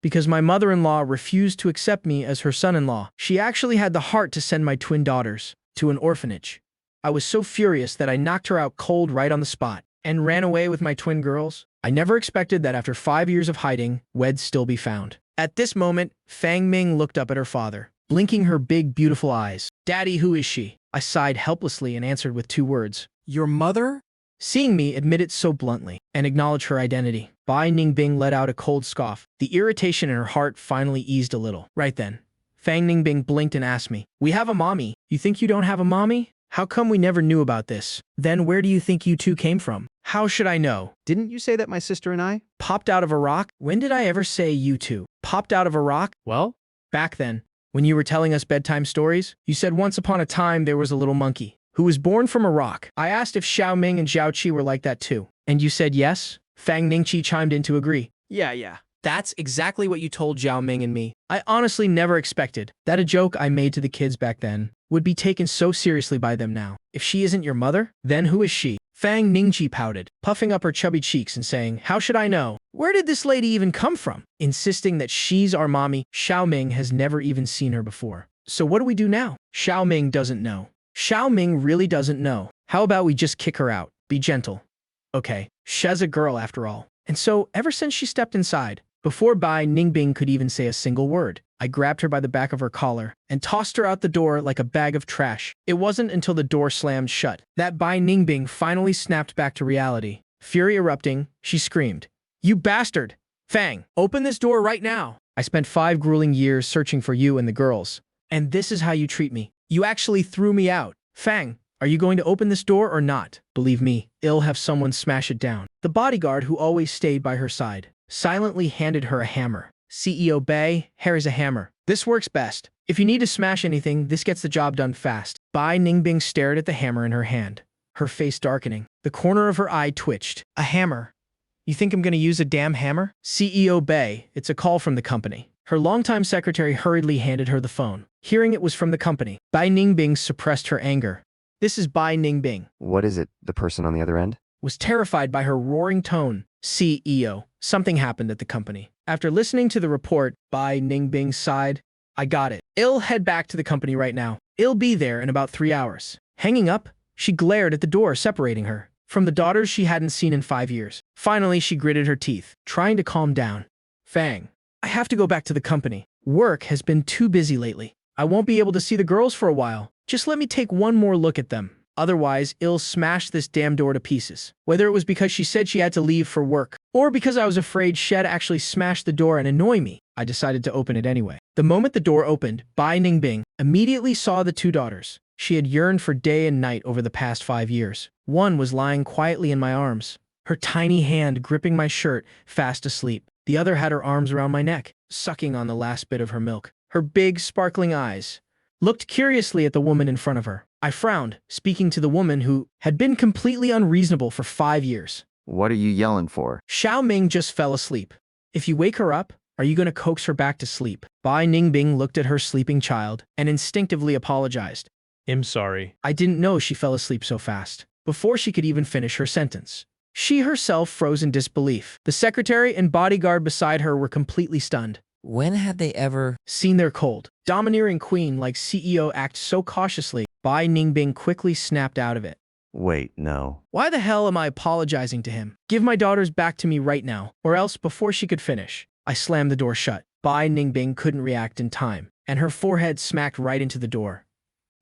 because my mother-in-law refused to accept me as her son-in-law. She actually had the heart to send my twin daughters to an orphanage. I was so furious that I knocked her out cold right on the spot and ran away with my twin girls. I never expected that after 5 years of hiding, we'd still be found. At this moment, Fang Ming looked up at her father, blinking her big, beautiful eyes. "Daddy, who is she?" I sighed helplessly and answered with 2 words. Your mother? Seeing me admit it so bluntly and acknowledge her identity, Bai Ningbing let out a cold scoff. The irritation in her heart finally eased a little. Right then, Fang Ningbing blinked and asked me, "We have a mommy. You think you don't have a mommy? How come we never knew about this? Then where do you think you two came from?" "How should I know?" Didn't you say that my sister and I? "Popped out of a rock?" "When did I ever say you two popped out of a rock?" Well, "Back then, when you were telling us bedtime stories, you said once upon a time there was a little monkey who was born from a rock. I asked if Xiao Ming and Zhao Qi were like that too. And you said yes?" Fang Ningqi chimed in to agree. yeah. "That's exactly what you told Zhao Ming and me." I honestly never expected that a joke I made to the kids back then would be taken so seriously by them now. "If she isn't your mother, then who is she?" Fang Ningqi pouted, puffing up her chubby cheeks and saying, "How should I know? Where did this lady even come from?" Insisting that she's our mommy. Xiao Ming has never even seen her before. "So what do we do now?" Xiao Ming doesn't know. Xiao Ming really doesn't know. How about we just kick her out? Be gentle. Okay, she's a girl after all. And so, ever since she stepped inside, before Bai Ningbing could even say a single word, I grabbed her by the back of her collar and tossed her out the door like a bag of trash. It wasn't until the door slammed shut that Bai Ningbing finally snapped back to reality. Fury erupting, she screamed, "You bastard! Fang, open this door right now! I spent 5 grueling years searching for you and the girls, and this is how you treat me. You actually threw me out. Fang, are you going to open this door or not? Believe me, I'll have someone smash it down." The bodyguard who always stayed by her side silently handed her a hammer. "CEO Bei, here's a hammer. This works best. If you need to smash anything, this gets the job done fast." Bai Ningbing stared at the hammer in her hand, her face darkening. The corner of her eye twitched. "A hammer? You think I'm gonna use a damn hammer?" "CEO Bei, it's a call from the company." Her longtime secretary hurriedly handed her the phone. Hearing it was from the company, Bai Ningbing suppressed her anger. "This is Bai Ningbing." What is it, the person on the other end? Was terrified by her roaring tone. "CEO, something happened at the company." After listening to the report, Bai Ningbing sighed. "I got it. I'll head back to the company right now. I'll be there in about 3 hours." Hanging up, she glared at the door separating her from the daughters she hadn't seen in 5 years. Finally, she gritted her teeth, trying to calm down. "Fang, I have to go back to the company. Work has been too busy lately. I won't be able to see the girls for a while. Just let me take one more look at them. Otherwise, I'll smash this damn door to pieces." Whether it was because she said she had to leave for work, or because I was afraid she'd actually smash the door and annoy me, I decided to open it anyway. The moment the door opened, Bai Ningbing immediately saw the 2 daughters she had yearned for day and night over the past 5 years. One was lying quietly in my arms, her tiny hand gripping my shirt, fast asleep. The other had her arms around my neck, sucking on the last bit of her milk. Her big, sparkling eyes looked curiously at the woman in front of her. I frowned, speaking to the woman who had been completely unreasonable for 5 years. What are you yelling for? "Xiao Ming just fell asleep. If you wake her up, are you going to coax her back to sleep?" Bai Ningbing looked at her sleeping child and instinctively apologized. "I'm sorry." I didn't know she fell asleep so fast. Before she could even finish her sentence, she herself froze in disbelief. The secretary and bodyguard beside her were completely stunned. When had they ever Seen their cold, domineering queen like CEO act so cautiously, Bai Ningbing quickly snapped out of it. Wait, no. "Why the hell am I apologizing to him? Give my daughters back to me right now, or else before she could finish." I slammed the door shut. Bai Ningbing couldn't react in time, and her forehead smacked right into the door.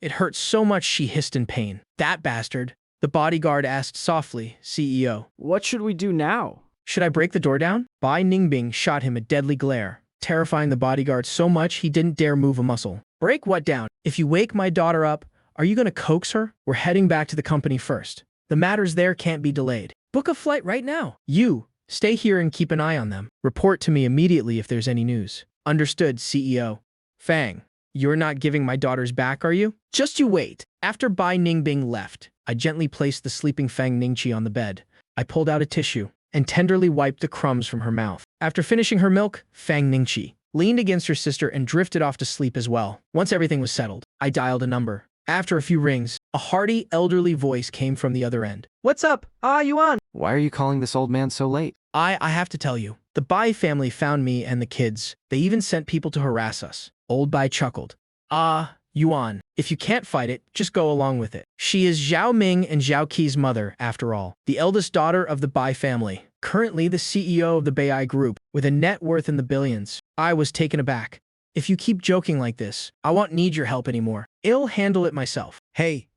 It hurt so much she hissed in pain. "That bastard," the bodyguard asked softly. "CEO, What should we do now? should I break the door down?" Bai Ningbing shot him a deadly glare, terrifying the bodyguard so much he didn't dare move a muscle. "Break what down? If you wake my daughter up, are you going to coax her? We're heading back to the company first. The matters there can't be delayed. Book a flight right now. You, stay here and keep an eye on them. Report to me immediately if there's any news." "Understood, CEO." "Fang, you're not giving my daughters back, are you?" "Just you wait." After Bai Ningbing left, I gently placed the sleeping Fang Ningqi on the bed. I pulled out a tissue and tenderly wiped the crumbs from her mouth. After finishing her milk, Fang Ningqi leaned against her sister and drifted off to sleep as well. Once everything was settled, I dialed a number. After a few rings, a hearty, elderly voice came from the other end. What's up? Ah, Yuan. Why are you calling this old man so late? I have to tell you, The Bai family found me and the kids. They even sent people to harass us. Old Bai chuckled. Ah, Yuan, if you can't fight it, just go along with it. She is Zhao Ming and Zhao Qi's mother, after all, the eldest daughter of the Bai family, currently the CEO of the Bai Group, with a net worth in the billions. I was taken aback. If you keep joking like this, I won't need your help anymore. I'll handle it myself. Hey,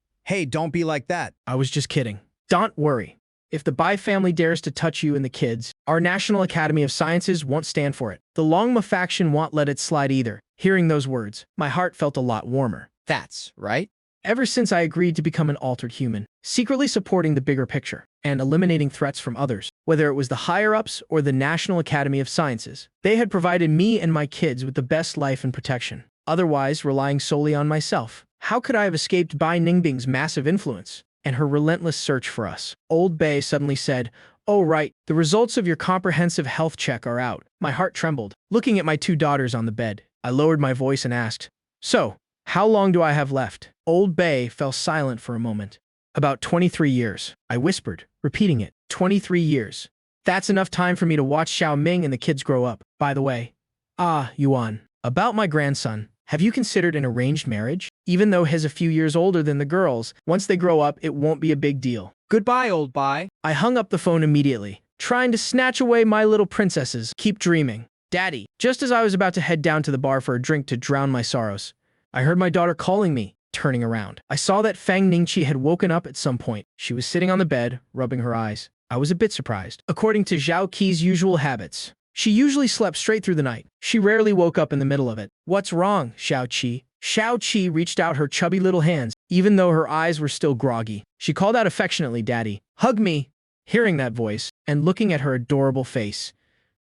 don't be like that. I was just kidding. Don't worry. If the Bai family dares to touch you and the kids, our National Academy of Sciences won't stand for it. The Longma faction won't let it slide either. Hearing those words, my heart felt a lot warmer. That's right. Ever since I agreed to become an altered human, secretly supporting the bigger picture and eliminating threats from others, whether it was the higher-ups or the National Academy of Sciences, they had provided me and my kids with the best life and protection. Otherwise, relying solely on myself, how could I have escaped Bai Ningbing's massive influence and her relentless search for us? Old Bai suddenly said, "Oh right, the results of your comprehensive health check are out." My heart trembled. Looking at my two daughters on the bed, I lowered my voice and asked, "So, how long do I have left?" Old Bai fell silent for a moment. "About 23 years, I whispered, repeating it. 23 years. That's enough time for me to watch Xiao Ming and the kids grow up. By the way, Yuan, about my grandson, have you considered an arranged marriage? Even though he's a few years older than the girls, once they grow up, it won't be a big deal." Goodbye, Old Bai. I hung up the phone immediately, trying to snatch away my little princesses. Keep dreaming. Daddy, just as I was about to head down to the bar for a drink to drown my sorrows, I heard my daughter calling me. Turning around, I saw that Fang Ningqi had woken up at some point. She was sitting on the bed, rubbing her eyes. I was a bit surprised. According to Zhao Qi's usual habits, she usually slept straight through the night. She rarely woke up in the middle of it. "What's wrong, Xiao Qi?" Xiao Qi reached out her chubby little hands, even though her eyes were still groggy. She called out affectionately, "Daddy, hug me." Hearing that voice, and looking at her adorable face,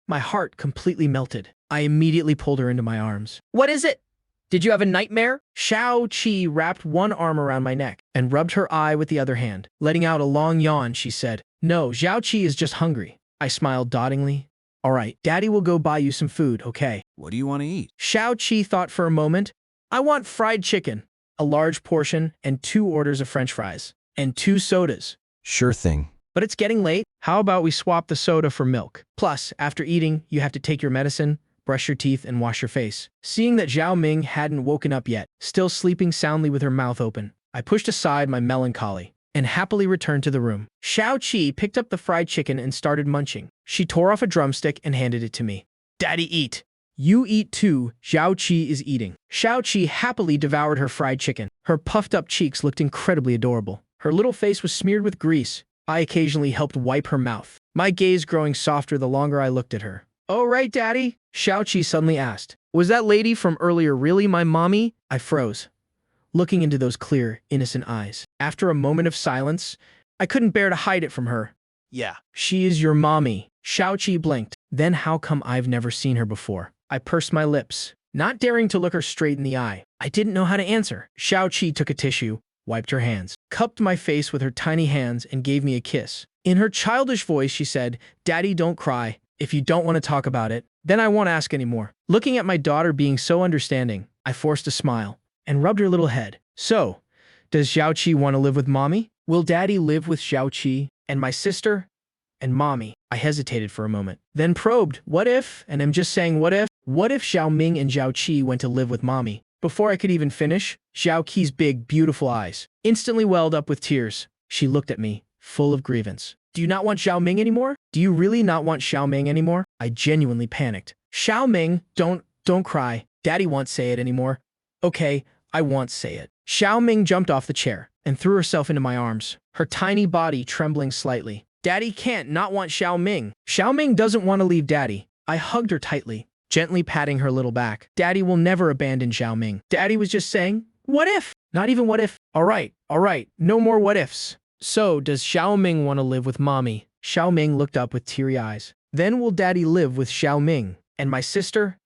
my heart completely melted. I immediately pulled her into my arms. "What is it? Did you have a nightmare?" Xiao Qi wrapped one arm around my neck and rubbed her eye with the other hand. Letting out a long yawn, she said, "No, Xiao Qi is just hungry." I smiled dotingly. "All right, Daddy will go buy you some food, okay?" What do you want to eat? Xiao Qi thought for a moment. "I want fried chicken, a large portion, and 2 orders of French fries, and 2 sodas." Sure thing. "But it's getting late. How about we swap the soda for milk? Plus, after eating, you have to take your medicine, brush your teeth, and wash your face." Seeing that Zhao Ming hadn't woken up yet, still sleeping soundly with her mouth open, I pushed aside my melancholy and happily returned to the room. Xiao Qi picked up the fried chicken and started munching. She tore off a drumstick and handed it to me. "Daddy, eat." "You eat too." Xiao Qi is eating. Xiao Qi happily devoured her fried chicken. Her puffed-up cheeks looked incredibly adorable. Her little face was smeared with grease. I occasionally helped wipe her mouth, my gaze growing softer the longer I looked at her. "Oh right, Daddy?" Xiao Qi suddenly asked. "Was that lady from earlier really my mommy?" I froze, looking into those clear, innocent eyes. After a moment of silence, I couldn't bear to hide it from her. Yeah. "She is your mommy." Xiao Qi blinked. Then how come I've never seen her before? I pursed my lips, not daring to look her straight in the eye. I didn't know how to answer. Xiao Qi took a tissue, wiped her hands, cupped my face with her tiny hands, and gave me a kiss. In her childish voice, she said, "Daddy, don't cry. If you don't want to talk about it, then I won't ask anymore." Looking at my daughter being so understanding, I forced a smile and rubbed her little head. "So, does Xiao Qi want to live with mommy? Will Daddy live with Xiao Qi and my sister and mommy?" I hesitated for a moment, then probed, "What if?" And I'm just saying what if? What if Xiao Ming and Zhao Qi went to live with mommy? Before I could even finish, Zhao Qi's big, beautiful eyes instantly welled up with tears. She looked at me, full of grievance. "Do you not want Xiao Ming anymore? Do you really not want Xiao Ming anymore?" I genuinely panicked. "Xiao Ming, don't cry. Daddy won't say it anymore." "Okay, I won't say it." Xiao Ming jumped off the chair and threw herself into my arms, her tiny body trembling slightly. "Daddy can't not want Xiao Ming. Xiao Ming doesn't want to leave Daddy." I hugged her tightly, gently patting her little back. "Daddy will never abandon Xiao Ming." Daddy was just saying, "What if?" Not even what if. All right, no more what ifs. "So, does Xiao Ming want to live with mommy?" Xiao Ming looked up with teary eyes. "Then will Daddy live with Xiao Ming and my sister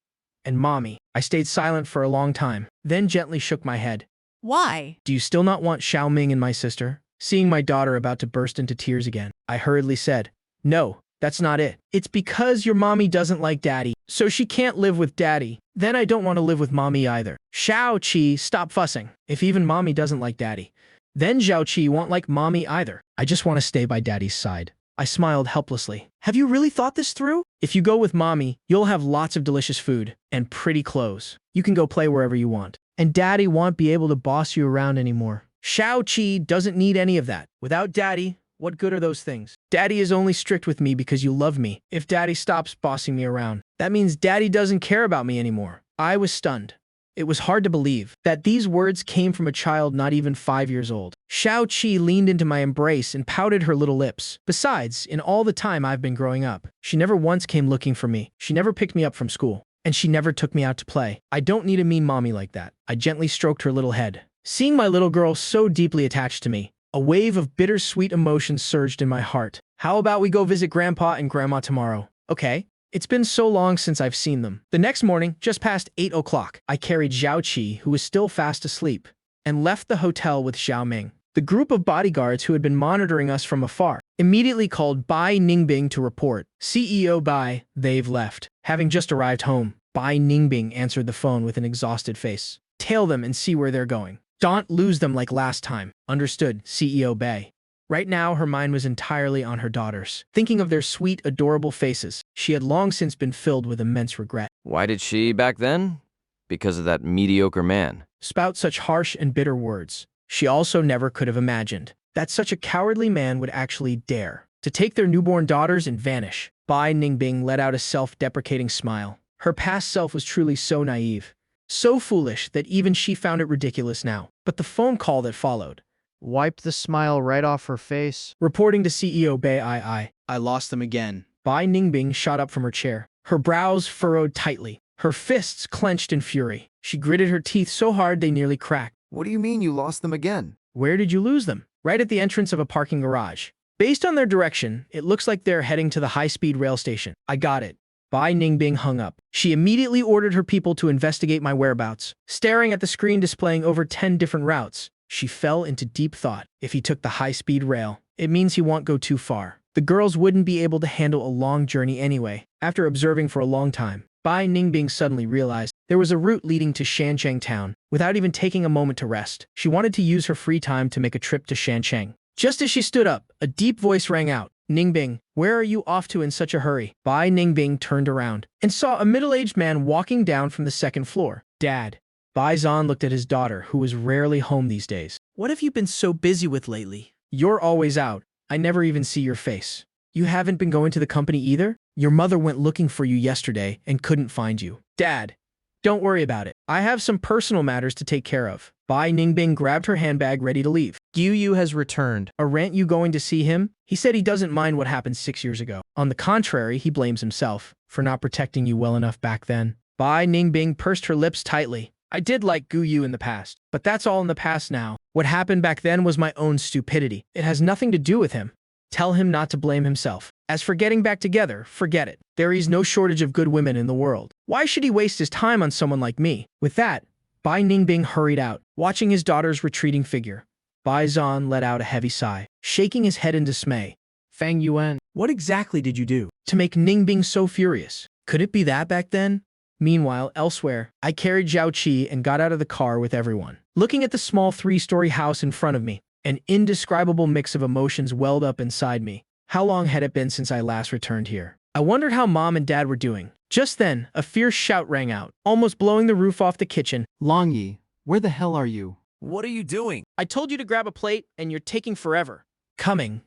and mommy?" I stayed silent for a long time, then gently shook my head. Why? "Do you still not want Xiao Ming and my sister?" Seeing my daughter about to burst into tears again, I hurriedly said, "No, that's not it. It's because your mommy doesn't like Daddy, so she can't live with Daddy. Then I don't want to live with mommy either." "Xiao Qi, stop fussing. If even mommy doesn't like Daddy, then Zhao Qi won't like mommy either. I just want to stay by Daddy's side." I smiled helplessly. Have you really thought this through? If you go with mommy, you'll have lots of delicious food and pretty clothes. You can go play wherever you want. And daddy won't be able to boss you around anymore. Shao-Chi doesn't need any of that. Without daddy, what good are those things? Daddy is only strict with me because you love me. If daddy stops bossing me around, that means daddy doesn't care about me anymore. I was stunned. It was hard to believe that these words came from a child not even 5 years old. Shao-Chi leaned into my embrace and pouted her little lips. Besides, in all the time I've been growing up, she never once came looking for me. She never picked me up from school. And she never took me out to play. I don't need a mean mommy like that. I gently stroked her little head. Seeing my little girl so deeply attached to me, a wave of bittersweet emotions surged in my heart. How about we go visit Grandpa and Grandma tomorrow? Okay. It's been so long since I've seen them. The next morning, just past 8 o'clock, I carried Zhao Qi, who was still fast asleep, and left the hotel with Xiao Ming. The group of bodyguards who had been monitoring us from afar immediately called Bai Ningbing to report. CEO Bai, they've left. Having just arrived home, Bai Ningbing answered the phone with an exhausted face. Tail them and see where they're going. Don't lose them like last time. Understood, CEO Bai. Right now, her mind was entirely on her daughters. Thinking of their sweet, adorable faces, she had long since been filled with immense regret. Why did she back then? Because of that mediocre man. Spout such harsh and bitter words. She also never could have imagined that such a cowardly man would actually dare to take their newborn daughters and vanish. Bai Ningbing let out a self-deprecating smile. Her past self was truly so naive, so foolish that even she found it ridiculous now. But the phone call that followed Wiped the smile right off her face. reporting to CEO Bai. I lost them again. Bai Ningbing shot up from her chair. Her brows furrowed tightly, her fists clenched in fury. She gritted her teeth so hard they nearly cracked. What do you mean you lost them again? Where did you lose them? Right at the entrance of a parking garage. Based on their direction, it looks like they're heading to the high-speed rail station. I got it. Bai Ningbing hung up. She immediately ordered her people to investigate my whereabouts. Staring at the screen displaying over 10 different routes, she fell into deep thought. If he took the high-speed rail, it means he won't go too far. The girls wouldn't be able to handle a long journey anyway. After observing for a long time, Bai Ningbing suddenly realized there was a route leading to Shancheng town. Without even taking a moment to rest, she wanted to use her free time to make a trip to Shancheng. Just as she stood up, a deep voice rang out. Ningbing, where are you off to in such a hurry? Bai Ningbing turned around and saw a middle-aged man walking down from the second floor. Dad. Bai Zhan looked at his daughter, who was rarely home these days. What have you been so busy with lately? You're always out. I never even see your face. You haven't been going to the company either? Your mother went looking for you yesterday and couldn't find you. Dad, don't worry about it. I have some personal matters to take care of. Bai Ningbing grabbed her handbag ready to leave. Yu has returned. Aren't you going to see him? He said he doesn't mind what happened 6 years ago. On the contrary, he blames himself for not protecting you well enough back then. Bai Ningbing pursed her lips tightly. I did like Gu Yu in the past, but that's all in the past now. What happened back then was my own stupidity. It has nothing to do with him. Tell him not to blame himself. As for getting back together, forget it. There is no shortage of good women in the world. Why should he waste his time on someone like me? With that, Bai Ningbing hurried out, watching his daughter's retreating figure. Bai Zhan let out a heavy sigh, shaking his head in dismay. Fang Yuan. What exactly did you do to make Ningbing so furious? Could it be that back then? Meanwhile, elsewhere, I carried Zhao Qi and got out of the car with everyone. Looking at the small 3-story house in front of me, an indescribable mix of emotions welled up inside me. How long had it been since I last returned here? I wondered how Mom and Dad were doing. Just then, a fierce shout rang out, almost blowing the roof off the kitchen. Longyi, where the hell are you? What are you doing? I told you to grab a plate, and you're taking forever. Coming.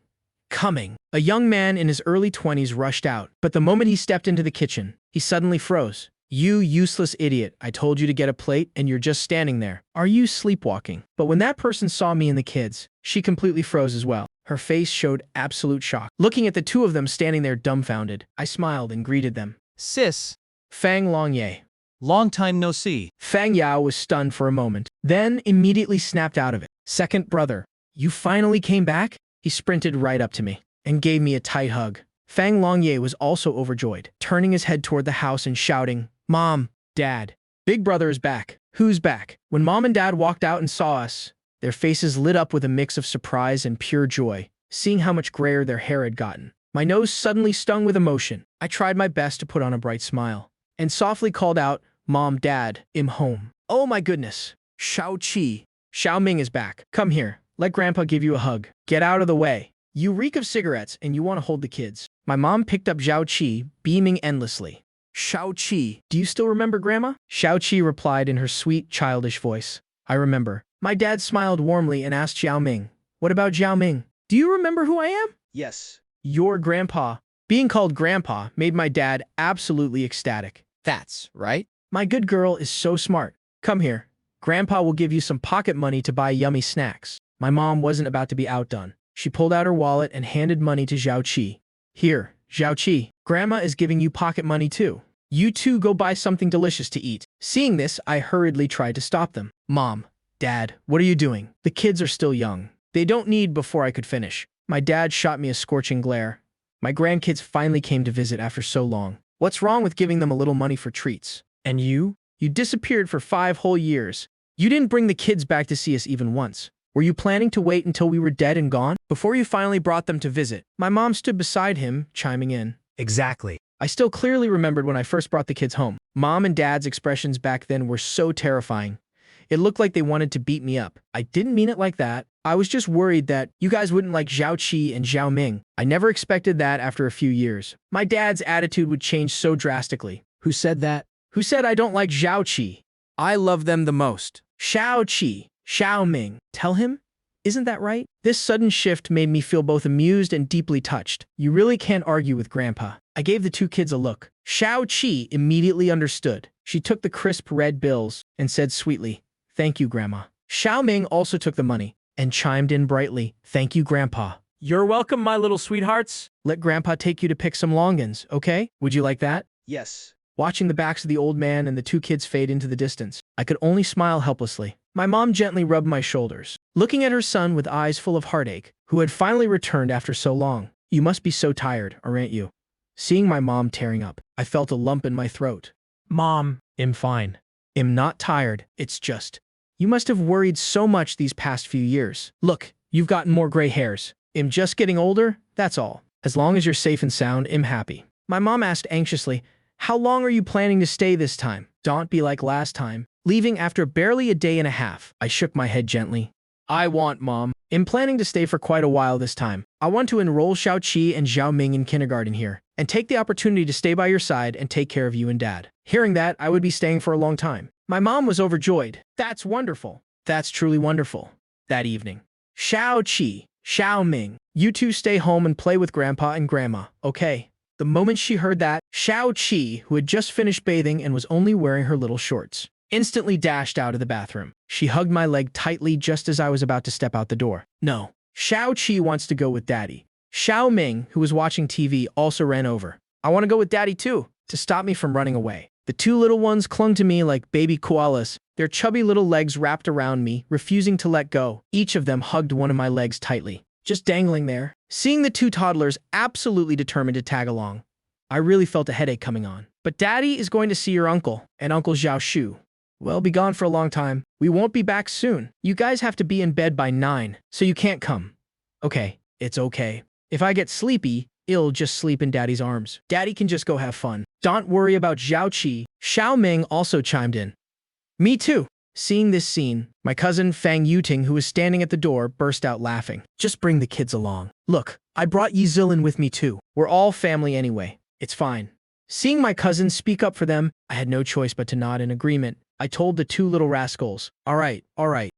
A young man in his early 20s rushed out, but the moment he stepped into the kitchen, he suddenly froze. You useless idiot, I told you to get a plate and you're just standing there. Are you sleepwalking? But when that person saw me and the kids, she completely froze as well. Her face showed absolute shock. Looking at the two of them standing there dumbfounded, I smiled and greeted them. Sis, Fang Longye. long time no see. Fang Yao was stunned for a moment, then immediately snapped out of it. Second brother, you finally came back? He sprinted right up to me and gave me a tight hug. Fang Longye was also overjoyed, turning his head toward the house and shouting, Mom, Dad, Big Brother is back. Who's back? When Mom and Dad walked out and saw us, their faces lit up with a mix of surprise and pure joy, seeing how much grayer their hair had gotten. My nose suddenly stung with emotion. I tried my best to put on a bright smile and softly called out, Mom, Dad, I'm home. Oh my goodness. Shao Qi. Xiao Ming is back. Come here. Let Grandpa give you a hug. Get out of the way. You reek of cigarettes and you want to hold the kids. My mom picked up Zhao Qi, beaming endlessly. Xiao Qi, do you still remember Grandma? Xiao Qi replied in her sweet, childish voice. I remember. My dad smiled warmly and asked Zhao Ming. What about Zhao Ming? Do you remember who I am? Yes. Your grandpa. Being called grandpa made my dad absolutely ecstatic. That's right. My good girl is so smart. Come here. Grandpa will give you some pocket money to buy yummy snacks. My mom wasn't about to be outdone. She pulled out her wallet and handed money to Zhao Qi. Here, Zhao Qi, Grandma is giving you pocket money too. You two go buy something delicious to eat. Seeing this, I hurriedly tried to stop them. Mom, Dad, what are you doing? The kids are still young. They don't need before I could finish. My dad shot me a scorching glare. My grandkids finally came to visit after so long. What's wrong with giving them a little money for treats? And you? You disappeared for 5 whole years. You didn't bring the kids back to see us even once. Were you planning to wait until we were dead and gone? Before you finally brought them to visit? My mom stood beside him, chiming in. Exactly. I still clearly remembered when I first brought the kids home. Mom and Dad's expressions back then were so terrifying. It looked like they wanted to beat me up. I didn't mean it like that. I was just worried that you guys wouldn't like Zhao Qi and Zhao Ming. I never expected that after a few years. My dad's attitude would change so drastically. Who said that? Who said I don't like Zhao Qi? I love them the most. Xiao Qi, Xiao Ming. Tell him? Isn't that right? This sudden shift made me feel both amused and deeply touched. You really can't argue with Grandpa. I gave the 2 kids a look. Xiao Qi immediately understood. She took the crisp red bills and said sweetly, "Thank you, Grandma." Xiao Ming also took the money and chimed in brightly, "Thank you, Grandpa." You're welcome, my little sweethearts. Let Grandpa take you to pick some longans, okay? Would you like that? Yes. Watching the backs of the old man and the 2 kids fade into the distance, I could only smile helplessly. My mom gently rubbed my shoulders, looking at her son with eyes full of heartache, who had finally returned after so long. You must be so tired, aren't you? Seeing my mom tearing up, I felt a lump in my throat. Mom, I'm fine. I'm not tired, it's just. You must have worried so much these past few years. Look, you've gotten more gray hairs. I'm just getting older, that's all. As long as you're safe and sound, I'm happy. My mom asked anxiously, how long are you planning to stay this time? Don't be like last time, leaving after barely a day and a half. I shook my head gently. I want, Mom. I'm planning to stay for quite a while this time. I want to enroll Xiao Qi and Zhao Ming in kindergarten here, and take the opportunity to stay by your side and take care of you and Dad. Hearing that, I would be staying for a long time. My mom was overjoyed. That's wonderful. That's truly wonderful. That evening. Xiao Qi, Xiao Ming, you two stay home and play with Grandpa and Grandma, okay? The moment she heard that, Xiao Qi, who had just finished bathing and was only wearing her little shorts, instantly dashed out of the bathroom. She hugged my leg tightly just as I was about to step out the door. No, Xiao Qi wants to go with Daddy. Xiao Ming, who was watching TV, also ran over. I want to go with Daddy too, to stop me from running away. The 2 little ones clung to me like baby koalas, their chubby little legs wrapped around me, refusing to let go. Each of them hugged one of my legs tightly, just dangling there. Seeing the 2 toddlers absolutely determined to tag along, I really felt a headache coming on. But Daddy is going to see your uncle, and Uncle Zhao Shu. We'll be gone for a long time. We won't be back soon. You guys have to be in bed by 9, so you can't come. Okay, it's okay. If I get sleepy, I'll just sleep in Daddy's arms. Daddy can just go have fun. Don't worry about Zhao Qi. Xiao Ming also chimed in. Me too. Seeing this scene, my cousin Fang Yuting, who was standing at the door, burst out laughing. Just bring the kids along. Look, I brought Yi Zilin with me too. We're all family anyway. It's fine. Seeing my cousin speak up for them, I had no choice but to nod in agreement. I told the 2 little rascals, all right.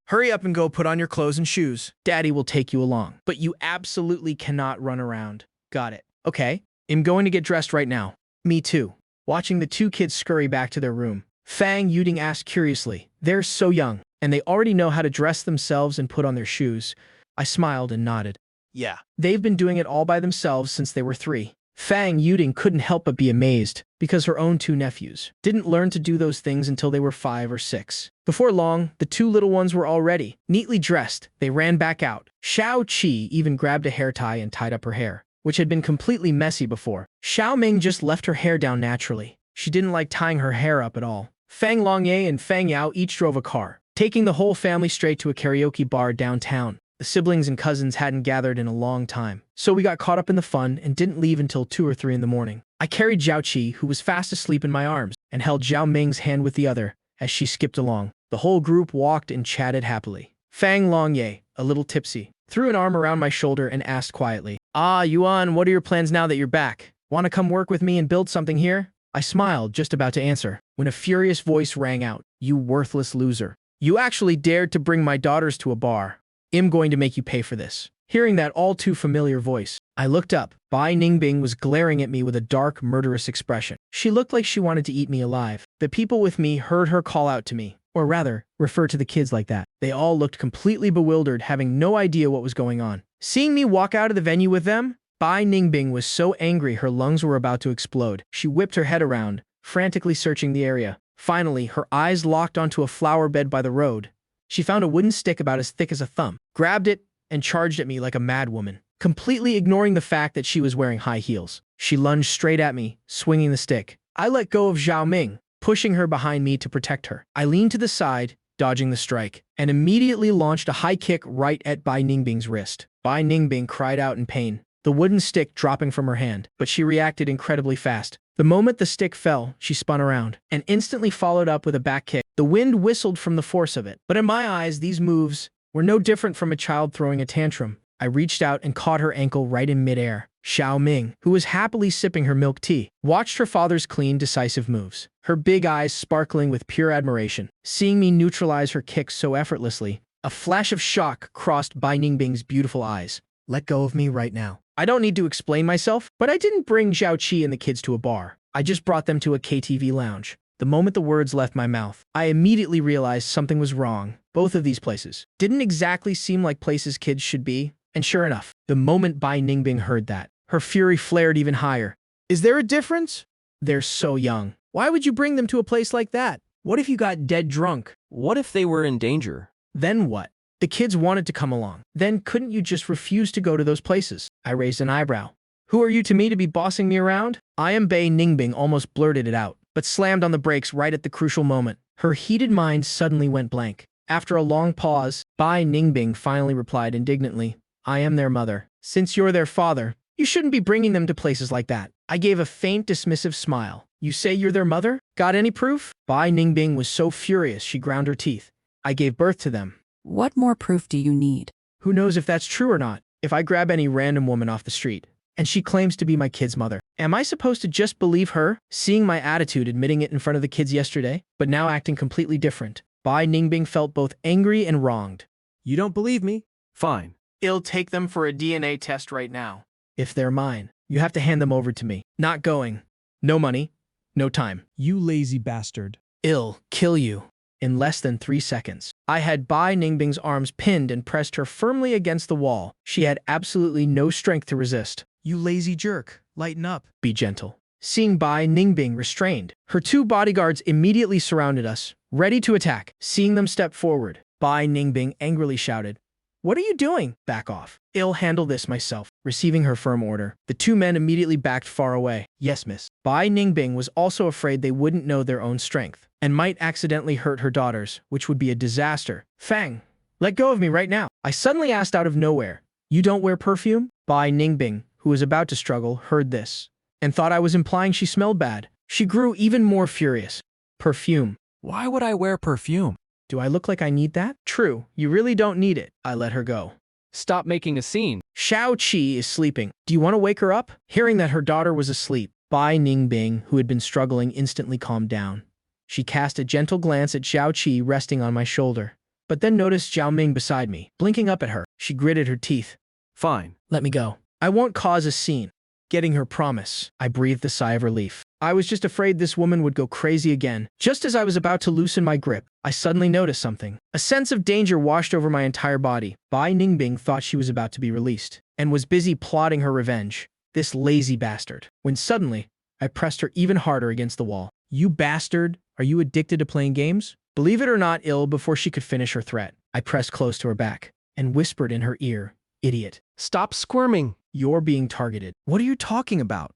Hurry up and go put on your clothes and shoes. Daddy will take you along. But you absolutely cannot run around. Got it. Okay, I'm going to get dressed right now. Me too. Watching the 2 kids scurry back to their room, Fang Yuting asked curiously, they're so young, and they already know how to dress themselves and put on their shoes. I smiled and nodded. Yeah. They've been doing it all by themselves since they were 3. Fang Yuting couldn't help but be amazed, because her own 2 nephews didn't learn to do those things until they were 5 or 6. Before long, the 2 little ones were all ready. Neatly dressed, they ran back out. Xiao Qi even grabbed a hair tie and tied up her hair, which had been completely messy before. Xiao Ming just left her hair down naturally. She didn't like tying her hair up at all. Fang Longye and Fang Yao each drove a car, taking the whole family straight to a karaoke bar downtown. The siblings and cousins hadn't gathered in a long time, so we got caught up in the fun and didn't leave until 2 or 3 in the morning. I carried Zhao Qi, who was fast asleep, in my arms, and held Zhao Ming's hand with the other as she skipped along. The whole group walked and chatted happily. Fang Longye, a little tipsy, threw an arm around my shoulder and asked quietly, "Ah, Yuan, what are your plans now that you're back? Want to come work with me and build something here?" I smiled, just about to answer, when a furious voice rang out, "You worthless loser. You actually dared to bring my daughters to a bar. I'm going to make you pay for this." Hearing that all too familiar voice, I looked up. Bai Ningbing was glaring at me with a dark, murderous expression. She looked like she wanted to eat me alive. The people with me heard her call out to me, or rather, refer to the kids like that. They all looked completely bewildered, having no idea what was going on. Seeing me walk out of the venue with them, Bai Ningbing was so angry her lungs were about to explode. She whipped her head around, frantically searching the area. Finally, her eyes locked onto a flower bed by the road. She found a wooden stick about as thick as a thumb, grabbed it, and charged at me like a madwoman, completely ignoring the fact that she was wearing high heels. She lunged straight at me, swinging the stick. I let go of Zhao Ming, pushing her behind me to protect her. I leaned to the side, dodging the strike, and immediately launched a high kick right at Bai Ningbing's wrist. Bai Ningbing cried out in pain, the wooden stick dropping from her hand, but she reacted incredibly fast. The moment the stick fell, she spun around, and instantly followed up with a back kick. The wind whistled from the force of it, but in my eyes, these moves were no different from a child throwing a tantrum. I reached out and caught her ankle right in midair. Xiao Ming, who was happily sipping her milk tea, watched her father's clean, decisive moves, her big eyes sparkling with pure admiration. Seeing me neutralize her kicks so effortlessly, a flash of shock crossed Bai Ningbing's beautiful eyes. "Let go of me right now. I don't need to explain myself, but I didn't bring Zhao Qi and the kids to a bar. I just brought them to a KTV lounge." The moment the words left my mouth, I immediately realized something was wrong. Both of these places didn't exactly seem like places kids should be. And sure enough, the moment Bai Ningbing heard that, her fury flared even higher. "Is there a difference? They're so young. Why would you bring them to a place like that? What if you got dead drunk? What if they were in danger? Then what? The kids wanted to come along. Then couldn't you just refuse to go to those places?" I raised an eyebrow. "Who are you to me to be bossing me around?" I am Bai Ningbing almost blurted it out, but slammed on the brakes right at the crucial moment. Her heated mind suddenly went blank. After a long pause, Bai Ningbing finally replied indignantly, "I am their mother. Since you're their father, you shouldn't be bringing them to places like that." I gave a faint, dismissive smile. "You say you're their mother? Got any proof?" Bai Ningbing was so furious she ground her teeth. "I gave birth to them. What more proof do you need? Who knows if that's true or not? If I grab any random woman off the street, and she claims to be my kid's mother, am I supposed to just believe her, seeing my attitude admitting it in front of the kids yesterday, but now acting completely different?" Bai Ningbing felt both angry and wronged. You don't believe me? Fine. "I'll take them for a DNA test right now. If they're mine, you have to hand them over to me. Not going. No money. No time. You lazy bastard. I'll kill you." In less than 3 seconds, I had Bai Ningbing's arms pinned and pressed her firmly against the wall. She had absolutely no strength to resist. You lazy jerk. Lighten up. "Be gentle." Seeing Bai Ningbing restrained, her 2 bodyguards immediately surrounded us, ready to attack. Seeing them step forward, Bai Ningbing angrily shouted, "What are you doing? Back off. I'll handle this myself." Receiving her firm order, the 2 men immediately backed far away. "Yes, miss." Bai Ningbing was also afraid they wouldn't know their own strength, and might accidentally hurt her daughters, which would be a disaster. "Fang, let go of me right now." I suddenly asked out of nowhere, "You don't wear perfume?" Bai Ningbing, who was about to struggle, heard this, and thought I was implying she smelled bad. She grew even more furious. "Perfume? Why would I wear perfume? Do I look like I need that?" "True, you really don't need it." I let her go. Stop making a scene. "Xiao Qi is sleeping. Do you want to wake her up?" Hearing that her daughter was asleep, Bai Ningbing, who had been struggling, instantly calmed down. She cast a gentle glance at Xiao Qi resting on my shoulder, but then noticed Zhao Ming beside me. Blinking up at her, she gritted her teeth. Fine. "Let me go. I won't cause a scene." Getting her promise, I breathed a sigh of relief. I was just afraid this woman would go crazy again. Just as I was about to loosen my grip, I suddenly noticed something. A sense of danger washed over my entire body. Bai Ningbing thought she was about to be released, and was busy plotting her revenge. This lazy bastard. When suddenly, I pressed her even harder against the wall. "You bastard, are you addicted to playing games?" Believe it or not, before she could finish her threat, I pressed close to her back, and whispered in her ear, "Idiot. Stop squirming. You're being targeted. What are you talking about?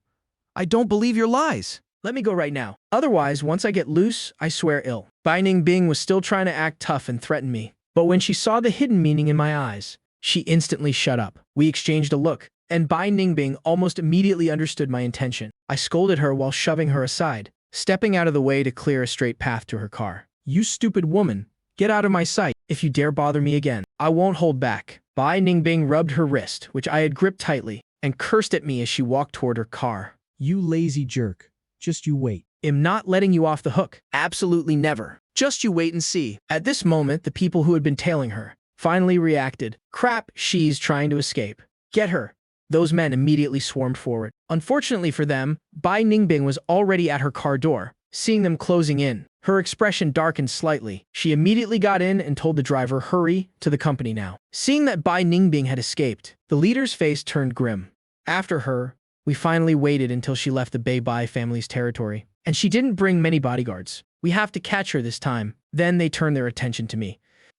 I don't believe your lies. Let me go right now. Otherwise, once I get loose, I swear ill." Bai Ningbing was still trying to act tough and threaten me, but when she saw the hidden meaning in my eyes, she instantly shut up. We exchanged a look, and Bai Ningbing almost immediately understood my intention. I scolded her while shoving her aside, stepping out of the way to clear a straight path to her car. "You stupid woman. Get out of my sight. If you dare bother me again, I won't hold back. Bai Ningbing rubbed her wrist, which I had gripped tightly, and cursed at me as she walked toward her car. You lazy jerk. Just you wait. Am not letting you off the hook. Absolutely never. Just you wait and see. At this moment, the people who had been tailing her finally reacted. Crap, she's trying to escape. Get her. Those men immediately swarmed forward. Unfortunately for them, Bai Ningbing was already at her car door. Seeing them closing in, her expression darkened slightly. She immediately got in and told the driver, hurry to the company now. Seeing that Bai Ningbing had escaped, the leader's face turned grim. After her, we finally waited until she left the Bei Bai family's territory. And she didn't bring many bodyguards. We have to catch her this time. Then they turned their attention to me.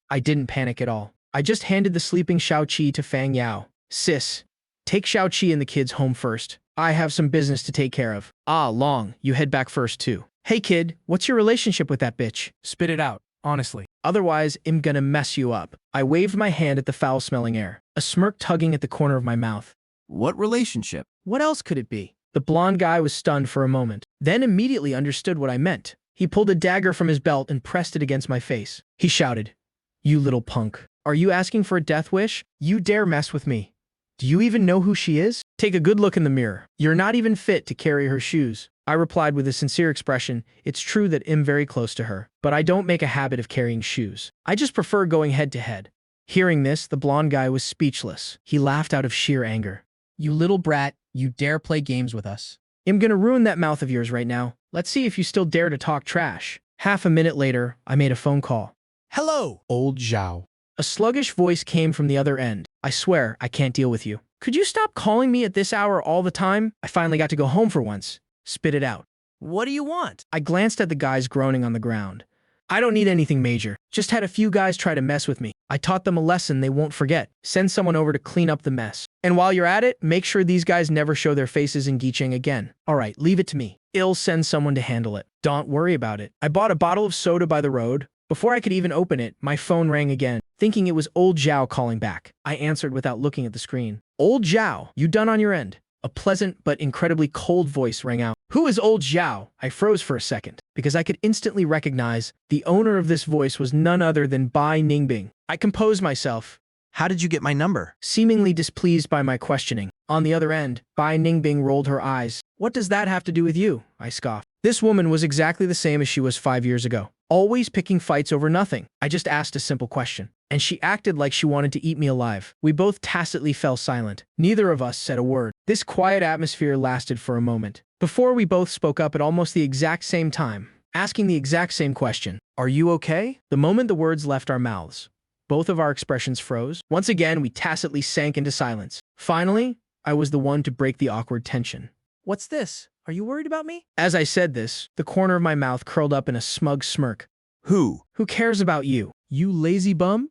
I didn't panic at all. I just handed the sleeping Xiao-Qi to Fang Yao. Sis, take Xiao-Qi and the kids home first. I have some business to take care of. Ah, Long, you head back first too. Hey kid, what's your relationship with that bitch? Spit it out, honestly. Otherwise, I'm gonna mess you up. I waved my hand at the foul-smelling air, a smirk tugging at the corner of my mouth. What relationship? What else could it be? The blonde guy was stunned for a moment, then immediately understood what I meant. He pulled a dagger from his belt and pressed it against my face. He shouted, "You little punk. Are you asking for a death wish? You dare mess with me? Do you even know who she is? Take a good look in the mirror. You're not even fit to carry her shoes." I replied with a sincere expression. It's true that I'm very close to her, but I don't make a habit of carrying shoes. I just prefer going head to head. Hearing this, the blonde guy was speechless. He laughed out of sheer anger. You little brat, you dare play games with us. I'm gonna ruin that mouth of yours right now. Let's see if you still dare to talk trash. Half a minute later, I made a phone call. Hello, old Zhao. A sluggish voice came from the other end. I swear, I can't deal with you. Could you stop calling me at this hour all the time? I finally got to go home for once. Spit it out. What do you want? I glanced at the guys groaning on the ground. I don't need anything major. Just had a few guys try to mess with me. I taught them a lesson they won't forget. Send someone over to clean up the mess. And while you're at it, make sure these guys never show their faces in Gicheng again. Alright, leave it to me. I'll send someone to handle it. Don't worry about it. I bought a bottle of soda by the road. Before I could even open it, my phone rang again, thinking it was old Zhao calling back. I answered without looking at the screen. Old Zhao, you done on your end? A pleasant but incredibly cold voice rang out. Who is old Zhao? I froze for a second, because I could instantly recognize the owner of this voice was none other than Bai Ningbing. I composed myself, How did you get my number? seemingly displeased by my questioning. On the other end, Bai Ningbing rolled her eyes. What does that have to do with you? I scoffed. This woman was exactly the same as she was 5 years ago, always picking fights over nothing. I just asked a simple question, and she acted like she wanted to eat me alive. We both tacitly fell silent. Neither of us said a word. This quiet atmosphere lasted for a moment, before we both spoke up at almost the exact same time, asking the exact same question. Are you okay? The moment the words left our mouths, both of our expressions froze. Once again, we tacitly sank into silence. Finally, I was the one to break the awkward tension. What's this? Are you worried about me? As I said this, the corner of my mouth curled up in a smug smirk. Who? Who cares about you? You lazy bum?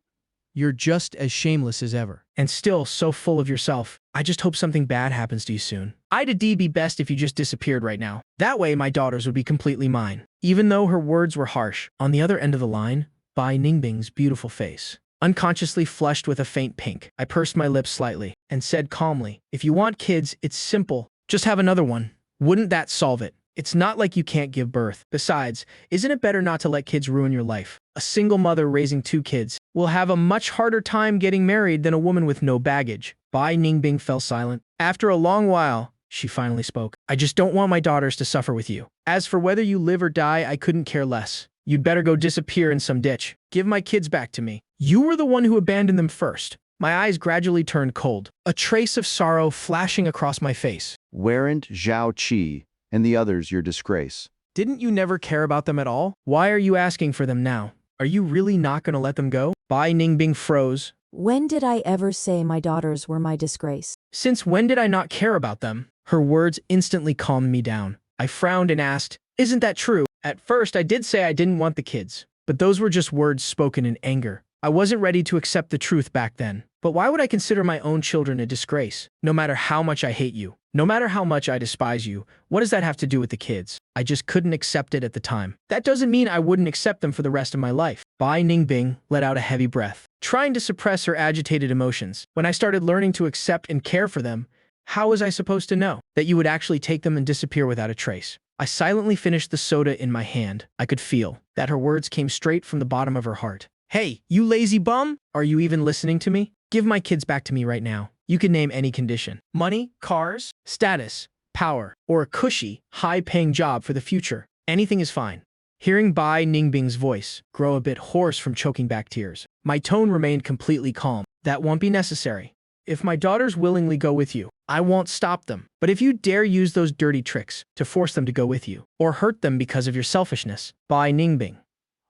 You're just as shameless as ever. And still so full of yourself. I just hope something bad happens to you soon. I'd be best if you just disappeared right now. That way my daughters would be completely mine. Even though her words were harsh, on the other end of the line, Bai Ningbing's beautiful face, unconsciously flushed with a faint pink. I pursed my lips slightly and said calmly, if you want kids, it's simple. Just have another one. Wouldn't that solve it? It's not like you can't give birth. Besides, isn't it better not to let kids ruin your life? A single mother raising 2 kids will have a much harder time getting married than a woman with no baggage. Bai Ningbing fell silent. After a long while, she finally spoke. I just don't want my daughters to suffer with you. As for whether you live or die, I couldn't care less. You'd better go disappear in some ditch. Give my kids back to me. You were the one who abandoned them first. My eyes gradually turned cold, a trace of sorrow flashing across my face. Weren't Zhao Qi and the others your disgrace? Didn't you never care about them at all? Why are you asking for them now? Are you really not going to let them go? Bai Ningbing froze. When did I ever say my daughters were my disgrace? Since when did I not care about them? Her words instantly calmed me down. I frowned and asked, isn't that true? At first, I did say I didn't want the kids, but those were just words spoken in anger. I wasn't ready to accept the truth back then. But why would I consider my own children a disgrace? No matter how much I hate you, no matter how much I despise you, what does that have to do with the kids? I just couldn't accept it at the time. That doesn't mean I wouldn't accept them for the rest of my life. Bai Ningbing let out a heavy breath, trying to suppress her agitated emotions. When I started learning to accept and care for them, how was I supposed to know that you would actually take them and disappear without a trace? I silently finished the soda in my hand. I could feel that her words came straight from the bottom of her heart. Hey, you lazy bum! Are you even listening to me? Give my kids back to me right now. You can name any condition. Money, cars, status, power, or a cushy, high-paying job for the future. Anything is fine. Hearing Bai Ningbing's voice grow a bit hoarse from choking back tears, my tone remained completely calm. That won't be necessary. If my daughters willingly go with you, I won't stop them. But if you dare use those dirty tricks to force them to go with you, or hurt them because of your selfishness, Bai Ningbing,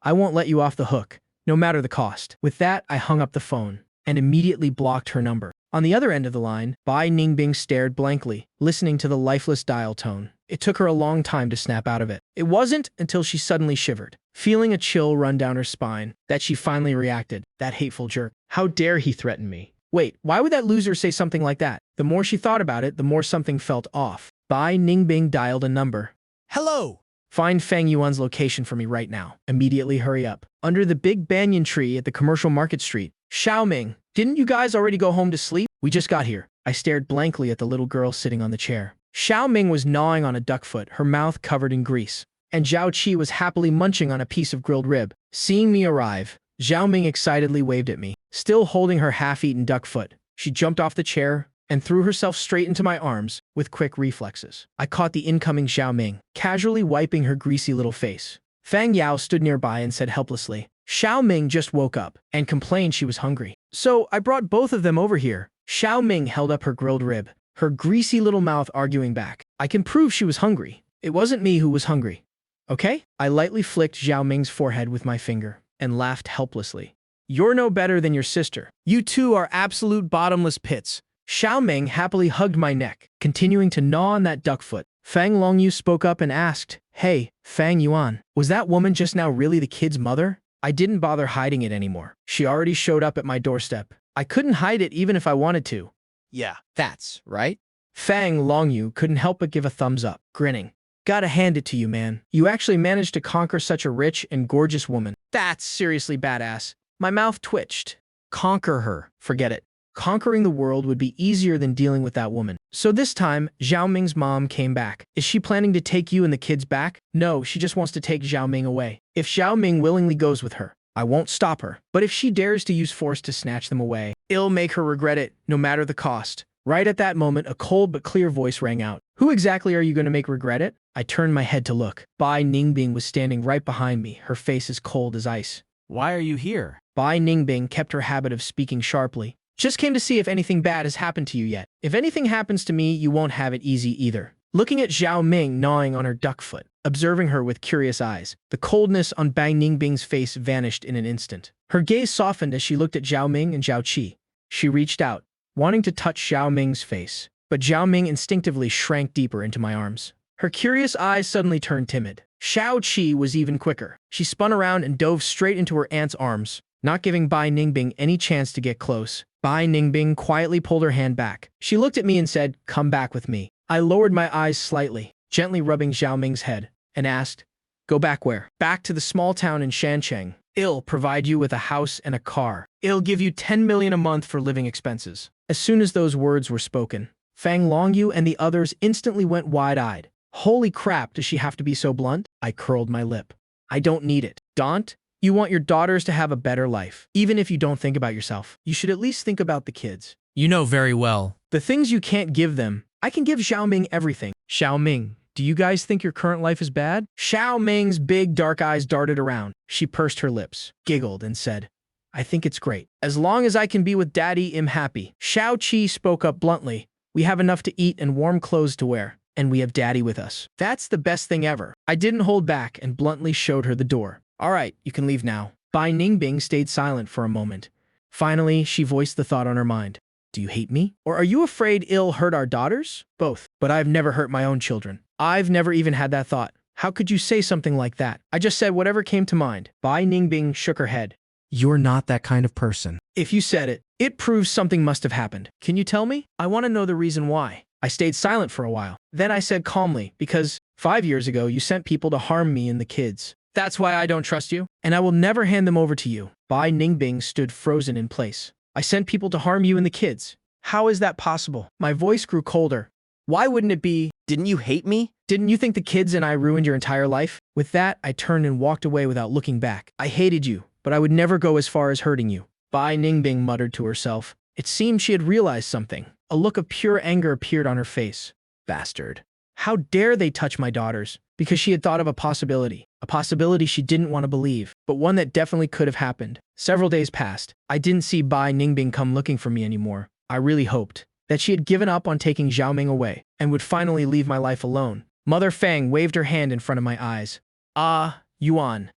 I won't let you off the hook, no matter the cost. With that, I hung up the phone and immediately blocked her number. On the other end of the line, Bai Ningbing stared blankly, listening to the lifeless dial tone. It took her a long time to snap out of it. It wasn't until she suddenly shivered, feeling a chill run down her spine, that she finally reacted. That hateful jerk. How dare he threaten me? Wait, why would that loser say something like that? The more she thought about it, the more something felt off. Bai Ningbing dialed a number. Hello! Find Fang Yuan's location for me right now. Immediately hurry up. Under the big banyan tree at the commercial market street. Xiaoming, didn't you guys already go home to sleep? We just got here. I stared blankly at the little girl sitting on the chair. Xiaoming was gnawing on a duck foot, her mouth covered in grease. And Zhao Qi was happily munching on a piece of grilled rib. Seeing me arrive, Xiaoming excitedly waved at me. Still holding her half-eaten duck foot, she jumped off the chair and threw herself straight into my arms with quick reflexes. I caught the incoming Xiaoming, casually wiping her greasy little face. Fang Yao stood nearby and said helplessly, Xiaoming just woke up and complained she was hungry. So I brought both of them over here. Xiaoming held up her grilled rib, her greasy little mouth arguing back. I can prove she was hungry. It wasn't me who was hungry. Okay? I lightly flicked Xiaoming's forehead with my finger and laughed helplessly. You're no better than your sister. You two are absolute bottomless pits. Xiaoming happily hugged my neck, continuing to gnaw on that duck foot. Fang Longyu spoke up and asked, Hey, Fang Yuan, was that woman just now really the kid's mother? I didn't bother hiding it anymore. She already showed up at my doorstep. I couldn't hide it even if I wanted to. Yeah, that's right. Fang Longyu couldn't help but give a thumbs up, grinning. Gotta hand it to you, man. You actually managed to conquer such a rich and gorgeous woman. That's seriously badass. My mouth twitched. Conquer her. Forget it. Conquering the world would be easier than dealing with that woman. So this time, Xiaoming's mom came back. Is she planning to take you and the kids back? No, she just wants to take Xiaoming away. If Xiaoming willingly goes with her, I won't stop her. But if she dares to use force to snatch them away, it'll make her regret it, no matter the cost. Right at that moment, a cold but clear voice rang out. Who exactly are you going to make regret it? I turned my head to look. Bai Ningbing was standing right behind me, her face as cold as ice. Why are you here? Bai Ningbing kept her habit of speaking sharply. Just came to see if anything bad has happened to you yet. If anything happens to me, you won't have it easy either. Looking at Zhao Ming gnawing on her duck foot, observing her with curious eyes, the coldness on Bai Ningbing's face vanished in an instant. Her gaze softened as she looked at Zhao Ming and Zhao Qi. She reached out, wanting to touch Zhao Ming's face, but Zhao Ming instinctively shrank deeper into my arms. Her curious eyes suddenly turned timid. Zhao Qi was even quicker. She spun around and dove straight into her aunt's arms, not giving Bai Ningbing any chance to get close. Bai Ningbing quietly pulled her hand back. She looked at me and said, Come back with me. I lowered my eyes slightly, gently rubbing Zhao Ming's head, and asked, Go back where? Back to the small town in Shancheng. It'll provide you with a house and a car. It'll give you 10 million a month for living expenses. As soon as those words were spoken, Fang Longyu and the others instantly went wide-eyed. Holy crap, does she have to be so blunt? I curled my lip. I don't need it. Daunt, you want your daughters to have a better life. Even if you don't think about yourself, you should at least think about the kids. You know very well. The things you can't give them, I can give Xiaoming everything. Xiaoming, do you guys think your current life is bad? Xiaoming's big dark eyes darted around. She pursed her lips, giggled, and said, I think it's great. As long as I can be with Daddy, I'm happy. Zhao Qi spoke up bluntly. We have enough to eat and warm clothes to wear, and we have Daddy with us. That's the best thing ever. I didn't hold back and bluntly showed her the door. All right, you can leave now. Bai Ningbing stayed silent for a moment. Finally, she voiced the thought on her mind. Do you hate me? Or are you afraid it'll hurt our daughters? Both. But I've never hurt my own children. I've never even had that thought. How could you say something like that? I just said whatever came to mind. Bai Ningbing shook her head. You're not that kind of person. If you said it, it proves something must have happened. Can you tell me? I want to know the reason why. I stayed silent for a while. Then I said calmly, because 5 years ago you sent people to harm me and the kids. That's why I don't trust you, and I will never hand them over to you. Bai Ningbing stood frozen in place. I sent people to harm you and the kids. How is that possible? My voice grew colder. Why wouldn't it be? Didn't you hate me? Didn't you think the kids and I ruined your entire life? With that, I turned and walked away without looking back. I hated you, but I would never go as far as hurting you. Bai Ningbing muttered to herself. It seemed she had realized something. A look of pure anger appeared on her face. Bastard. How dare they touch my daughters? Because she had thought of a possibility she didn't want to believe, but one that definitely could have happened. Several days passed. I didn't see Bai Ningbing come looking for me anymore. I really hoped that she had given up on taking Zhao Ming away and would finally leave my life alone. Mother Fang waved her hand in front of my eyes. Yuan.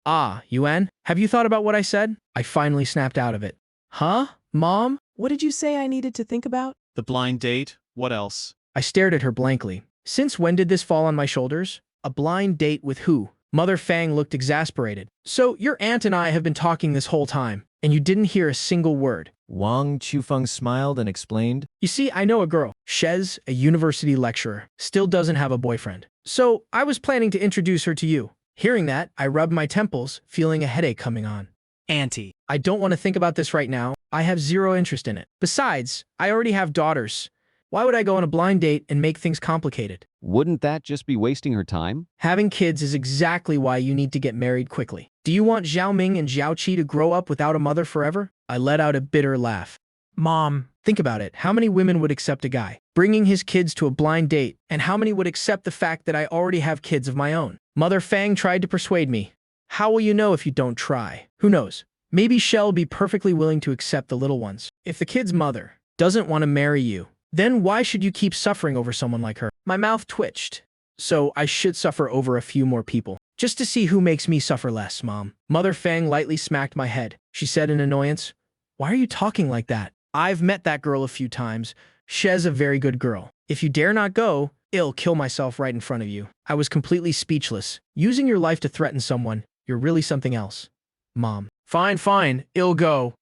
Yuan? Have you thought about what I said? I finally snapped out of it. Huh? Mom? What did you say I needed to think about? The blind date? What else? I stared at her blankly. Since when did this fall on my shoulders? A blind date with who? Mother Fang looked exasperated. So your aunt and I have been talking this whole time, and you didn't hear a single word. Wang Chufeng smiled and explained. You see, I know a girl. Shez, a university lecturer, still doesn't have a boyfriend. So I was planning to introduce her to you. Hearing that, I rubbed my temples, feeling a headache coming on. Auntie. I don't want to think about this right now. I have zero interest in it. Besides, I already have daughters. Why would I go on a blind date and make things complicated? Wouldn't that just be wasting her time? Having kids is exactly why you need to get married quickly. Do you want Zhao Ming and Zhao Qi to grow up without a mother forever? I let out a bitter laugh. Mom, think about it. How many women would accept a guy bringing his kids to a blind date, and how many would accept the fact that I already have kids of my own? Mother Fang tried to persuade me. How will you know if you don't try? Who knows? Maybe she'll be perfectly willing to accept the little ones. If the kid's mother doesn't want to marry you, then why should you keep suffering over someone like her? My mouth twitched. So I should suffer over a few more people, just to see who makes me suffer less, Mom. Mother Fang lightly smacked my head. She said in annoyance, "Why are you talking like that? I've met that girl a few times. She's a very good girl. If you dare not go, I'll kill myself right in front of you." I was completely speechless. Using your life to threaten someone, you're really something else. Mom. Fine, I'll go.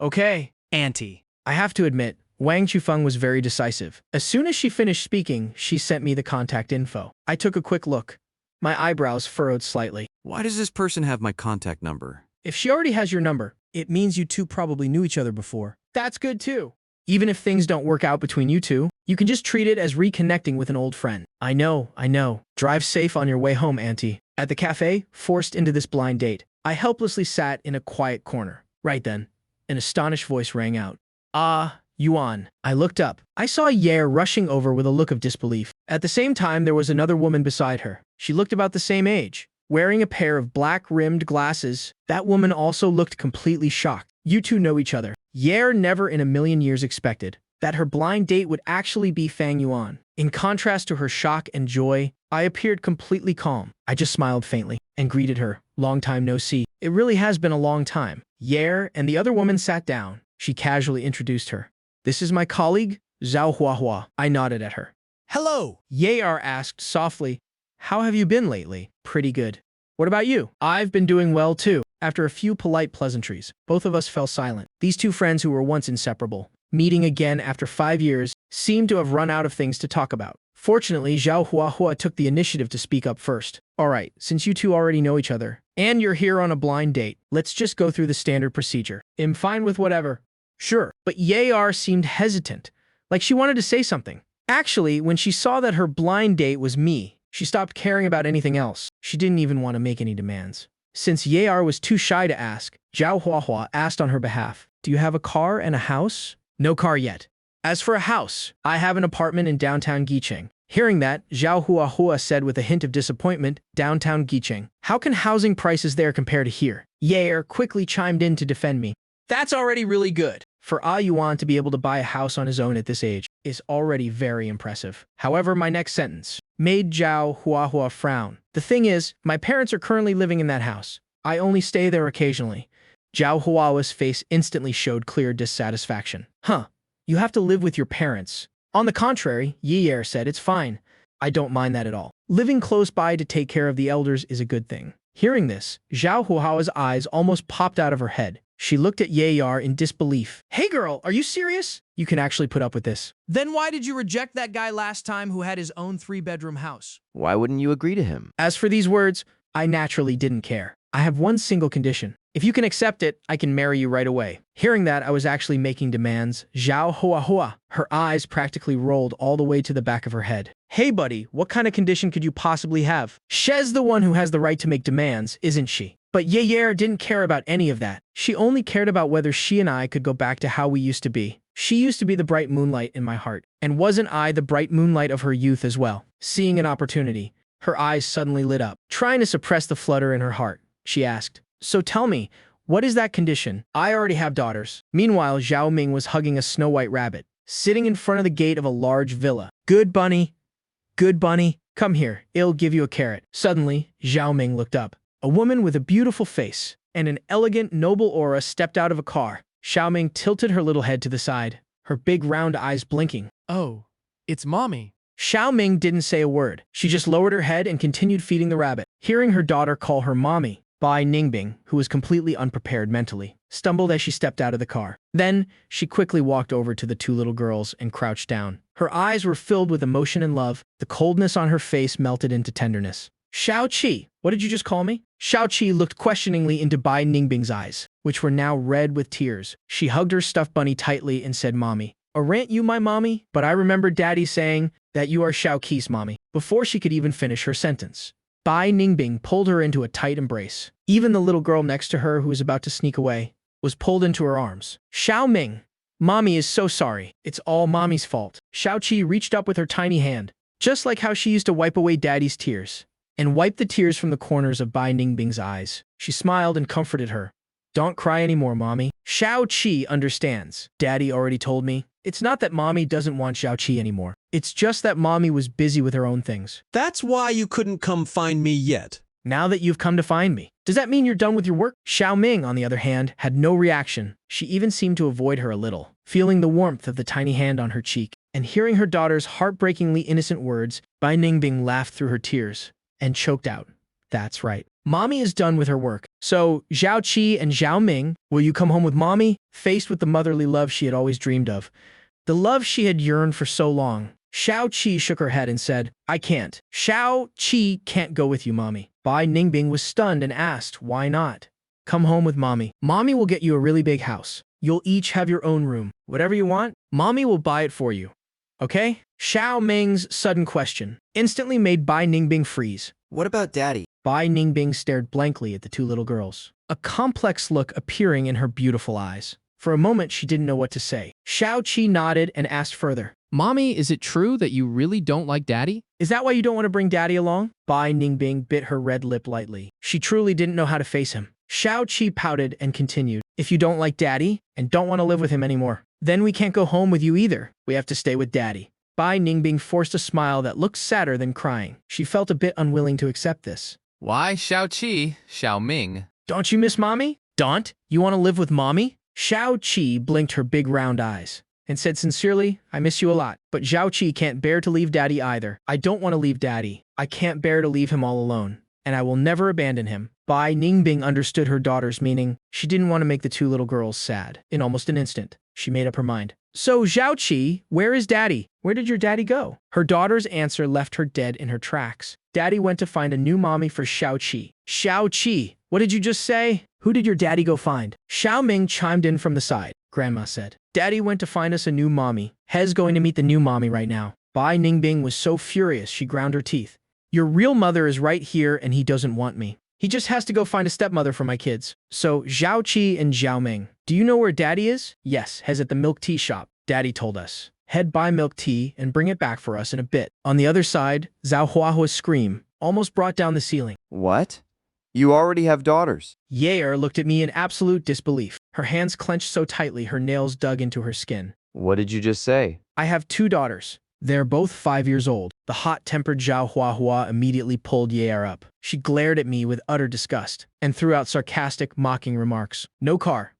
Okay. Auntie. I have to admit, Wang Chufeng was very decisive. As soon as she finished speaking, she sent me the contact info. I took a quick look. My eyebrows furrowed slightly. Why does this person have my contact number? If she already has your number, It means you two probably knew each other before. that's good too. Even if things don't work out between you two, you can just treat it as reconnecting with an old friend. I know. Drive safe on your way home, Auntie. At the cafe, forced into this blind date, I helplessly sat in a quiet corner. Right then, an astonished voice rang out. Yuan. I looked up. I saw Ye rushing over with a look of disbelief. At the same time, there was another woman beside her. She looked about the same age, wearing a pair of black-rimmed glasses. That woman also looked completely shocked. You two know each other. Ye never in a million years expected that her blind date would actually be Fang Yuan. In contrast to her shock and joy, I appeared completely calm. I just smiled faintly and greeted her. Long time no see. It really has been a long time. Ye and the other woman sat down. She casually introduced her. This is my colleague, Zhao Huahua. I nodded at her. Hello. Ye asked softly, how have you been lately? Pretty good. What about you? I've been doing well too. After a few polite pleasantries, both of us fell silent. These two friends who were once inseparable, meeting again after 5 years, seemed to have run out of things to talk about. Fortunately, Zhao Huahua took the initiative to speak up first. All right, since you two already know each other, and you're here on a blind date, let's just go through the standard procedure. I'm fine with whatever. Sure, but Yar seemed hesitant, like she wanted to say something. Actually, when she saw that her blind date was me, she stopped caring about anything else. She didn't even want to make any demands. Since Yar was too shy to ask, Zhao Huahua asked on her behalf, do you have a car and a house? No car yet. As for a house, I have an apartment in downtown Gicheng. Hearing that, Zhao Huahua said with a hint of disappointment, downtown Gicheng. How can housing prices there compare to here? Ye quickly chimed in to defend me. That's already really good. For Yuan to be able to buy a house on his own at this age is already very impressive. However, my next sentence made Zhao Huahua frown. The thing is, my parents are currently living in that house. I only stay there occasionally. Zhao Huahua's face instantly showed clear dissatisfaction. You have to live with your parents. On the contrary, Yi said, it's fine. I don't mind that at all. Living close by to take care of the elders is a good thing. Hearing this, Zhao Huahua's eyes almost popped out of her head. She looked at Yar in disbelief. Hey girl, are you serious? You can actually put up with this. Then why did you reject that guy last time who had his own 3-bedroom house? Why wouldn't you agree to him? As for these words, I naturally didn't care. I have one single condition. If you can accept it, I can marry you right away. Hearing that I was actually making demands, Zhao Huahua, her eyes practically rolled all the way to the back of her head. Hey buddy, what kind of condition could you possibly have? She's the one who has the right to make demands, isn't she? But Yair didn't care about any of that. She only cared about whether she and I could go back to how we used to be. She used to be the bright moonlight in my heart. And wasn't I the bright moonlight of her youth as well? Seeing an opportunity, her eyes suddenly lit up. Trying to suppress the flutter in her heart, she asked, "So tell me, what is that condition? I already have daughters." Meanwhile, Zhao Ming was hugging a snow-white rabbit, sitting in front of the gate of a large villa. Good bunny, come here, it'll give you a carrot." Suddenly, Zhao Ming looked up. A woman with a beautiful face and an elegant, noble aura stepped out of a car. Zhao Ming tilted her little head to the side, her big round eyes blinking. Oh, it's mommy. Zhao Ming didn't say a word. She just lowered her head and continued feeding the rabbit. Hearing her daughter call her mommy, Bai Ningbing, who was completely unprepared mentally, stumbled as she stepped out of the car. Then, she quickly walked over to the two little girls and crouched down. Her eyes were filled with emotion and love. The coldness on her face melted into tenderness. "Shao Qi, what did you just call me?" Shao Qi looked questioningly into Bai Ningbing's eyes, which were now red with tears. She hugged her stuffed bunny tightly and said, "Mommy, aren't you my mommy? But I remember Daddy saying that you are Shao Qi's mommy." Before she could even finish her sentence, Bai Ningbing pulled her into a tight embrace. Even the little girl next to her, who was about to sneak away, was pulled into her arms. "Shao Ming, Mommy is so sorry. It's all Mommy's fault." Shao Qi reached up with her tiny hand, just like how she used to wipe away Daddy's tears, and wiped the tears from the corners of Bai Ningbing's eyes. She smiled and comforted her. "Don't cry anymore, Mommy. Shao Qi understands. Daddy already told me. It's not that Mommy doesn't want Shao Qi anymore. It's just that Mommy was busy with her own things." That's why you couldn't come find me yet. "Now that you've come to find me, does that mean you're done with your work?" Xiao Ming, on the other hand, had no reaction. She even seemed to avoid her a little. Feeling the warmth of the tiny hand on her cheek, and hearing her daughter's heartbreakingly innocent words, Bai Ningbing laughed through her tears and choked out, "That's right. Mommy is done with her work. So, Zhao Qi and Zhao Ming, will you come home with Mommy?" Faced with the motherly love she had always dreamed of, the love she had yearned for so long, Shao Qi shook her head and said, "I can't. Shao Qi can't go with you, Mommy." Bai Ningbing was stunned and asked, "Why not?" "Come home with Mommy. Mommy will get you a really big house. You'll each have your own room. Whatever you want, Mommy will buy it for you. Okay?" Xiao Ming's sudden question instantly made Bai Ningbing freeze. What about Daddy? Bai Ningbing stared blankly at the two little girls, a complex look appearing in her beautiful eyes. For a moment, she didn't know what to say. Shao Qi nodded and asked further, Mommy, is it true that you really don't like Daddy? "Is that why you don't want to bring Daddy along?" Bai Ningbing bit her red lip lightly. She truly didn't know how to face him. Shao Qi pouted and continued, "If you don't like Daddy and don't want to live with him anymore, then we can't go home with you either. We have to stay with Daddy." Bai Ningbing forced a smile that looked sadder than crying. She felt a bit unwilling to accept this. Why Shao Qi, Shao Ming? "Don't you miss Mommy? Don't? You want to live with Mommy?" Shao Qi blinked her big round eyes and said sincerely, "I miss you a lot. But Zhao Qi can't bear to leave Daddy either. I don't want to leave Daddy. I can't bear to leave him all alone, and I will never abandon him." Bai Ningbing understood her daughter's meaning. She didn't want to make the two little girls sad. In almost an instant, she made up her mind. "So, Zhao Qi, where is Daddy? Where did your daddy go?" Her daughter's answer left her dead in her tracks. Daddy went to find a new mommy for Shao Qi. "Shao Qi, what did you just say? Who did your daddy go find?" Xiao Ming chimed in from the side. Grandma said, "Daddy went to find us a new mommy. He's going to meet the new mommy right now." Bai Ningbing was so furious she ground her teeth. "Your real mother is right here and he doesn't want me. He just has to go find a stepmother for my kids." So, Zhao Qi and Zhao Ming, do you know where Daddy is? "Yes, he's at the milk tea shop. Daddy told us. Head buy milk tea and bring it back for us in a bit." On the other side, Zhao Huahua's scream almost brought down the ceiling. What? You already have daughters? Yair looked at me in absolute disbelief. Her hands clenched so tightly her nails dug into her skin. What did you just say? "I have 2 daughters. They're both 5 years old." The hot-tempered Zhao Huahua immediately pulled Yair up. She glared at me with utter disgust and threw out sarcastic, mocking remarks. "No car.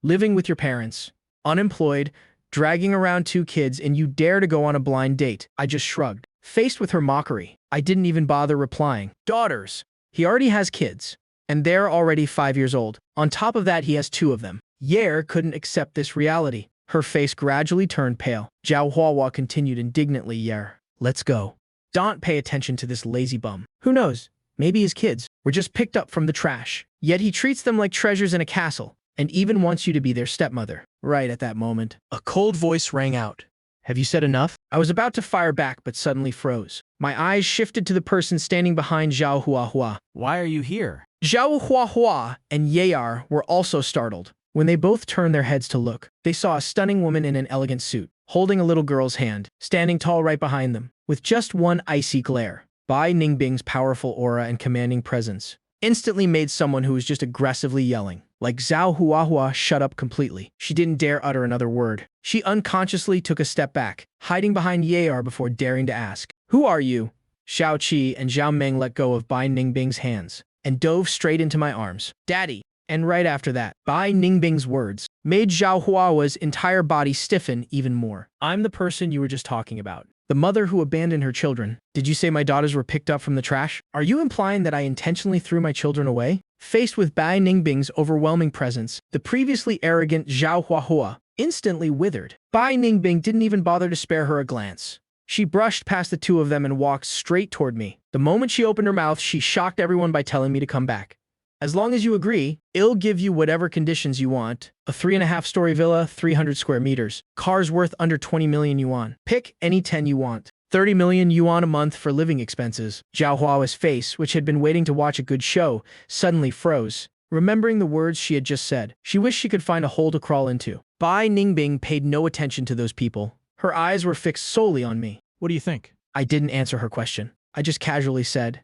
Living with your parents. Unemployed. Dragging around 2 kids, and you dare to go on a blind date." I just shrugged. Faced with her mockery, I didn't even bother replying. "Daughters. He already has kids, and they're already 5 years old. On top of that, he has 2 of them." Yair couldn't accept this reality. Her face gradually turned pale. Zhao Huahua continued indignantly, "Yair, let's go. Don't pay attention to this lazy bum. Who knows? Maybe his kids were just picked up from the trash. Yet he treats them like treasures in a castle, and even wants you to be their stepmother." Right at that moment, a cold voice rang out. "Have you said enough?" I was about to fire back but suddenly froze. My eyes shifted to the person standing behind Zhao Huahua. Why are you here? Zhao Huahua and Yayar were also startled. When they both turned their heads to look, they saw a stunning woman in an elegant suit, holding a little girl's hand, standing tall right behind them, with just one icy glare. Bai Ningbing's powerful aura and commanding presence instantly made someone who was just aggressively yelling. Like Zhao Huahua shut up completely. She didn't dare utter another word. She unconsciously took a step back, hiding behind Yayar before daring to ask, "Who are you?" Xiao Qi and Zhao Meng let go of Bai Ningbing's hands and dove straight into my arms. "Daddy!" And right after that, Bai Ningbing's words made Zhao Huahua's entire body stiffen even more. "I'm the person you were just talking about. The mother who abandoned her children. Did you say my daughters were picked up from the trash? Are you implying that I intentionally threw my children away?" Faced with Bai Ningbing's overwhelming presence, the previously arrogant Zhao Huahua instantly withered. Bai Ningbing didn't even bother to spare her a glance. She brushed past the two of them and walked straight toward me. The moment she opened her mouth, she shocked everyone by telling me to come back. "As long as you agree, I'll give you whatever conditions you want. A 3.5-story villa, 300 square meters. Cars worth under 20 million yuan. Pick any 10 you want. 30 million yuan a month for living expenses." Zhao Hua's face, which had been waiting to watch a good show, suddenly froze. Remembering the words she had just said, she wished she could find a hole to crawl into. Bai Ningbing paid no attention to those people. Her eyes were fixed solely on me. What do you think? I didn't answer her question. I just casually said,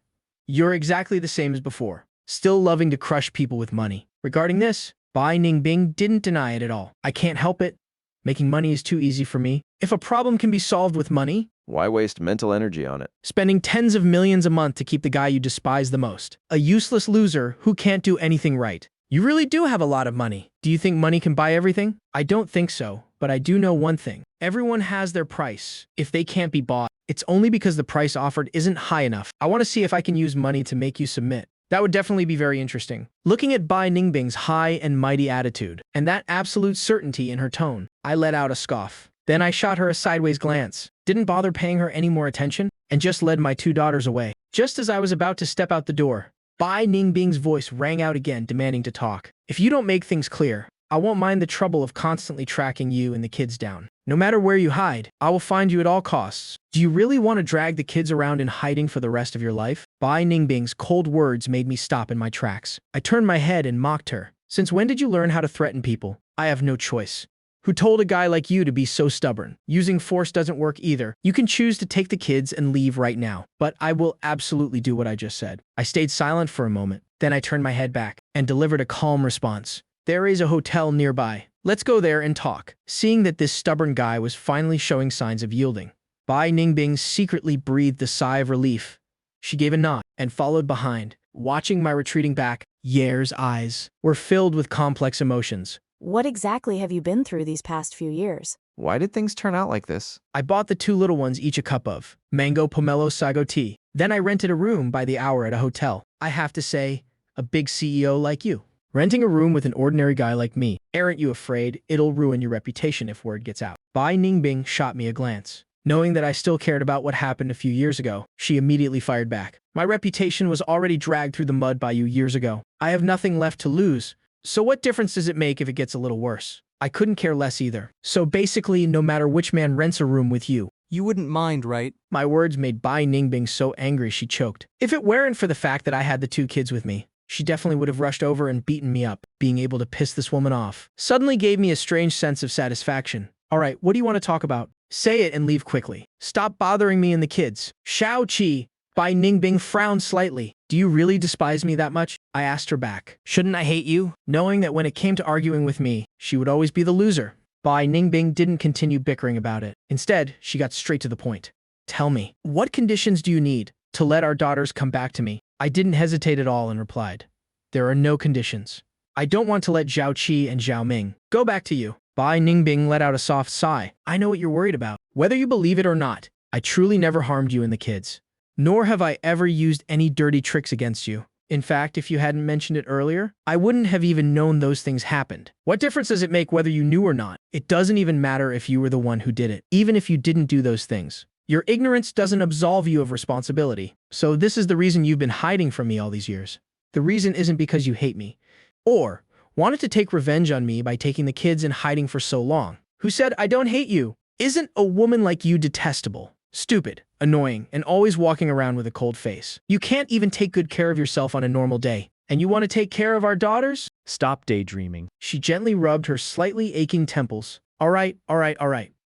"You're exactly the same as before. Still loving to crush people with money." Regarding this, Bai Ningbing didn't deny it at all. "I can't help it. Making money is too easy for me. If a problem can be solved with money, Why waste mental energy on it? spending tens of millions a month to keep the guy you despise the most. A useless loser who can't do anything right. You really do have a lot of money. Do you think money can buy everything? I don't think so, but I do know one thing. Everyone has their price. If they can't be bought, it's only because the price offered isn't high enough. I want to see if I can use money to make you submit." That would definitely be very interesting. Looking at Bai Ningbing's high and mighty attitude, and that absolute certainty in her tone, I let out a scoff. Then I shot her a sideways glance, didn't bother paying her any more attention, and just led my two daughters away. Just as I was about to step out the door, Bai Ningbing's voice rang out again, demanding to talk. "If you don't make things clear, I won't mind the trouble of constantly tracking you and the kids down. No matter where you hide, I will find you at all costs. Do you really want to drag the kids around in hiding for the rest of your life?" Bai Ningbing's cold words made me stop in my tracks. I turned my head and mocked her. "Since when did you learn how to threaten people? I have no choice. Who told a guy like you to be so stubborn? Using force doesn't work either. You can choose to take the kids and leave right now, but I will absolutely do what I just said." I stayed silent for a moment. Then I turned my head back and delivered a calm response. "There is a hotel nearby. Let's go there and talk." Seeing that this stubborn guy was finally showing signs of yielding, Bai Ningbing secretly breathed a sigh of relief. She gave a nod and followed behind. Watching my retreating back, Yair's eyes were filled with complex emotions. What exactly have you been through these past few years? Why did things turn out like this? I bought the two little ones each a cup of mango pomelo sago tea. Then I rented a room by the hour at a hotel. I have to say, a big CEO like you. Renting a room with an ordinary guy like me. Aren't you afraid it'll ruin your reputation if word gets out? Bai Ningbing shot me a glance. Knowing that I still cared about what happened a few years ago, she immediately fired back. "My reputation was already dragged through the mud by you years ago. I have nothing left to lose. So what difference does it make if it gets a little worse?" I couldn't care less either. "So basically, no matter which man rents a room with you, You wouldn't mind, right? My words made Bai Ningbing so angry she choked. If it weren't for the fact that I had the two kids with me, she definitely would have rushed over and beaten me up. Being able to piss this woman off suddenly gave me a strange sense of satisfaction. "All right, what do you want to talk about? Say it and leave quickly. Stop bothering me and the kids." "Xiao Qi." Bai Ningbing frowned slightly. "Do you really despise me that much?" I asked her back. "Shouldn't I hate you?" Knowing that when it came to arguing with me, she would always be the loser. Bai Ningbing didn't continue bickering about it. Instead, she got straight to the point. "Tell me, what conditions do you need to let our daughters come back to me?" I didn't hesitate at all and replied, "There are no conditions. I don't want to let Zhao Qi and Zhao Ming go back to you." Bai Ningbing let out a soft sigh. "I know what you're worried about. Whether you believe it or not, I truly never harmed you and the kids. Nor have I ever used any dirty tricks against you. In fact, if you hadn't mentioned it earlier, I wouldn't have even known those things happened. What difference does it make whether you knew or not? It doesn't even matter if you were the one who did it, even if you didn't do those things. Your ignorance doesn't absolve you of responsibility. So this is the reason you've been hiding from me all these years. The reason isn't because you hate me, or wanted to take revenge on me by taking the kids and hiding for so long. Who said I don't hate you? Isn't a woman like you detestable? Stupid, annoying, and always walking around with a cold face. You can't even take good care of yourself on a normal day. And you want to take care of our daughters? Stop daydreaming. She gently rubbed her slightly aching temples. All right.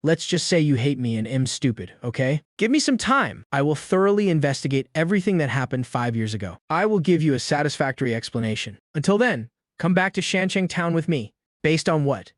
Let's just say you hate me and am stupid, okay? Give me some time. I will thoroughly investigate everything that happened 5 years ago. I will give you a satisfactory explanation. Until then, come back to Shancheng Town with me. Based on what?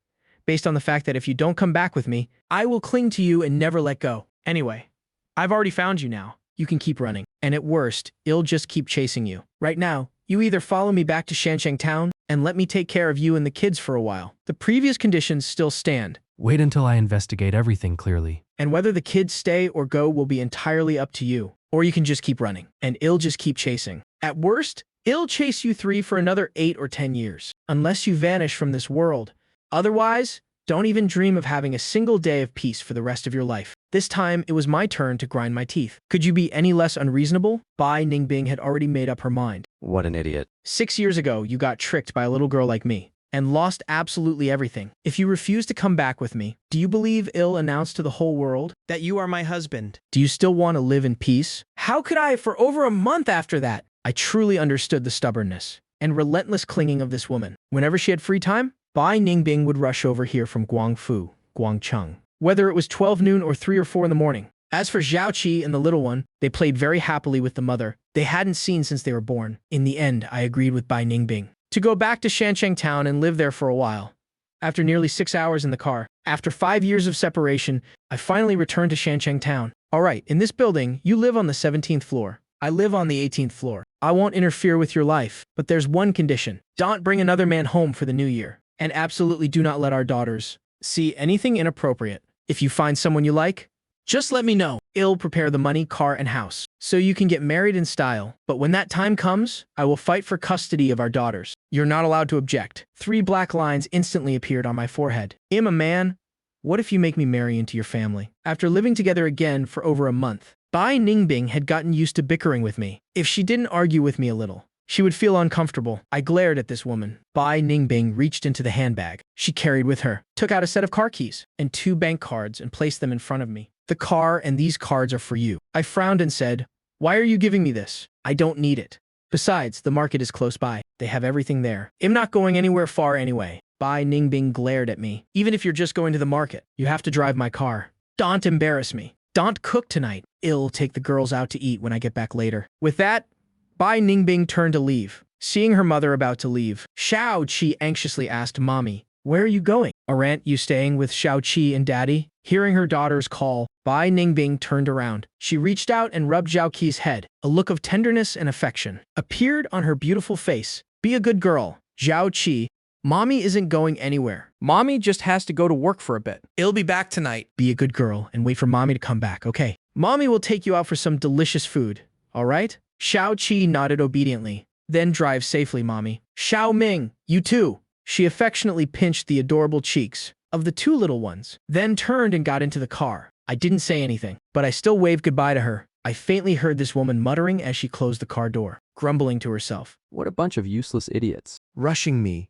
Based on the fact that if you don't come back with me, I will cling to you and never let go. Anyway, I've already found you now. You can keep running. And at worst, it'll just keep chasing you. Right now, you either follow me back to Shancheng Town and let me take care of you and the kids for a while. The previous conditions still stand. Wait until I investigate everything clearly. And whether the kids stay or go will be entirely up to you. Or you can just keep running, and it'll just keep chasing. At worst, it'll chase you three for another 8 or 10 years, unless you vanish from this world. Otherwise, don't even dream of having a single day of peace for the rest of your life. This time, it was my turn to grind my teeth. Could you be any less unreasonable? Bai Ningbing had already made up her mind. What an idiot. 6 years ago, you got tricked by a little girl like me and lost absolutely everything. If you refuse to come back with me, do you believe I'll announce to the whole world That you are my husband. Do you still want to live in peace? How could I for over a month after that? I truly understood the stubbornness and relentless clinging of this woman. Whenever she had free time, Bai Ningbing would rush over here from Guangfu, Guangcheng, whether it was 12 noon or 3 or 4 in the morning. As for Zhao Qi and the little one, they played very happily with the mother they hadn't seen since they were born. In the end, I agreed with Bai Ningbing to go back to Shancheng Town and live there for a while. After nearly 6 hours in the car, after 5 years of separation, I finally returned to Shancheng Town. All right, in this building, you live on the 17th floor. I live on the 18th floor. I won't interfere with your life, but there's one condition. Don't bring another man home for the new year. And absolutely do not let our daughters see anything inappropriate. If you find someone you like, just let me know. I'll prepare the money, car, and house, so you can get married in style. But when that time comes, I will fight for custody of our daughters. You're not allowed to object. 3 black lines instantly appeared on my forehead. I'm a man. What if you make me marry into your family? After living together again for over a month, Bai Ningbing had gotten used to bickering with me. If she didn't argue with me a little, she would feel uncomfortable. I glared at this woman. Bai Ningbing reached into the handbag she carried with her, took out a set of car keys and 2 bank cards and placed them in front of me. The car and these cards are for you. I frowned and said, why are you giving me this? I don't need it. Besides, the market is close by. They have everything there. I'm not going anywhere far anyway. Bai Ningbing glared at me. Even if you're just going to the market, you have to drive my car. Don't embarrass me. Don't cook tonight. I'll take the girls out to eat when I get back later. With that, Bai Ningbing turned to leave. Seeing her mother about to leave, Xiao Qi anxiously asked Mommy, where are you going? Aren't you staying with Xiao Qi and Daddy? Hearing her daughter's call, Bai Ningbing turned around. She reached out and rubbed Zhao Qi's head. A look of tenderness and affection appeared on her beautiful face. Be a good girl, Zhao Qi. Mommy isn't going anywhere. Mommy just has to go to work for a bit. I'll be back tonight. Be a good girl and wait for Mommy to come back, okay? Mommy will take you out for some delicious food, all right? Xiao Qi nodded obediently. Then drive safely, Mommy. Xiao Ming, you too. She affectionately pinched the adorable cheeks of the 2 little ones, then turned and got into the car. I didn't say anything, but I still waved goodbye to her. I faintly heard this woman muttering as she closed the car door, grumbling to herself. What a bunch of useless idiots. Rushing me.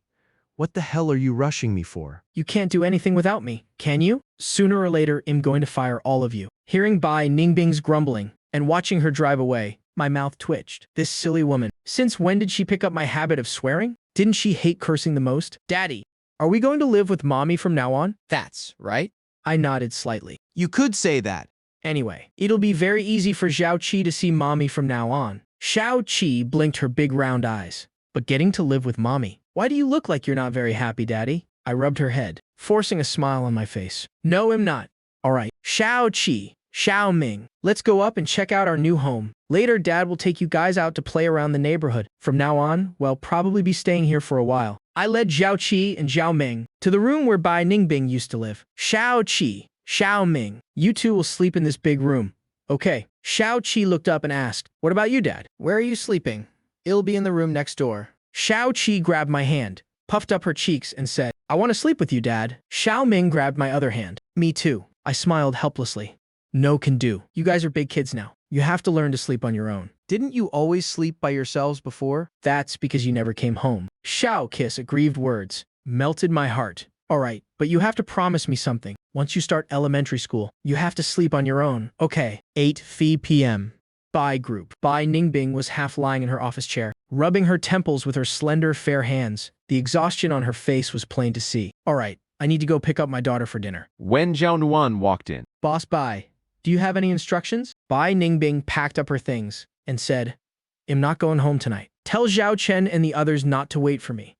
What the hell are you rushing me for? You can't do anything without me, can you? Sooner or later, I'm going to fire all of you. Hearing Bai Ningbing's grumbling and watching her drive away, my mouth twitched. This silly woman. Since when did she pick up my habit of swearing? Didn't she hate cursing the most? Daddy, are we going to live with Mommy from now on? That's right. I nodded slightly. You could say that. Anyway, it'll be very easy for Zhao Qi to see Mommy from now on. Xiao Qi blinked her big round eyes. But getting to live with Mommy. Why do you look like you're not very happy, Daddy? I rubbed her head, forcing a smile on my face. No, I'm not. All right. Xiao Qi, Xiao Ming, let's go up and check out our new home. Later, Dad will take you guys out to play around the neighborhood. From now on, we'll probably be staying here for a while. I led Zhao Qi and Zhao Ming to the room where Bai Ningbing used to live. Xiao Qi, Xiao Ming, you two will sleep in this big room. Okay. Xiao Qi looked up and asked, what about you, Dad? Where are you sleeping? I'll be in the room next door. Xiao Qi grabbed my hand, puffed up her cheeks, and said, I want to sleep with you, Dad. Xiao Ming grabbed my other hand. Me too. I smiled helplessly. No can do. You guys are big kids now. You have to learn to sleep on your own. Didn't you always sleep by yourselves before? That's because you never came home. Xiao Kiss aggrieved words melted my heart. All right, but you have to promise me something. Once you start elementary school, you have to sleep on your own. Okay. 8 p.m. Bai group. Bai Ningbing was half lying in her office chair, rubbing her temples with her slender, fair hands. The exhaustion on her face was plain to see. All right, I need to go pick up my daughter for dinner. When Zhao Nuan walked in. Boss Bai, do you have any instructions? Bai Ningbing packed up her things and said, I'm not going home tonight. Tell Zhao Chen and the others not to wait for me.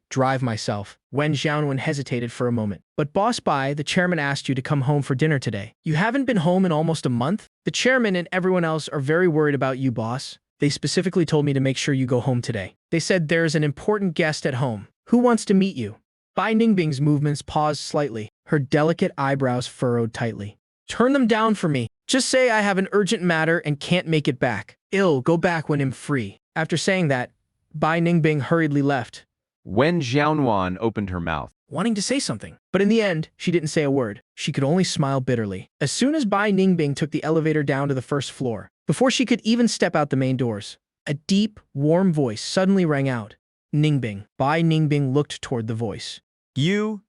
Drive myself. Wen Xiaowen hesitated for a moment. But Boss Bai, the chairman asked you to come home for dinner today. You haven't been home in almost a month? The chairman and everyone else are very worried about you, boss. They specifically told me to make sure you go home today. They said there's an important guest at home. Who wants to meet you? Bai Ningbing's movements paused slightly, her delicate eyebrows furrowed tightly. Turn them down for me. Just say I have an urgent matter and can't make it back. Go back when I'm free. After saying that, Bai Ningbing hurriedly left. When Xiaonuan opened her mouth, wanting to say something. But in the end, she didn't say a word. She could only smile bitterly. As soon as Bai Ningbing took the elevator down to the first floor, before she could even step out the main doors, a deep, warm voice suddenly rang out. Ningbing. Bai Ningbing looked toward the voice. You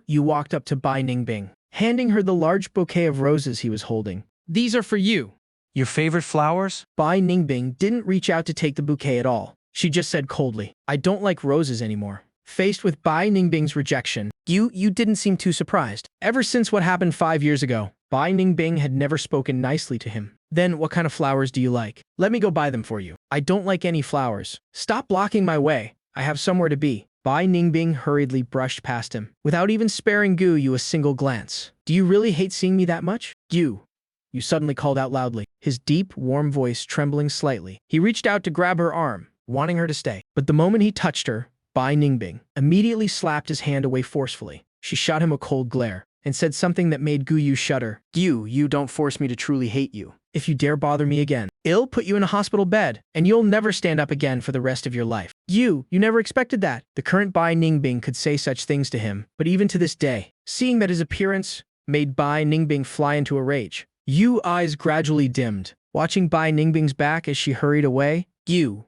walked up to Bai Ningbing, handing her the large bouquet of roses he was holding. These are for you. Your favorite flowers? Bai Ningbing didn't reach out to take the bouquet at all. She just said coldly, I don't like roses anymore. Faced with Bai Ningbing's rejection, you didn't seem too surprised. Ever since what happened 5 years ago, Bai Ningbing had never spoken nicely to him. Then what kind of flowers do you like? Let me go buy them for you. I don't like any flowers. Stop blocking my way. I have somewhere to be. Bai Ningbing hurriedly brushed past him, without even sparing Gu Yu a single glance. Do you really hate seeing me that much? You suddenly called out loudly, his deep, warm voice trembling slightly. He reached out to grab her arm, wanting her to stay. But the moment he touched her, Bai Ningbing immediately slapped his hand away forcefully. She shot him a cold glare and said something that made Gu Yu shudder. You don't force me to truly hate you. If you dare bother me again, I'll put you in a hospital bed, and you'll never stand up again for the rest of your life. You never expected that. The current Bai Ningbing could say such things to him, but even to this day, seeing that his appearance made Bai Ningbing fly into a rage. Yu's eyes gradually dimmed, watching Bai Ningbing's back as she hurried away. You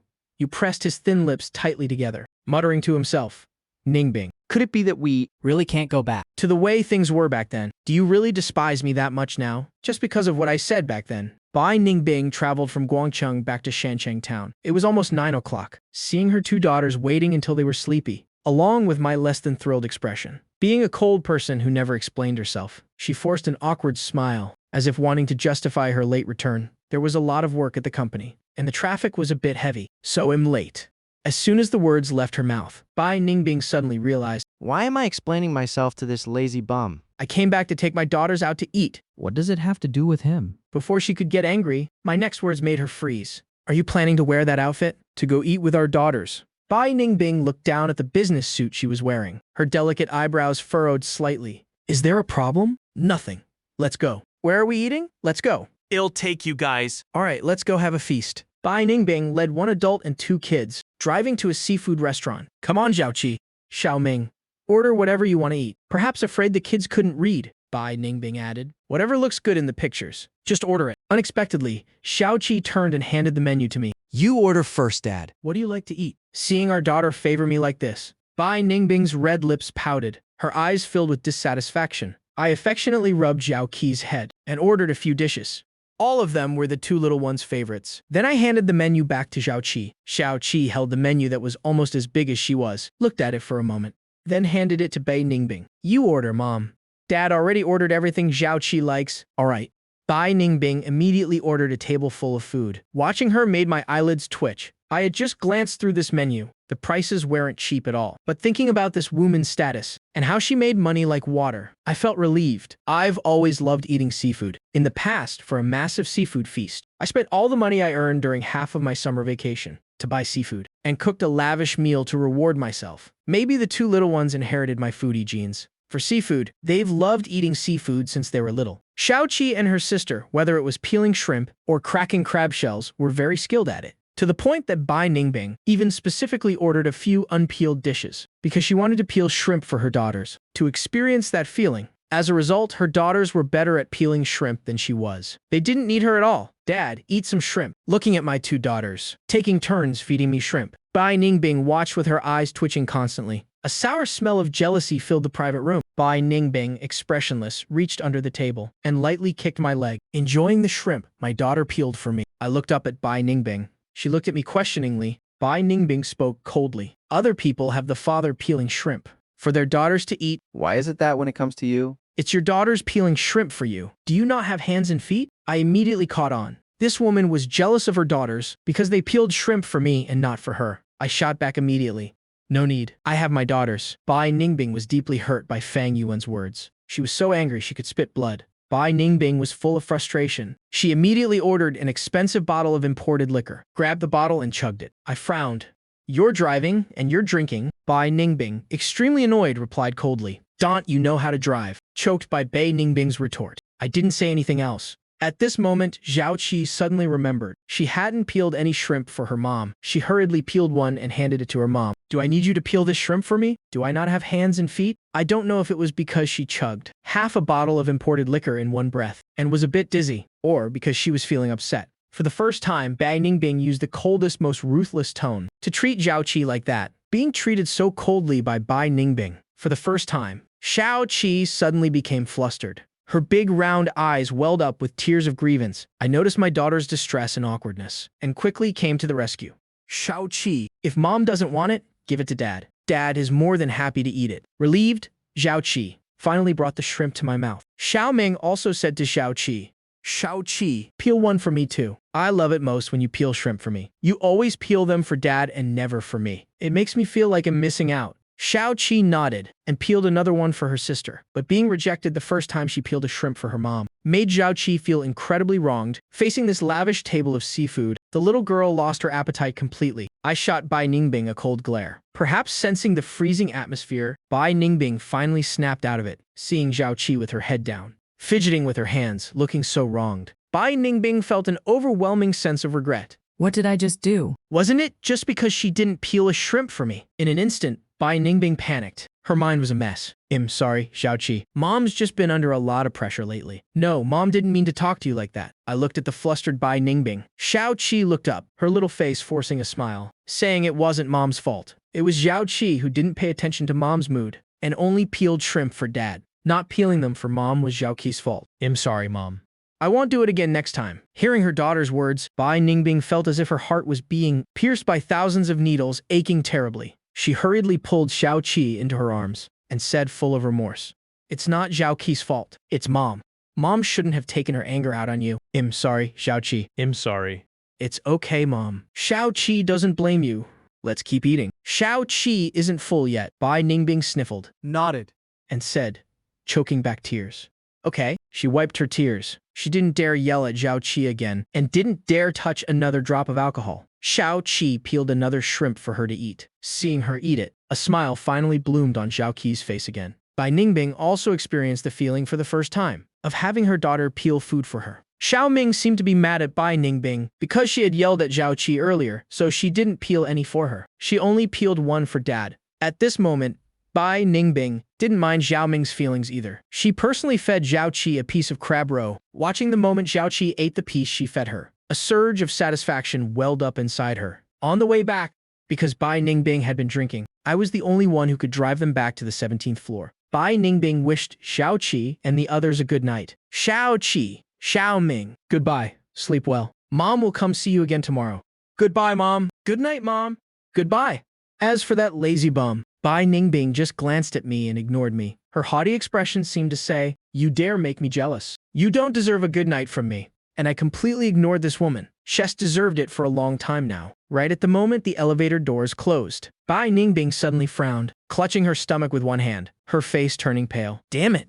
pressed his thin lips tightly together, muttering to himself, Ningbing, could it be that we really can't go back to the way things were back then? Do you really despise me that much now? Just because of what I said back then? Bai Ningbing traveled from Guangcheng back to Shancheng town. It was almost 9 o'clock, seeing her 2 daughters waiting until they were sleepy, along with my less than thrilled expression. Being a cold person who never explained herself, she forced an awkward smile, as if wanting to justify her late return. There was a lot of work at the company, and the traffic was a bit heavy, so I'm late. As soon as the words left her mouth, Bai Ningbing suddenly realized, why am I explaining myself to this lazy bum? I came back to take my daughters out to eat. What does it have to do with him? Before she could get angry, my next words made her freeze. Are you planning to wear that outfit? To go eat with our daughters? Bai Ningbing looked down at the business suit she was wearing. Her delicate eyebrows furrowed slightly. Is there a problem? Nothing. Let's go. Where are we eating? Let's go. I'll take you guys. All right, let's go have a feast. Bai Ningbing led 1 adult and 2 kids, driving to a seafood restaurant. Come on, Zhaoqi. Xiaoming. Order whatever you want to eat. Perhaps afraid the kids couldn't read, Bai Ningbing added. Whatever looks good in the pictures. Just order it. Unexpectedly, Xiaoqi turned and handed the menu to me. You order first, Dad. What do you like to eat? Seeing our daughter favor me like this, Bai Ningbing's red lips pouted, her eyes filled with dissatisfaction. I affectionately rubbed Zhao Qi's head and ordered a few dishes. All of them were the 2 little ones' favorites. Then I handed the menu back to Zhao Qi. Zhao Qi held the menu that was almost as big as she was, looked at it for a moment, then handed it to Bai Ningbing. You order, Mom. Dad already ordered everything Zhao Qi likes. All right. Bai Ningbing immediately ordered a table full of food. Watching her made my eyelids twitch. I had just glanced through this menu. The prices weren't cheap at all. But thinking about this woman's status and how she made money like water, I felt relieved. I've always loved eating seafood. In the past, for a massive seafood feast, I spent all the money I earned during half of my summer vacation to buy seafood and cooked a lavish meal to reward myself. Maybe the 2 little ones inherited my foodie genes. For seafood, they've loved eating seafood since they were little. Xiaoqi and her sister, whether it was peeling shrimp or cracking crab shells, were very skilled at it. To the point that Bai Ningbing even specifically ordered a few unpeeled dishes because she wanted to peel shrimp for her daughters to experience that feeling. As a result, her daughters were better at peeling shrimp than she was. They didn't need her at all. Dad, eat some shrimp. Looking at my 2 daughters, taking turns feeding me shrimp, Bai Ningbing watched with her eyes twitching constantly. A sour smell of jealousy filled the private room. Bai Ningbing, expressionless, reached under the table and lightly kicked my leg. Enjoying the shrimp my daughter peeled for me. I looked up at Bai Ningbing. She looked at me questioningly. Bai Ningbing spoke coldly. Other people have the father peeling shrimp for their daughters to eat. Why is it that when it comes to you? It's your daughters peeling shrimp for you. Do you not have hands and feet? I immediately caught on. This woman was jealous of her daughters because they peeled shrimp for me and not for her. I shot back immediately. No need. I have my daughters. Bai Ningbing was deeply hurt by Fang Yuan's words. She was so angry she could spit blood. Bai Ningbing was full of frustration. She immediately ordered an expensive bottle of imported liquor, grabbed the bottle and chugged it. I frowned. You're driving and you're drinking. Bai Ningbing, extremely annoyed, replied coldly. Don't you know how to drive? Choked by Bai Ningbing's retort. I didn't say anything else. At this moment, Zhao Qi suddenly remembered. She hadn't peeled any shrimp for her mom. She hurriedly peeled one and handed it to her mom. Do I need you to peel this shrimp for me? Do I not have hands and feet? I don't know if it was because she chugged half a bottle of imported liquor in one breath and was a bit dizzy, or because she was feeling upset. For the first time, Bai Ningbing used the coldest, most ruthless tone to treat Zhao Qi like that. Being treated so coldly by Bai Ningbing for the first time, Zhao Qi suddenly became flustered. Her big round eyes welled up with tears of grievance. I noticed my daughter's distress and awkwardness, and quickly came to the rescue. Zhao Qi, if mom doesn't want it, give it to dad. Dad is more than happy to eat it. Relieved, Zhao Qi finally brought the shrimp to my mouth. Xiao Ming also said to Zhao Qi, peel one for me too. I love it most when you peel shrimp for me. You always peel them for dad and never for me. It makes me feel like I'm missing out. Zhao Qi nodded and peeled another one for her sister, but being rejected the first time she peeled a shrimp for her mom made Zhao Qi feel incredibly wronged. Facing this lavish table of seafood, the little girl lost her appetite completely. I shot Bai Ningbing a cold glare. Perhaps sensing the freezing atmosphere, Bai Ningbing finally snapped out of it, seeing Zhao Qi with her head down, fidgeting with her hands, looking so wronged. Bai Ningbing felt an overwhelming sense of regret. What did I just do? Wasn't it just because she didn't peel a shrimp for me? In an instant, Bai Ningbing panicked. Her mind was a mess. Sorry, Zhao Qi. Mom's just been under a lot of pressure lately. No, Mom didn't mean to talk to you like that. I looked at the flustered Bai Ningbing. Zhao Qi looked up, her little face forcing a smile, saying it wasn't Mom's fault. It was Zhao Qi who didn't pay attention to Mom's mood and only peeled shrimp for Dad. Not peeling them for Mom was Zhao Qi's fault. I'm sorry, Mom. I won't do it again next time. Hearing her daughter's words, Bai Ningbing felt as if her heart was being pierced by thousands of needles, aching terribly. She hurriedly pulled Zhao Qi into her arms and said, full of remorse, "It's not Zhao Qi's fault. It's Mom. Mom shouldn't have taken her anger out on you. I'm sorry, Zhao Qi. I'm sorry." "It's okay, Mom. Zhao Qi doesn't blame you. Let's keep eating." "Zhao Qi isn't full yet." Bai Ningbing sniffled, nodded, and said, choking back tears, "Okay." She wiped her tears. She didn't dare yell at Zhao Qi again and didn't dare touch another drop of alcohol. Zhao Qi peeled another shrimp for her to eat. Seeing her eat it, a smile finally bloomed on Zhao Qi's face again. Bai Ningbing also experienced the feeling for the first time of having her daughter peel food for her. Xiao Ming seemed to be mad at Bai Ningbing because she had yelled at Zhao Qi earlier, so she didn't peel any for her. She only peeled one for Dad. At this moment, Bai Ningbing didn't mind Xiao Ming's feelings either. She personally fed Zhao Qi a piece of crab roe. Watching the moment Zhao Qi ate the piece she fed her, a surge of satisfaction welled up inside her. On the way back, because Bai Ningbing had been drinking, I was the only one who could drive them back to the 17th floor. Bai Ningbing wished Zhao Qi and the others a good night. Zhao Qi, Xiao Ming, goodbye. Sleep well. Mom will come see you again tomorrow. Goodbye, Mom. Good night, Mom. Goodbye. As for that lazy bum, Bai Ningbing just glanced at me and ignored me. Her haughty expression seemed to say, "You dare make me jealous. You don't deserve a good night from me." And I completely ignored this woman. She's deserved it for a long time now. Right at the moment the elevator doors closed, Bai Ningbing suddenly frowned, clutching her stomach with one hand, her face turning pale. Damn it.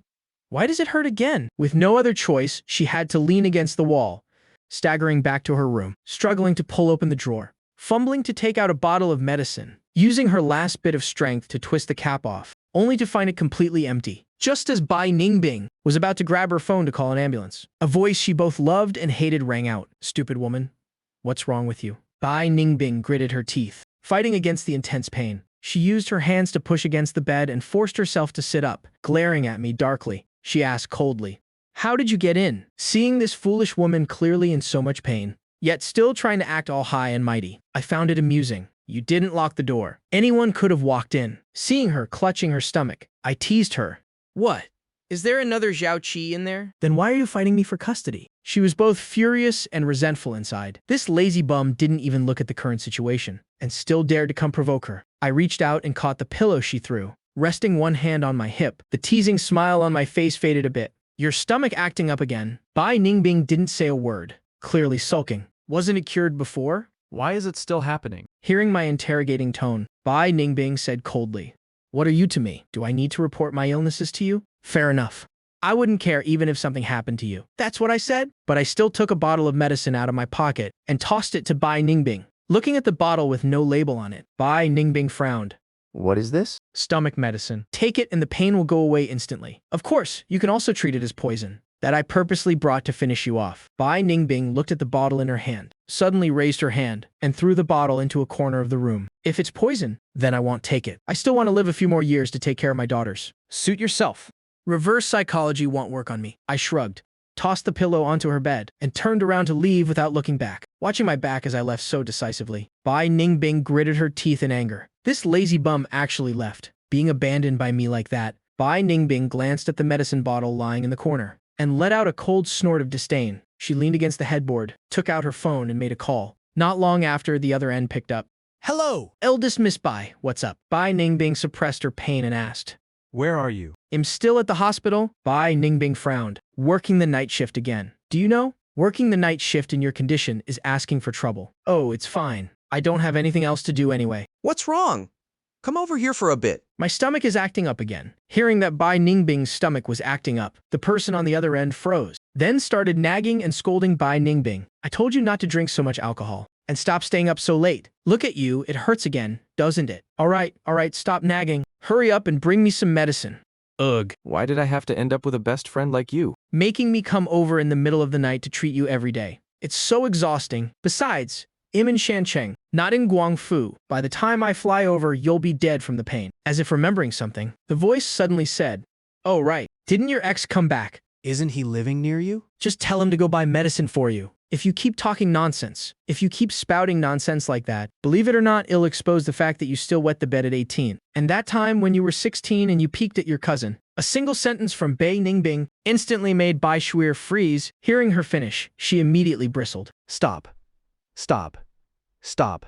Why does it hurt again? With no other choice, she had to lean against the wall, staggering back to her room, struggling to pull open the drawer, fumbling to take out a bottle of medicine, using her last bit of strength to twist the cap off, only to find it completely empty. Just as Bai Ningbing was about to grab her phone to call an ambulance, a voice she both loved and hated rang out. "Stupid woman, what's wrong with you?" Bai Ningbing gritted her teeth, fighting against the intense pain. She used her hands to push against the bed and forced herself to sit up, glaring at me darkly. She asked coldly, "How did you get in?" Seeing this foolish woman clearly in so much pain, yet still trying to act all high and mighty, I found it amusing. "You didn't lock the door. Anyone could have walked in." Seeing her clutching her stomach, I teased her. "What? Is there another Zhao Qi in there? Then why are you fighting me for custody? She was both furious and resentful inside. This lazy bum didn't even look at the current situation and still dared to come provoke her. I reached out and caught the pillow she threw, resting one hand on my hip. The teasing smile on my face faded a bit. Your stomach acting up again. Bai Ningbing didn't say a word, clearly sulking. Wasn't it cured before? Why is it still happening? Hearing my interrogating tone, Bai Ningbing said coldly, "What are you to me? Do I need to report my illnesses to you? Fair enough. I wouldn't care even if something happened to you." That's what I said, but I still took a bottle of medicine out of my pocket and tossed it to Bai Ningbing. Looking at the bottle with no label on it, Bai Ningbing frowned. What is this? Stomach medicine. Take it and the pain will go away instantly. Of course, you can also treat it as poison that I purposely brought to finish you off. Bai Ningbing looked at the bottle in her hand, suddenly raised her hand, and threw the bottle into a corner of the room. If it's poison, then I won't take it. I still want to live a few more years to take care of my daughters. Suit yourself. Reverse psychology won't work on me. I shrugged, tossed the pillow onto her bed, and turned around to leave without looking back, watching my back as I left so decisively. Bai Ningbing gritted her teeth in anger. This lazy bum actually left, being abandoned by me like that. Bai Ningbing glanced at the medicine bottle lying in the corner and let out a cold snort of disdain. She leaned against the headboard, took out her phone, and made a call. Not long after, the other end picked up. "Hello, eldest Miss Bai, what's up?" Bai Ningbing suppressed her pain and asked. Where are you? "I'm still at the hospital." Bai Ningbing frowned. "Working the night shift again. Do you know? Working the night shift in your condition is asking for trouble." "Oh, it's fine. I don't have anything else to do anyway." What's wrong? Come over here for a bit. "My stomach is acting up again." Hearing that Bai Ningbing's stomach was acting up, the person on the other end froze, then started nagging and scolding Bai Ningbing. "I told you not to drink so much alcohol. And stop staying up so late. Look at you, it hurts again, doesn't it? All right, stop nagging. Hurry up and bring me some medicine." Ugh. Why did I have to end up with a best friend like you? Making me come over in the middle of the night to treat you every day. It's so exhausting. Besides, I'm in Shancheng, not in Guangfu. By the time I fly over, you'll be dead from the pain. As if remembering something, the voice suddenly said, "Oh right, didn't your ex come back? Isn't he living near you? Just tell him to go buy medicine for you. If you keep talking nonsense, if you keep spouting nonsense like that, believe it or not, it'll expose the fact that you still wet the bed at 18. And that time when you were 16 and you peeked at your cousin." A single sentence from Bai Ningbing instantly made Bai Shuir freeze. Hearing her finish, she immediately bristled. Stop. Stop. Stop.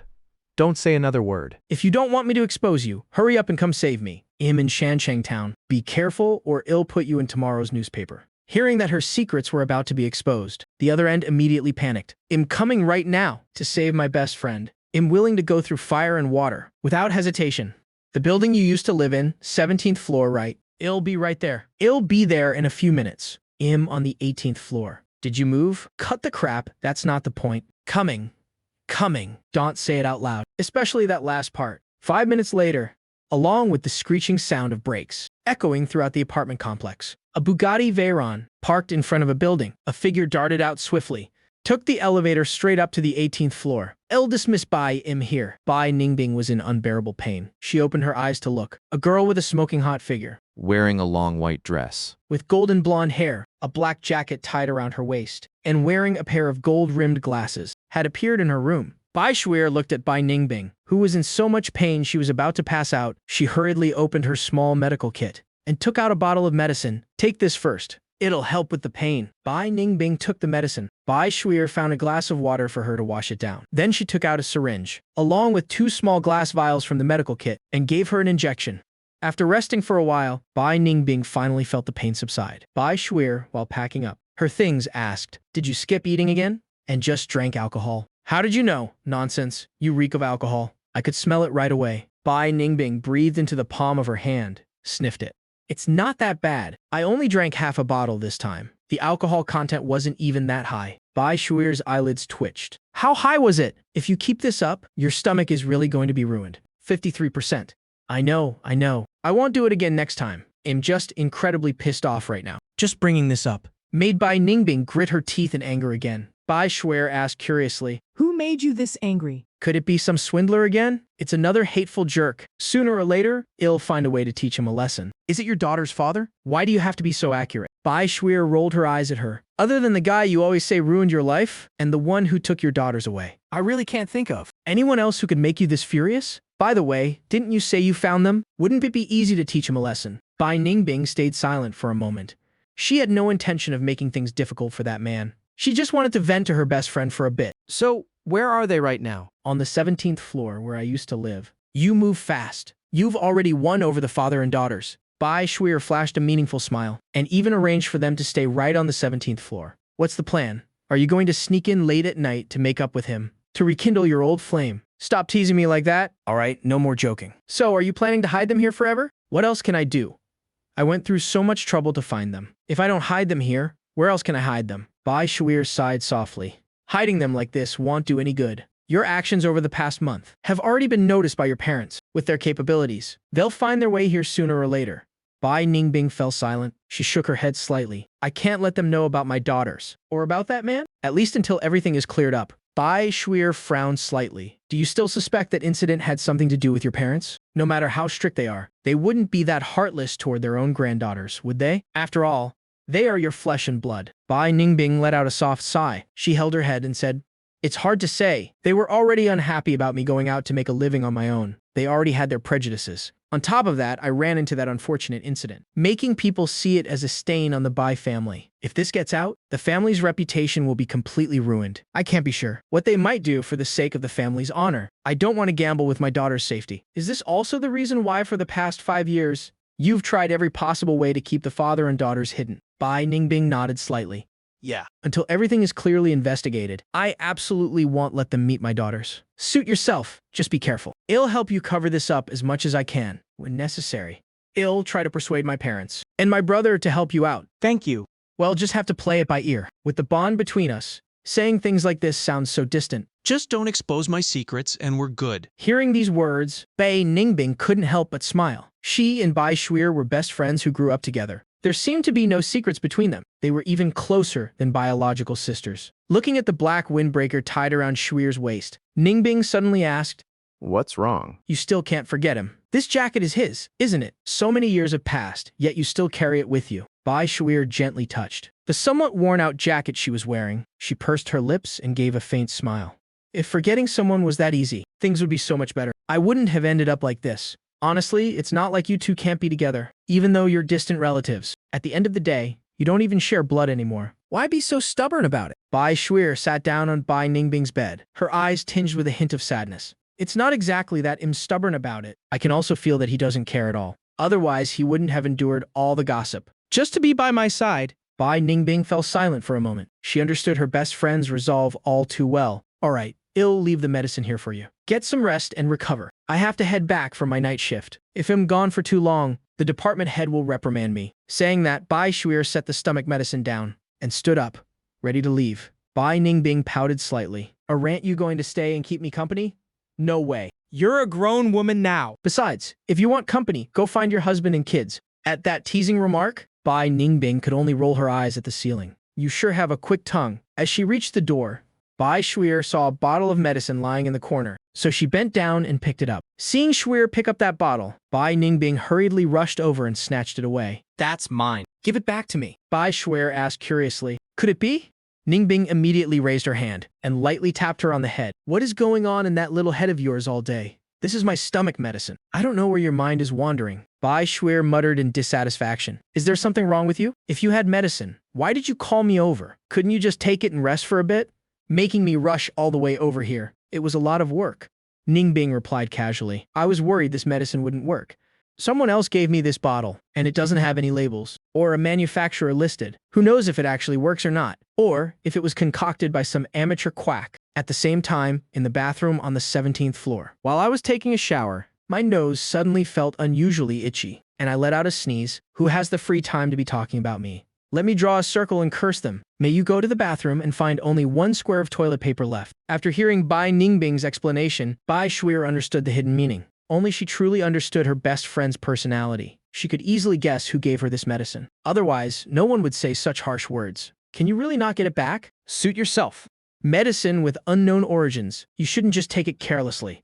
Don't say another word. "If you don't want me to expose you, hurry up and come save me. I'm in Shancheng town. Be careful or it'll put you in tomorrow's newspaper." Hearing that her secrets were about to be exposed, the other end immediately panicked. "I'm coming right now to save my best friend. I'm willing to go through fire and water without hesitation. The building you used to live in, 17th floor, right? It'll be right there. It'll be there in a few minutes. I'm on the 18th floor. Did you move? Cut the crap. That's not the point. Coming. Coming. Don't say it out loud, especially that last part." 5 minutes later, along with the screeching sound of brakes echoing throughout the apartment complex, a Bugatti Veyron parked in front of a building. A figure darted out swiftly, took the elevator straight up to the 18th floor. "Eldest Miss Bai, I'm here." Bai Ningbing was in unbearable pain. She opened her eyes to look. A girl with a smoking hot figure, Wearing a long white dress. with golden blonde hair, a black jacket tied around her waist, and wearing a pair of gold-rimmed glasses, had appeared in her room. Bai Shuir looked at Bai Ningbing, who was in so much pain she was about to pass out. She hurriedly opened her small medical kit and took out a bottle of medicine. "Take this first. It'll help with the pain." Bai Ningbing took the medicine. Bai Shuir found a glass of water for her to wash it down. Then she took out a syringe, along with 2 small glass vials from the medical kit, and gave her an injection. After resting for a while, Bai Ningbing finally felt the pain subside. Bai Shuir, while packing up her things, asked, "Did you skip eating again? And just drank alcohol?" "How did you know?" "Nonsense. You reek of alcohol. I could smell it right away." Bai Ningbing breathed into the palm of her hand, sniffed it. "It's not that bad. I only drank half a bottle this time. The alcohol content wasn't even that high." Bai Shuir's eyelids twitched. "How high was it? If you keep this up, your stomach is really going to be ruined." 53%. I know. I won't do it again next time. I'm just incredibly pissed off right now. Just bringing this up made Bai Ningbing grit her teeth in anger again. Bai Shuir asked curiously, "Who made you this angry?" "Could it be some swindler again? It's another hateful jerk. Sooner or later, he'll find a way to teach him a lesson." Is it your daughter's father? "Why do you have to be so accurate?" Bai Shuir rolled her eyes at her. "Other than the guy you always say ruined your life, and the one who took your daughters away, I really can't think of anyone else who could make you this furious? By the way, didn't you say you found them? Wouldn't it be easy to teach him a lesson?" Bai Ningbing stayed silent for a moment. She had no intention of making things difficult for that man. She just wanted to vent to her best friend for a bit. So, where are they right now? On the 17th floor where I used to live. You move fast. You've already won over the father and daughters. Bai Shuir flashed a meaningful smile and even arranged for them to stay right on the 17th floor. What's the plan? Are you going to sneak in late at night to make up with him? To rekindle your old flame? Stop teasing me like that. All right, no more joking. So, are you planning to hide them here forever? What else can I do? I went through so much trouble to find them. If I don't hide them here, where else can I hide them? Bai Shuir sighed softly. Hiding them like this won't do any good. Your actions over the past month have already been noticed by your parents. With their capabilities, they'll find their way here sooner or later. Bai Ningbing fell silent. She shook her head slightly. I can't let them know about my daughters. Or about that man? At least until everything is cleared up. Bai Shuir frowned slightly. Do you still suspect that incident had something to do with your parents? No matter how strict they are, they wouldn't be that heartless toward their own granddaughters, would they? After all, they are your flesh and blood. Bai Ningbing let out a soft sigh. She held her head and said, It's hard to say. They were already unhappy about me going out to make a living on my own. They already had their prejudices. On top of that, I ran into that unfortunate incident, making people see it as a stain on the Bai family. If this gets out, the family's reputation will be completely ruined. I can't be sure what they might do for the sake of the family's honor. I don't want to gamble with my daughter's safety. Is this also the reason why for the past 5 years, you've tried every possible way to keep the father and daughters hidden? Bai Ningbing nodded slightly. Yeah. Until everything is clearly investigated, I absolutely won't let them meet my daughters. Suit yourself. Just be careful. I'll help you cover this up as much as I can, when necessary. I'll try to persuade my parents and my brother to help you out. Thank you. Well, just have to play it by ear. With the bond between us, saying things like this sounds so distant. Just don't expose my secrets and we're good. Hearing these words, Bai Ningbing couldn't help but smile. She and Bai Shuir were best friends who grew up together. There seemed to be no secrets between them. They were even closer than biological sisters. Looking at the black windbreaker tied around Shuir's waist, Ningbing suddenly asked, What's wrong? You still can't forget him. This jacket is his, isn't it? So many years have passed, yet you still carry it with you. Bai Shuir gently touched the somewhat worn-out jacket she was wearing. She pursed her lips and gave a faint smile. If forgetting someone was that easy, things would be so much better. I wouldn't have ended up like this. Honestly, it's not like you two can't be together, even though you're distant relatives. At the end of the day, you don't even share blood anymore. Why be so stubborn about it? Bai Shuir sat down on Bai Ningbing's bed, her eyes tinged with a hint of sadness. It's not exactly that I'm stubborn about it. I can also feel that he doesn't care at all. Otherwise, he wouldn't have endured all the gossip. Just to be by my side. Bai Ningbing fell silent for a moment. She understood her best friend's resolve all too well. All right, I'll leave the medicine here for you. Get some rest and recover. I have to head back for my night shift. If I'm gone for too long, the department head will reprimand me. Saying that, Bai Shuir set the stomach medicine down and stood up, ready to leave. Bai Ningbing pouted slightly. Aren't you going to stay and keep me company? No way. You're a grown woman now. Besides, if you want company, go find your husband and kids. At that teasing remark, Bai Ningbing could only roll her eyes at the ceiling. You sure have a quick tongue. As she reached the door, Bai Shuir saw a bottle of medicine lying in the corner, so she bent down and picked it up. Seeing Shuir pick up that bottle, Bai Ningbing hurriedly rushed over and snatched it away. That's mine. Give it back to me. Bai Shuir asked curiously. Could it be? Ningbing immediately raised her hand and lightly tapped her on the head. What is going on in that little head of yours all day? This is my stomach medicine. I don't know where your mind is wandering. Bai Shuir muttered in dissatisfaction. Is there something wrong with you? If you had medicine, why did you call me over? Couldn't you just take it and rest for a bit? Making me rush all the way over here. It was a lot of work. Ningbing replied casually. I was worried this medicine wouldn't work. Someone else gave me this bottle, and it doesn't have any labels, or a manufacturer listed. Who knows if it actually works or not, or if it was concocted by some amateur quack. At the same time, in the bathroom on the 17th floor, while I was taking a shower, my nose suddenly felt unusually itchy, and I let out a sneeze. Who has the free time to be talking about me? Let me draw a circle and curse them. May you go to the bathroom and find only 1 square of toilet paper left. After hearing Bai Ningbing's explanation, Bai Shuir understood the hidden meaning. Only she truly understood her best friend's personality. She could easily guess who gave her this medicine. Otherwise, no one would say such harsh words. Can you really not get it back? Suit yourself. Medicine with unknown origins. You shouldn't just take it carelessly.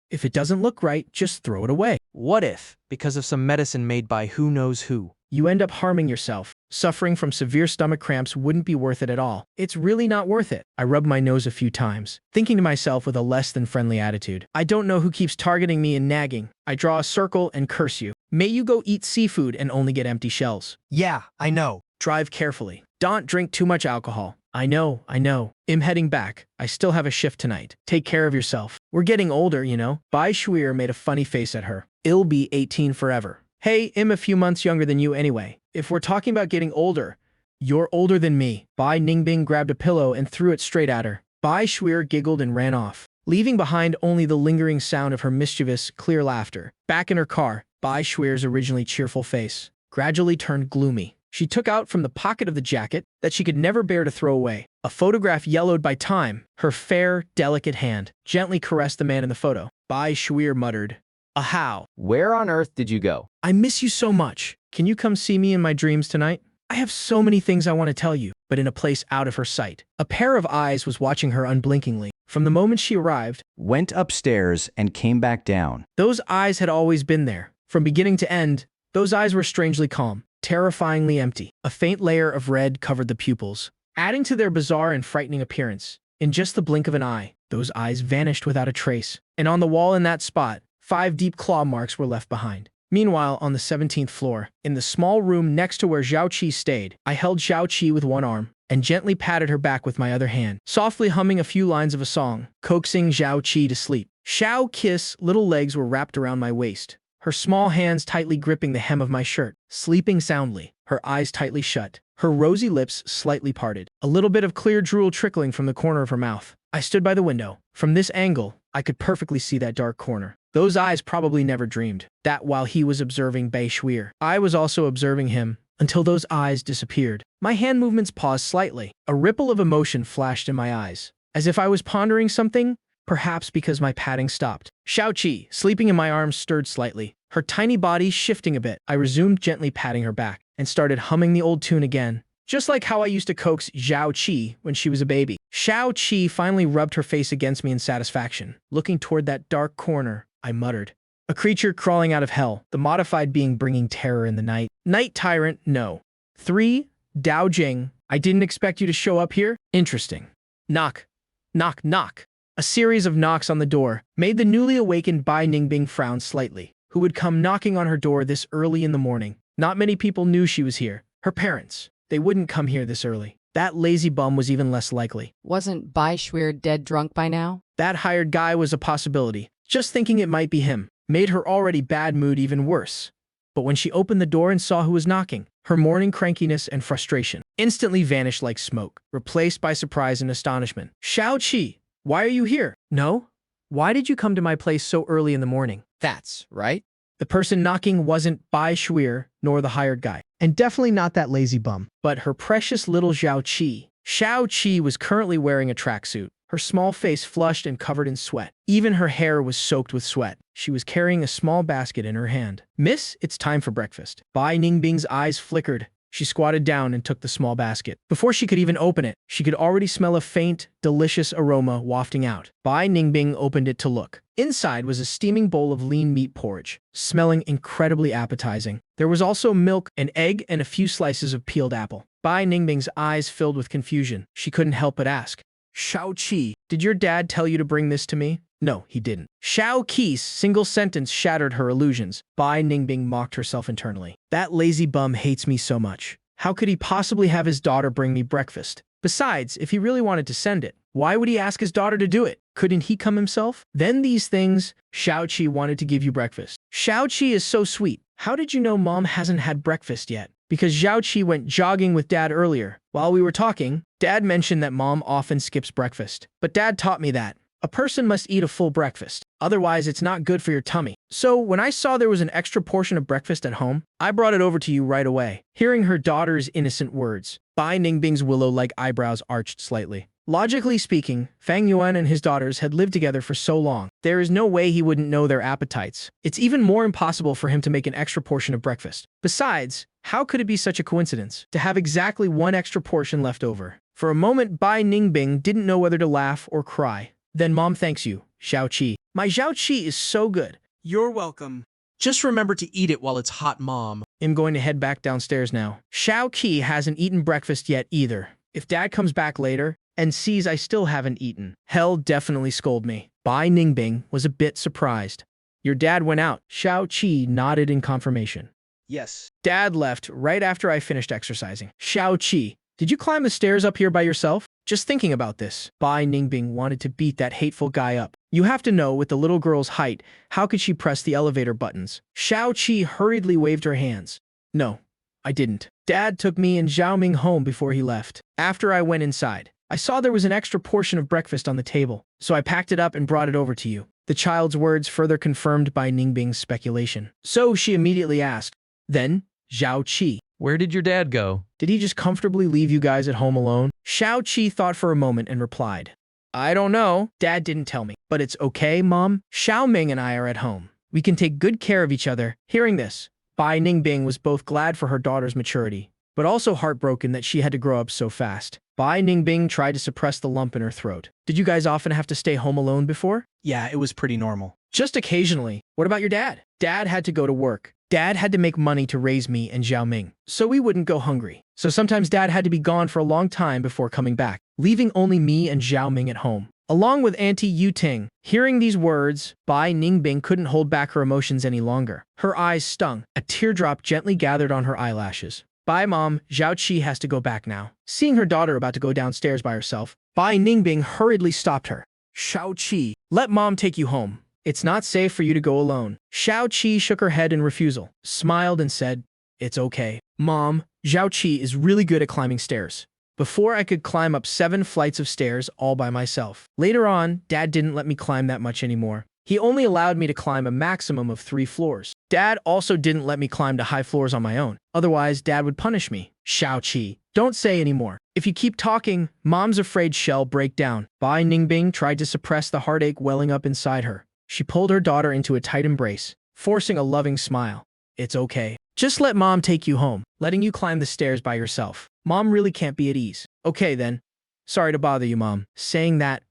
If it doesn't look right, just throw it away. What if, because of some medicine made by who knows who, you end up harming yourself? Suffering from severe stomach cramps wouldn't be worth it at all. It's really not worth it. I rubbed my nose a few times, thinking to myself with a less than friendly attitude. I don't know who keeps targeting me and nagging. I draw a circle and curse you. May you go eat seafood and only get empty shells. Yeah, I know. Drive carefully. Don't drink too much alcohol. I know. I'm heading back. I still have a shift tonight. Take care of yourself. We're getting older, you know. Bai Shuir made a funny face at her. I'll be 18 forever. Hey, I'm a few months younger than you anyway. If we're talking about getting older, you're older than me. Bai Ningbing grabbed a pillow and threw it straight at her. Bai Shuir giggled and ran off, leaving behind only the lingering sound of her mischievous, clear laughter. Back in her car, Bai Shuir's originally cheerful face gradually turned gloomy. She took out from the pocket of the jacket that she could never bear to throw away a photograph yellowed by time. Her fair, delicate hand gently caressed the man in the photo. Bai Shuir muttered, "Ahow. Where on earth did you go?" I miss you so much. Can you come see me in my dreams tonight? I have so many things I want to tell you," but in a place out of her sight. A pair of eyes was watching her unblinkingly. From the moment she arrived, went upstairs and came back down. Those eyes had always been there. From beginning to end, those eyes were strangely calm, terrifyingly empty. A faint layer of red covered the pupils, adding to their bizarre and frightening appearance. In just the blink of an eye, those eyes vanished without a trace. And on the wall in that spot, 5 deep claw marks were left behind. Meanwhile, on the 17th floor, in the small room next to where Zhao Qi stayed, I held Zhao Qi with one arm and gently patted her back with my other hand, softly humming a few lines of a song, coaxing Zhao Qi to sleep. Zhao Qi's little legs were wrapped around my waist, her small hands tightly gripping the hem of my shirt, sleeping soundly, her eyes tightly shut, her rosy lips slightly parted, a little bit of clear drool trickling from the corner of her mouth. I stood by the window. From this angle, I could perfectly see that dark corner. Those eyes probably never dreamed that while he was observing Bai Shuir, I was also observing him, until those eyes disappeared. My hand movements paused slightly. A ripple of emotion flashed in my eyes, as if I was pondering something, perhaps because my patting stopped. Zhao Qi, sleeping in my arms, stirred slightly, her tiny body shifting a bit. I resumed gently patting her back and started humming the old tune again, just like how I used to coax Zhao Qi when she was a baby. Zhao Qi finally rubbed her face against me in satisfaction. Looking toward that dark corner, I muttered, "A creature crawling out of hell, the modified being bringing terror in the night. Night tyrant, no. 3. Dao Jing, I didn't expect you to show up here. Interesting." Knock. Knock, knock. A series of knocks on the door made the newly awakened Bai Ningbing frown slightly. Who would come knocking on her door this early in the morning? Not many people knew she was here. Her parents. They wouldn't come here this early. That lazy bum was even less likely. Wasn't Bai Shuir dead drunk by now? That hired guy was a possibility. Just thinking it might be him made her already bad mood even worse. But when she opened the door and saw who was knocking, her morning crankiness and frustration instantly vanished like smoke, replaced by surprise and astonishment. "Zhao Qi, why are you here?" "No? Why did you come to my place so early in the morning?" That's right. The person knocking wasn't Bai Shuir nor the hired guy, And definitely not that lazy bum. but her precious little Zhao Qi. Zhao Qi was currently wearing a tracksuit, her small face flushed and covered in sweat. Even her hair was soaked with sweat. She was carrying a small basket in her hand. "Miss, it's time for breakfast." Bai Ningbing's eyes flickered. She squatted down and took the small basket. Before she could even open it, she could already smell a faint, delicious aroma wafting out. Bai Ningbing opened it to look. Inside was a steaming bowl of lean meat porridge, smelling incredibly appetizing. There was also milk, an egg, and a few slices of peeled apple. Bai Ningbing's eyes filled with confusion. She couldn't help but ask, "Zhao Qi, did your dad tell you to bring this to me?" No, he didn't. Zhao Qi's single sentence shattered her illusions. Bai Ningbing mocked herself internally. That lazy bum hates me so much. How could he possibly have his daughter bring me breakfast? Besides, if he really wanted to send it, why would he ask his daughter to do it? Couldn't he come himself? Then these things, Zhao Qi wanted to give you breakfast. Zhao Qi is so sweet. How did you know mom hasn't had breakfast yet? Because Zhao Qi went jogging with dad earlier. While we were talking, dad mentioned that mom often skips breakfast. But dad taught me that a person must eat a full breakfast. Otherwise, it's not good for your tummy. So when I saw there was an extra portion of breakfast at home, I brought it over to you right away. Hearing her daughter's innocent words, Bai Ningbing's willow-like eyebrows arched slightly. Logically speaking, Fang Yuan and his daughters had lived together for so long. There is no way he wouldn't know their appetites. It's even more impossible for him to make an extra portion of breakfast. Besides, how could it be such a coincidence to have exactly one extra portion left over? For a moment, Bai Ningbing didn't know whether to laugh or cry. "Then mom thanks you, Zhao Qi. My Zhao Qi is so good." You're welcome. Just remember to eat it while it's hot, Mom. I'm going to head back downstairs now. Xiao Qi hasn't eaten breakfast yet either. If Dad comes back later and sees I still haven't eaten, he'll definitely scold me. Bai Ningbing was a bit surprised. Your dad went out. Xiao Qi nodded in confirmation. Yes. Dad left right after I finished exercising. Xiao Qi, did you climb the stairs up here by yourself? Just thinking about this, Bai Ningbing wanted to beat that hateful guy up. You have to know, with the little girl's height, how could she press the elevator buttons? Xiao Qi hurriedly waved her hands. No, I didn't. Dad took me and Xiaoming home before he left. After I went inside, I saw there was an extra portion of breakfast on the table, so I packed it up and brought it over to you. The child's words further confirmed Bai Ningbing's speculation. So she immediately asked, then, Xiao Qi, where did your dad go? Did he just comfortably leave you guys at home alone? Xiao Qi thought for a moment and replied, I don't know. Dad didn't tell me. But it's okay, Mom. Xiaoming and I are at home. We can take good care of each other. Hearing this, Bai Ningbing was both glad for her daughter's maturity, but also heartbroken that she had to grow up so fast. Bai Ningbing tried to suppress the lump in her throat. Did you guys often have to stay home alone before? Yeah, it was pretty normal. Just occasionally. What about your dad? Dad had to go to work. Dad had to make money to raise me and Xiaoming, so we wouldn't go hungry. So sometimes Dad had to be gone for a long time before coming back, leaving only me and Xiaoming at home, along with Auntie Yu Ting. Hearing these words, Bai Ningbing couldn't hold back her emotions any longer. Her eyes stung. A teardrop gently gathered on her eyelashes. Bye, Mom. Xiao Qi has to go back now. Seeing her daughter about to go downstairs by herself, Bai Ningbing hurriedly stopped her. Xiao Qi, let Mom take you home. It's not safe for you to go alone. Xiao Qi shook her head in refusal, smiled and said, it's okay. Mom, Xiao Qi is really good at climbing stairs. Before I could climb up 7 flights of stairs all by myself. Later on, Dad didn't let me climb that much anymore. He only allowed me to climb a maximum of 3 floors. Dad also didn't let me climb to high floors on my own. Otherwise, Dad would punish me. Xiao Qi, don't say anymore. If you keep talking, Mom's afraid she'll break down. Bai Ningbing tried to suppress the heartache welling up inside her. She pulled her daughter into a tight embrace, forcing a loving smile. It's okay. Just let Mom take you home, letting you climb the stairs by yourself. Mom really can't be at ease. Okay then. Sorry to bother you, Mom. Saying that,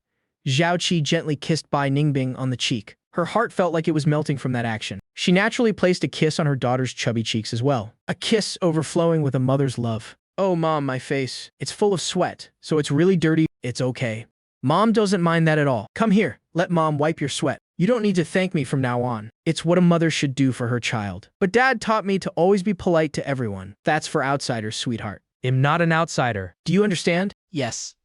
Xiao Qi gently kissed Bai Ningbing on the cheek. Her heart felt like it was melting from that action. She naturally placed a kiss on her daughter's chubby cheeks as well. A kiss overflowing with a mother's love. Oh, Mom, my face. It's full of sweat, so it's really dirty. It's okay. Mom doesn't mind that at all. Come here. Let Mom wipe your sweat. You don't need to thank me from now on. It's what a mother should do for her child. But Dad taught me to always be polite to everyone. That's for outsiders, sweetheart. I'm not an outsider. Do you understand? Yes.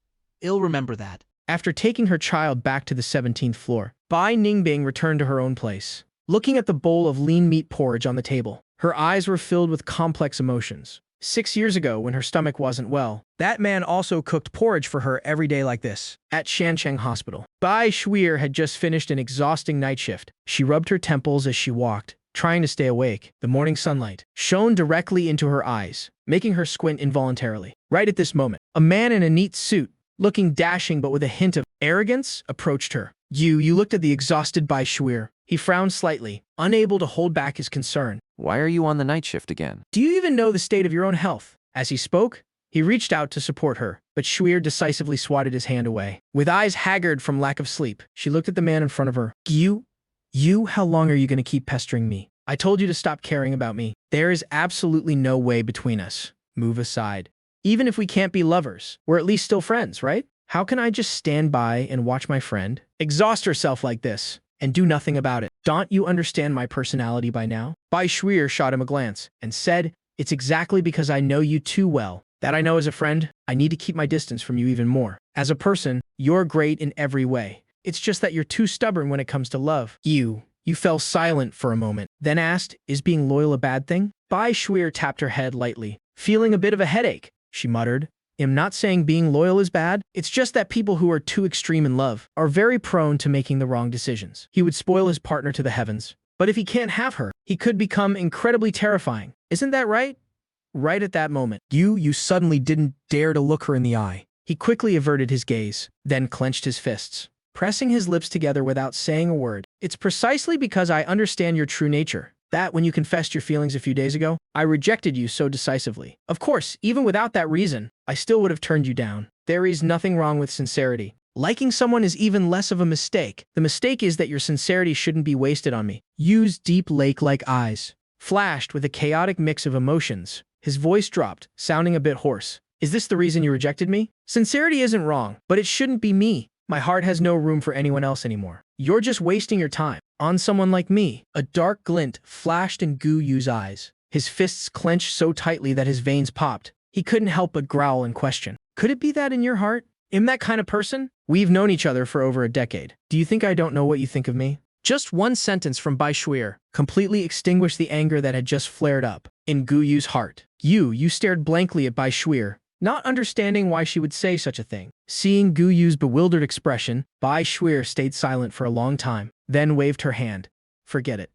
I'll remember that. After taking her child back to the 17th floor, Bai Ningbing returned to her own place. Looking at the bowl of lean meat porridge on the table, her eyes were filled with complex emotions. 6 years ago, when her stomach wasn't well, that man also cooked porridge for her every day like this. At Shancheng Hospital, Bai Shuir had just finished an exhausting night shift. She rubbed her temples as she walked, trying to stay awake. The morning sunlight shone directly into her eyes, making her squint involuntarily. Right at this moment, a man in a neat suit, looking dashing but with a hint of arrogance, approached her. You looked at the exhausted Bai Shuir. He frowned slightly, unable to hold back his concern. Why are you on the night shift again? Do you even know the state of your own health? As he spoke, he reached out to support her, but Shuir decisively swatted his hand away. With eyes haggard from lack of sleep, she looked at the man in front of her. You, how long are you going to keep pestering me? I told you to stop caring about me. There is absolutely no way between us. Move aside. Even if we can't be lovers, we're at least still friends, right? How can I just stand by and watch my friend exhaust herself like this and do nothing about it? Don't you understand my personality by now? Bai Shuir shot him a glance and said, it's exactly because I know you too well that I know as a friend, I need to keep my distance from you even more. As a person, you're great in every way. It's just that you're too stubborn when it comes to love. You fell silent for a moment, then asked, is being loyal a bad thing? Bai Shuir tapped her head lightly, feeling a bit of a headache. She muttered, I'm not saying being loyal is bad. It's just that people who are too extreme in love are very prone to making the wrong decisions. He would spoil his partner to the heavens. But if he can't have her, he could become incredibly terrifying. Isn't that right? Right at that moment, you suddenly didn't dare to look her in the eye. He quickly averted his gaze, then clenched his fists, pressing his lips together without saying a word. It's precisely because I understand your true nature that when you confessed your feelings a few days ago, I rejected you so decisively. Of course, even without that reason, I still would have turned you down. There is nothing wrong with sincerity. Liking someone is even less of a mistake. The mistake is that your sincerity shouldn't be wasted on me. Yu's deep lake-like eyes flashed with a chaotic mix of emotions. His voice dropped, sounding a bit hoarse. Is this the reason you rejected me? Sincerity isn't wrong, but it shouldn't be me. My heart has no room for anyone else anymore. You're just wasting your time on someone like me. A dark glint flashed in Gu Yu's eyes. His fists clenched so tightly that his veins popped. He couldn't help but growl and question. Could it be that in your heart? I'm that kind of person? We've known each other for over a decade. Do you think I don't know what you think of me? Just one sentence from Bai Shuir completely extinguished the anger that had just flared up in Gu Yu's heart. You stared blankly at Bai Shuir, not understanding why she would say such a thing. Seeing Gu Yu's bewildered expression, Bai Shuir stayed silent for a long time, then waved her hand. Forget it.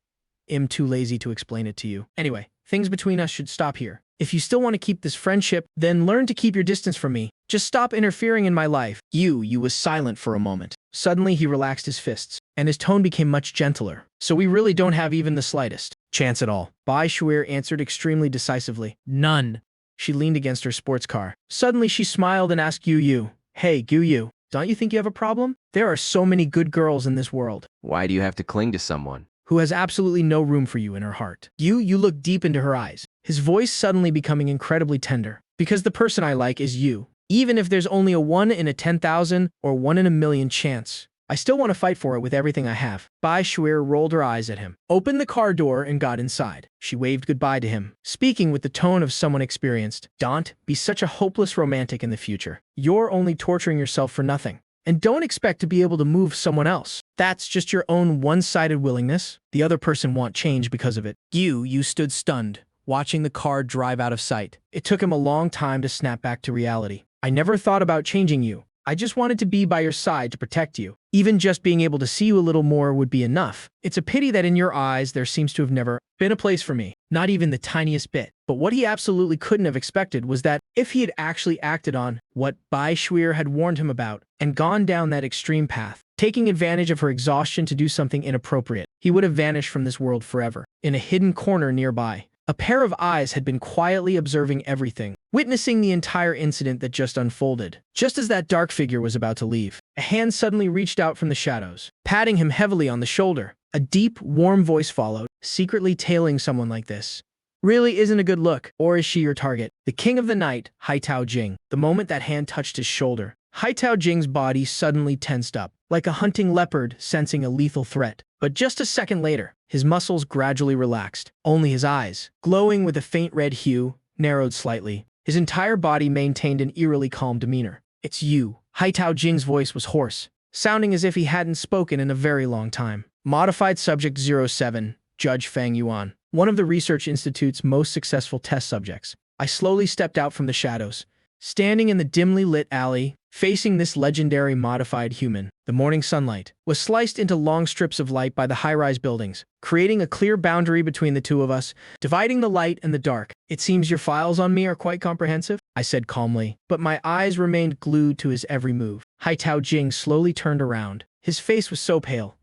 I'm too lazy to explain it to you. Anyway, things between us should stop here. If you still want to keep this friendship, then learn to keep your distance from me. Just stop interfering in my life. You was silent for a moment. Suddenly he relaxed his fists, and his tone became much gentler. So we really don't have even the slightest chance at all. Bai Shuir answered extremely decisively. None. She leaned against her sports car. Suddenly she smiled and asked Yu, hey Gu Yu, don't you think you have a problem? There are so many good girls in this world. Why do you have to cling to someone who has absolutely no room for you in her heart? You looked deep into her eyes, his voice suddenly becoming incredibly tender. Because the person I like is you. Even if there's only a 1 in a 10,000 or 1 in a million chance, I still want to fight for it with everything I have. Bai Shuir rolled her eyes at him, opened the car door, and got inside. She waved goodbye to him, speaking with the tone of someone experienced. Don't be such a hopeless romantic in the future. You're only torturing yourself for nothing. And don't expect to be able to move someone else. That's just your own one-sided willingness. The other person won't change because of it. You stood stunned, watching the car drive out of sight. It took him a long time to snap back to reality. I never thought about changing you. I just wanted to be by your side to protect you. Even just being able to see you a little more would be enough. It's a pity that in your eyes there seems to have never been a place for me. Not even the tiniest bit. But what he absolutely couldn't have expected was that if he had actually acted on what Bai Shuir had warned him about and gone down that extreme path, taking advantage of her exhaustion to do something inappropriate, he would have vanished from this world forever. In a hidden corner nearby, a pair of eyes had been quietly observing everything, witnessing the entire incident that just unfolded. Just as that dark figure was about to leave, a hand suddenly reached out from the shadows, patting him heavily on the shoulder. A deep, warm voice followed, secretly tailing someone like this really isn't a good look. Or is she your target? The king of the night, Haitao Jing. The moment that hand touched his shoulder, Haitao Jing's body suddenly tensed up, like a hunting leopard sensing a lethal threat. But just a second later, his muscles gradually relaxed. Only his eyes, glowing with a faint red hue, narrowed slightly. His entire body maintained an eerily calm demeanor. It's you. Haitao Jing's voice was hoarse, sounding as if he hadn't spoken in a very long time. Modified Subject 07, Judge Fang Yuan, one of the Research Institute's most successful test subjects. I slowly stepped out from the shadows, standing in the dimly lit alley, facing this legendary modified human. The morning sunlight was sliced into long strips of light by the high-rise buildings, creating a clear boundary between the two of us, dividing the light and the dark. It seems your files on me are quite comprehensive, I said calmly, but my eyes remained glued to his every move. Haitao Jing slowly turned around. His face was so pale,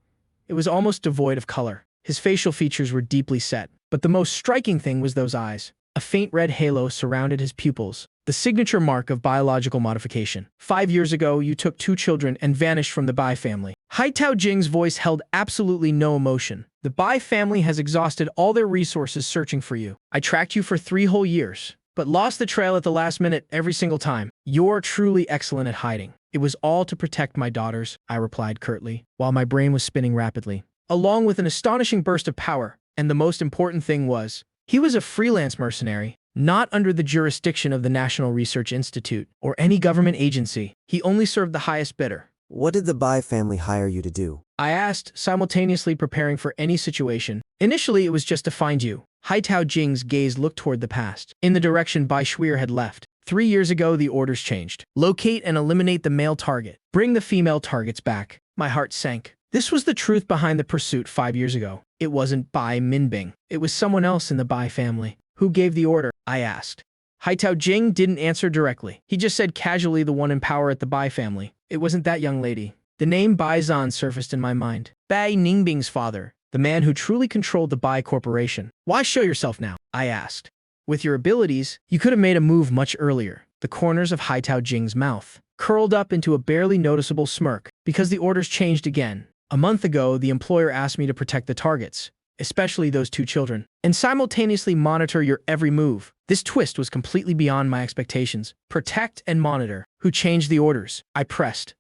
it was almost devoid of color. His facial features were deeply set, but the most striking thing was those eyes. A faint red halo surrounded his pupils, the signature mark of biological modification. 5 years ago, you took 2 children and vanished from the Bai family. Haitao Jing's voice held absolutely no emotion. The Bai family has exhausted all their resources searching for you. I tracked you for 3 whole years, but lost the trail at the last minute every single time. You're truly excellent at hiding. It was all to protect my daughters, I replied curtly, while my brain was spinning rapidly, along with an astonishing burst of power. And the most important thing was, he was a freelance mercenary, not under the jurisdiction of the National Research Institute or any government agency. He only served the highest bidder. What did the Bai family hire you to do? I asked, simultaneously preparing for any situation. Initially, it was just to find you. Haitao Jing's gaze looked toward the past, in the direction Bai Shuir had left. 3 years ago, the orders changed. Locate and eliminate the male target. Bring the female targets back. My heart sank. This was the truth behind the pursuit 5 years ago. It wasn't Bai Minbing. It was someone else in the Bai family. Who gave the order? I asked. Haitao Jing didn't answer directly. He just said casually the one in power at the Bai family. It wasn't that young lady. The name Bai Zan surfaced in my mind. Bai Ningbing's father, the man who truly controlled the Bai Corporation. Why show yourself now? I asked. With your abilities, you could have made a move much earlier. the corners of Haitao Jing's mouth curled up into a barely noticeable smirk because the orders changed again. A month ago, the employer asked me to protect the targets, especially those two children, and simultaneously monitor your every move. This twist was completely beyond my expectations. Protect and monitor. Who changed the orders? I pressed.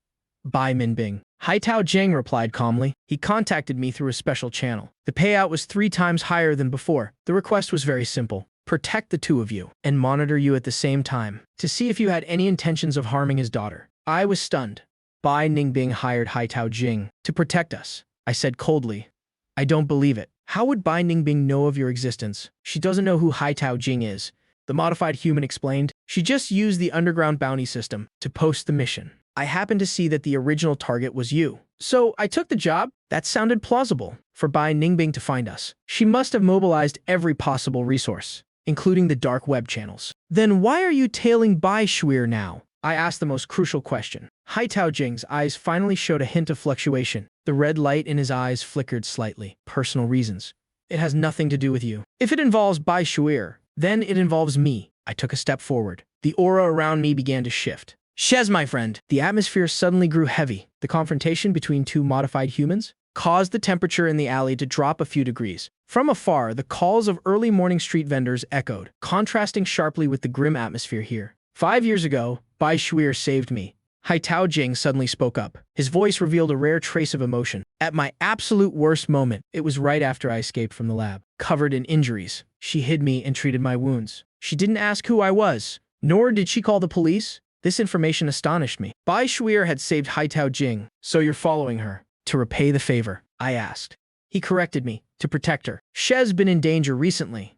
Bai Minbing. Haitao Jing replied calmly. He contacted me through a special channel. The payout was 3 times higher than before. The request was very simple. Protect the two of you and monitor you at the same time to see if you had any intentions of harming his daughter. I was stunned. Bai Ningbing hired Haitao Jing to protect us. I said coldly, I don't believe it. How would Bai Ningbing know of your existence? She doesn't know who Haitao Jing is. The modified human explained. She just used the underground bounty system to post the mission. I happened to see that the original target was you. So I took the job. That sounded plausible for Bai Ningbing to find us. She must have mobilized every possible resource, including the dark web channels. Then why are you tailing Bai Shuir now? I asked the most crucial question. Haitao Jing's eyes finally showed a hint of fluctuation. The red light in his eyes flickered slightly. Personal reasons. It has nothing to do with you. If it involves Bai Shuir, then it involves me. I took a step forward. The aura around me began to shift. Shez, my friend. The atmosphere suddenly grew heavy. The confrontation between two modified humans caused the temperature in the alley to drop a few degrees. From afar, the calls of early morning street vendors echoed, contrasting sharply with the grim atmosphere here. 5 years ago, Bai Shuir saved me. Haitao Jing suddenly spoke up. His voice revealed a rare trace of emotion. At my absolute worst moment, it was right after I escaped from the lab. Covered in injuries, she hid me and treated my wounds. She didn't ask who I was, nor did she call the police. This information astonished me. Bai Shuir had saved Haitao Jing, so you're following her. To repay the favor, I asked. He corrected me. To protect her. Shez been in danger recently.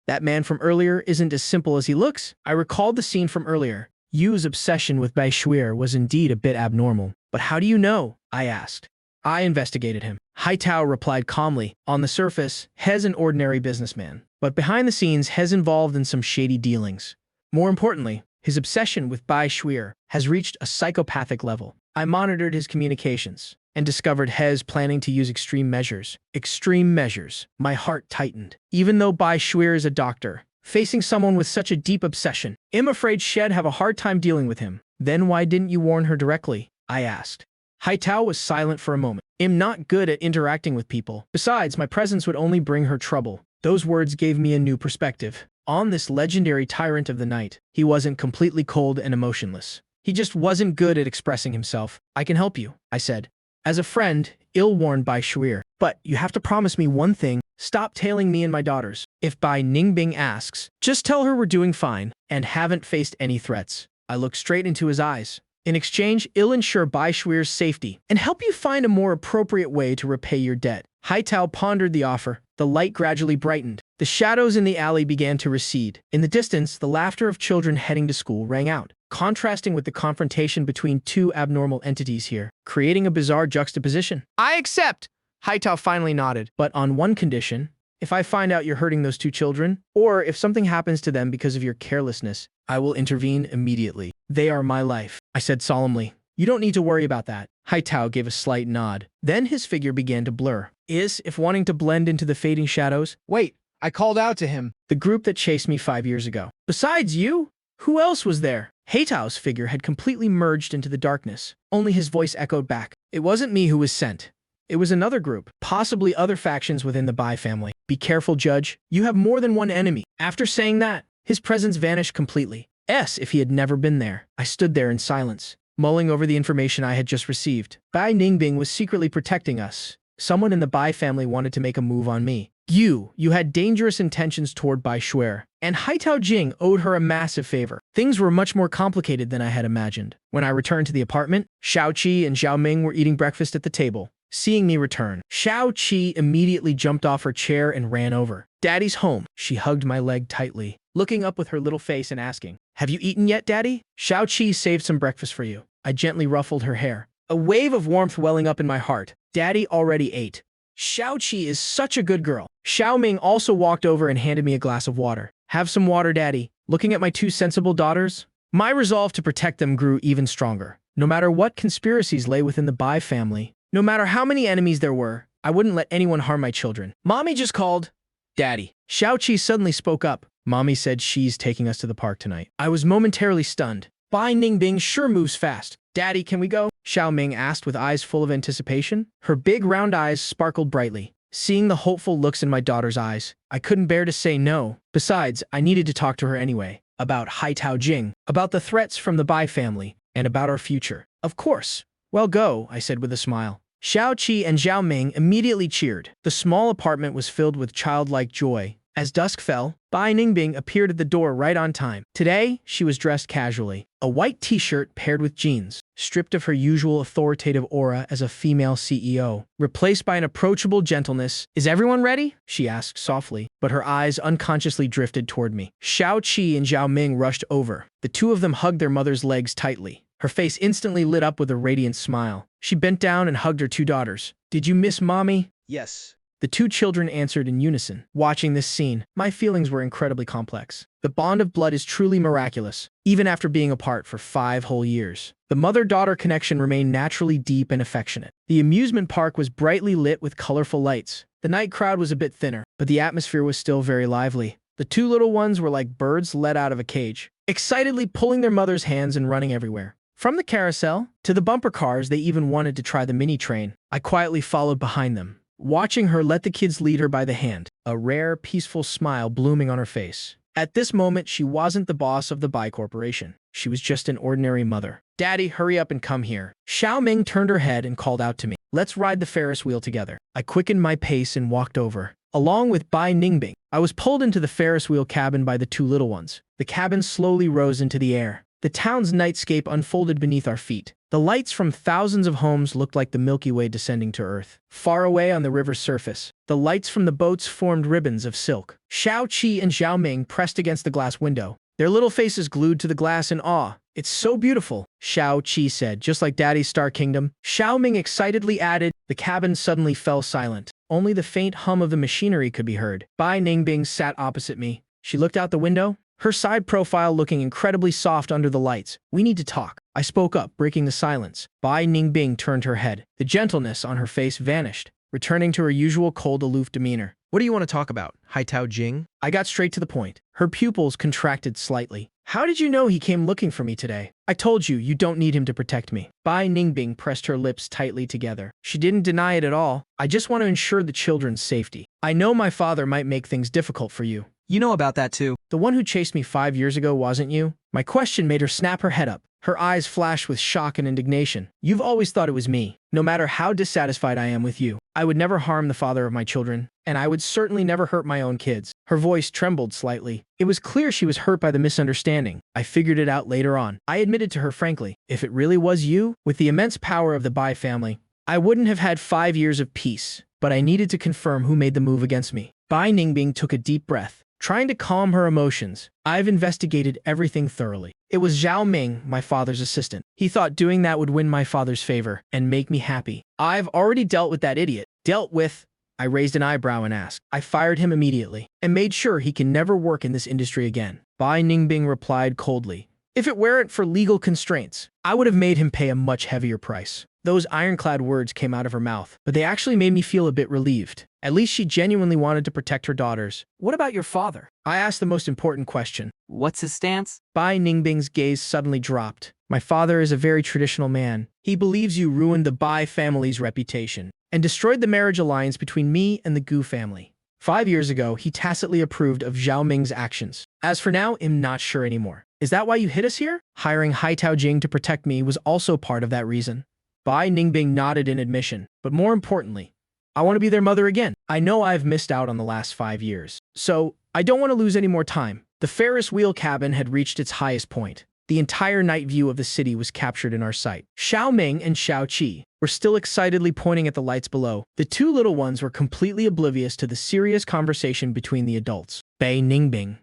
That man from earlier isn't as simple as he looks. I recalled the scene from earlier. Yu's obsession with Bai Shuir was indeed a bit abnormal. But how do you know? I asked. I investigated him. Haitao replied calmly. On the surface, Hez an ordinary businessman. But behind the scenes, Hez involved in some shady dealings. More importantly, his obsession with Bai Shuir has reached a psychopathic level. I monitored his communications and discovered Hez planning to use extreme measures. Extreme measures. My heart tightened. Even though Bai Shuir is a doctor, facing someone with such a deep obsession, I'm afraid she'd have a hard time dealing with him. Then why didn't you warn her directly? I asked. Haitao was silent for a moment. I'm not good at interacting with people. Besides, my presence would only bring her trouble. Those words gave me a new perspective. On this legendary tyrant of the night, he wasn't completely cold and emotionless. He just wasn't good at expressing himself. I can help you, I said. As a friend, ill-warned Bai Shuir. But you have to promise me one thing. Stop tailing me and my daughters. If Bai Ningbing asks, just tell her we're doing fine and haven't faced any threats. I looked straight into his eyes. In exchange, I'll ensure Bai Shuir's safety and help you find a more appropriate way to repay your debt. Haitao pondered the offer. The light gradually brightened. The shadows in the alley began to recede. In the distance, the laughter of children heading to school rang out, contrasting with the confrontation between two abnormal entities here, creating a bizarre juxtaposition. I accept! Haitao finally nodded, but on one condition. If I find out you're hurting those two children, or if something happens to them because of your carelessness, I will intervene immediately. They are my life, I said solemnly. You don't need to worry about that. Haitao gave a slight nod. Then his figure began to blur. If wanting to blend into the fading shadows. Wait, I called out to him. The group that chased me 5 years ago. Besides you, who else was there? Haitao's figure had completely merged into the darkness. Only his voice echoed back. It wasn't me who was sent. It was another group, possibly other factions within the Bai family. Be careful, Judge. You have more than one enemy. After saying that, his presence vanished completely. If he had never been there. I stood there in silence, mulling over the information I had just received. Bai Ningbing was secretly protecting us. Someone in the Bai family wanted to make a move on me. You had dangerous intentions toward Bai Shuir, and Haitao Jing owed her a massive favor. Things were much more complicated than I had imagined. When I returned to the apartment, Xiao Qi and Xiao Ming were eating breakfast at the table. Seeing me return, Xiao Qi immediately jumped off her chair and ran over. Daddy's home. She hugged my leg tightly, looking up with her little face and asking, have you eaten yet, Daddy? Xiao Qi saved some breakfast for you. I gently ruffled her hair, a wave of warmth welling up in my heart. Daddy already ate. Xiao Qi is such a good girl. Xiao Ming also walked over and handed me a glass of water. Have some water, Daddy. Looking at my two sensible daughters, my resolve to protect them grew even stronger. No matter what conspiracies lay within the Bai family, no matter how many enemies there were, I wouldn't let anyone harm my children. Mommy just called. Daddy. Xiao Qi suddenly spoke up. Mommy said she's taking us to the park tonight. I was momentarily stunned. Bai Ningbing sure moves fast. Daddy, can we go? Xiao Ming asked with eyes full of anticipation. Her big round eyes sparkled brightly. Seeing the hopeful looks in my daughter's eyes, I couldn't bear to say no. Besides, I needed to talk to her anyway. About Hai Tao Jing, about the threats from the Bai family, and about our future. Of course. Well, go, I said with a smile. Xiao Qi and Zhao Ming immediately cheered. The small apartment was filled with childlike joy. As dusk fell, Bai Ningbing appeared at the door right on time. Today, she was dressed casually. A white t-shirt paired with jeans, stripped of her usual authoritative aura as a female CEO, replaced by an approachable gentleness. Is everyone ready? She asked softly, but her eyes unconsciously drifted toward me. Xiao Qi and Zhao Ming rushed over. The two of them hugged their mother's legs tightly. Her face instantly lit up with a radiant smile. She bent down and hugged her two daughters. Did you miss Mommy? Yes. The two children answered in unison. Watching this scene, my feelings were incredibly complex. The bond of blood is truly miraculous, even after being apart for 5 whole years. The mother-daughter connection remained naturally deep and affectionate. The amusement park was brightly lit with colorful lights. The night crowd was a bit thinner, but the atmosphere was still very lively. The two little ones were like birds let out of a cage, excitedly pulling their mother's hands and running everywhere. From the carousel to the bumper cars, they even wanted to try the mini train. I quietly followed behind them, watching her let the kids lead her by the hand, a rare, peaceful smile blooming on her face. At this moment, she wasn't the boss of the Bai Corporation. She was just an ordinary mother. Daddy, hurry up and come here. Xiao Ming turned her head and called out to me. Let's ride the Ferris wheel together. I quickened my pace and walked over. Along with Bai Ningbing, I was pulled into the Ferris wheel cabin by the two little ones. The cabin slowly rose into the air. The town's nightscape unfolded beneath our feet. The lights from thousands of homes looked like the Milky Way descending to Earth. Far away on the river's surface, the lights from the boats formed ribbons of silk. Xiao Qi and Zhao Ming pressed against the glass window, their little faces glued to the glass in awe. It's so beautiful, Xiao Qi said, just like Daddy's Star Kingdom. Xiao Ming excitedly added. The cabin suddenly fell silent. Only the faint hum of the machinery could be heard. Bai Ningbing sat opposite me. She looked out the window, her side profile looking incredibly soft under the lights. We need to talk. I spoke up, breaking the silence. Bai Ningbing turned her head. The gentleness on her face vanished, returning to her usual cold, aloof demeanor. What do you want to talk about, Hai Tao Jing? I got straight to the point. Her pupils contracted slightly. How did you know he came looking for me today? I told you, you don't need him to protect me. Bai Ningbing pressed her lips tightly together. She didn't deny it at all. I just want to ensure the children's safety. I know my father might make things difficult for you. You know about that too. The one who chased me 5 years ago wasn't you? My question made her snap her head up. Her eyes flashed with shock and indignation. You've always thought it was me. No matter how dissatisfied I am with you, I would never harm the father of my children, and I would certainly never hurt my own kids. Her voice trembled slightly. It was clear she was hurt by the misunderstanding. I figured it out later on. I admitted to her frankly, if it really was you, with the immense power of the Bai family, I wouldn't have had 5 years of peace, but I needed to confirm who made the move against me. Bai Ningbing took a deep breath, trying to calm her emotions. I've investigated everything thoroughly. It was Zhao Ming, my father's assistant. He thought doing that would win my father's favor and make me happy. I've already dealt with that idiot. Dealt with? I raised an eyebrow and asked. I fired him immediately and made sure he can never work in this industry again. Bai Ningbing replied coldly. If it weren't for legal constraints, I would have made him pay a much heavier price. Those ironclad words came out of her mouth, but they actually made me feel a bit relieved. At least she genuinely wanted to protect her daughters. What about your father? I asked the most important question. What's his stance? Bai Ningbing's gaze suddenly dropped. My father is a very traditional man. He believes you ruined the Bai family's reputation and destroyed the marriage alliance between me and the Gu family. 5 years ago, he tacitly approved of Zhao Ming's actions. As for now, I'm not sure anymore. Is that why you hid us here? Hiring Hai Tao Jing to protect me was also part of that reason. Bai Ningbing nodded in admission, but more importantly, I want to be their mother again. I know I've missed out on the last 5 years, so I don't want to lose any more time. The Ferris wheel cabin had reached its highest point. The entire night view of the city was captured in our sight. Xiao Ming and Xiao Qi were still excitedly pointing at the lights below. The two little ones were completely oblivious to the serious conversation between the adults. Bai Ningbing.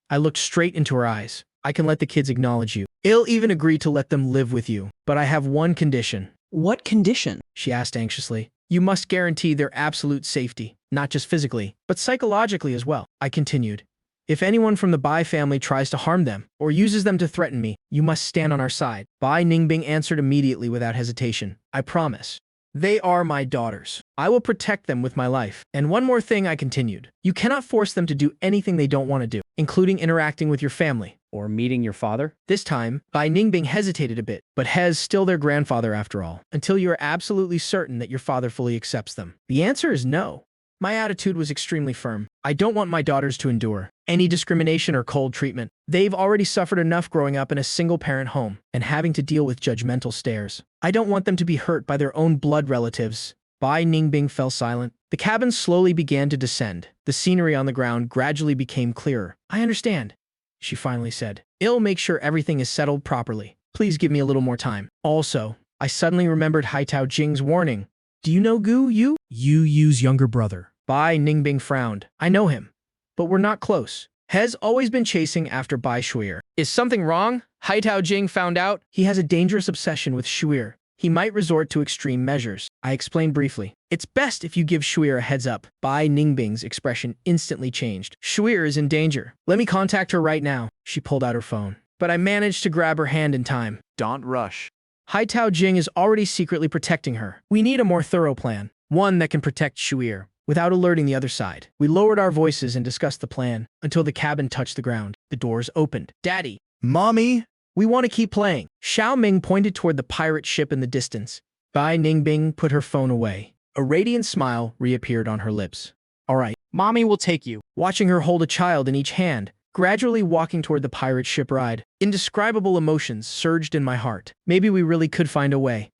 I looked straight into her eyes. I can let the kids acknowledge you. I'll even agree to let them live with you, but I have one condition. What condition? She asked anxiously. You must guarantee their absolute safety, not just physically, but psychologically as well. I continued. If anyone from the Bai family tries to harm them or uses them to threaten me, you must stand on our side. Bai Ningbing answered immediately without hesitation. I promise. They are my daughters. I will protect them with my life. And one more thing, I continued. You cannot force them to do anything they don't want to do, including interacting with your family. Or meeting your father? This time, Bai Ningbing hesitated a bit, but Hez still their grandfather after all, until you are absolutely certain that your father fully accepts them. The answer is no. My attitude was extremely firm. I don't want my daughters to endure any discrimination or cold treatment. They've already suffered enough growing up in a single-parent home and having to deal with judgmental stares. I don't want them to be hurt by their own blood relatives. Bai Ningbing fell silent. The cabin slowly began to descend. The scenery on the ground gradually became clearer. I understand, she finally said. I'll make sure everything is settled properly. Please give me a little more time. Also, I suddenly remembered Haitao Jing's warning. Do you know Gu Yu? Yu Yu's younger brother. Bai Ningbing frowned. I know him, but we're not close. Has always been chasing after Bai Shuir. Is something wrong? Haitao Jing found out. He has a dangerous obsession with Shuir. He might resort to extreme measures. I explained briefly. It's best if you give Shuir a heads up. Bai Ningbing's expression instantly changed. Shuir is in danger. Let me contact her right now. She pulled out her phone. But I managed to grab her hand in time. Don't rush. Haitao Jing is already secretly protecting her. We need a more thorough plan. One that can protect Shuir without alerting the other side. We lowered our voices and discussed the plan until the cabin touched the ground. The doors opened. Daddy. Mommy. We want to keep playing. Xiao Ming pointed toward the pirate ship in the distance. Bai Ningbing put her phone away. A radiant smile reappeared on her lips. All right. Mommy will take you. Watching her hold a child in each hand, gradually walking toward the pirate ship ride, indescribable emotions surged in my heart. Maybe we really could find a way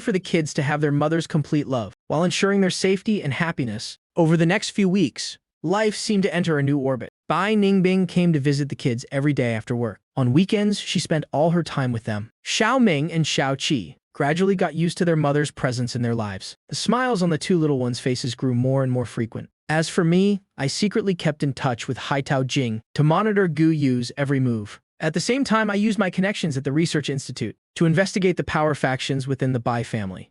for the kids to have their mother's complete love, while ensuring their safety and happiness. Over the next few weeks, life seemed to enter a new orbit. Bai Ningbing came to visit the kids every day after work. On weekends, she spent all her time with them. Xiao Ming and Xiao Qi gradually got used to their mother's presence in their lives. The smiles on the two little ones' faces grew more and more frequent. As for me, I secretly kept in touch with Haitao Jing to monitor Gu Yu's every move. At the same time, I used my connections at the Research Institute to investigate the power factions within the Bai family.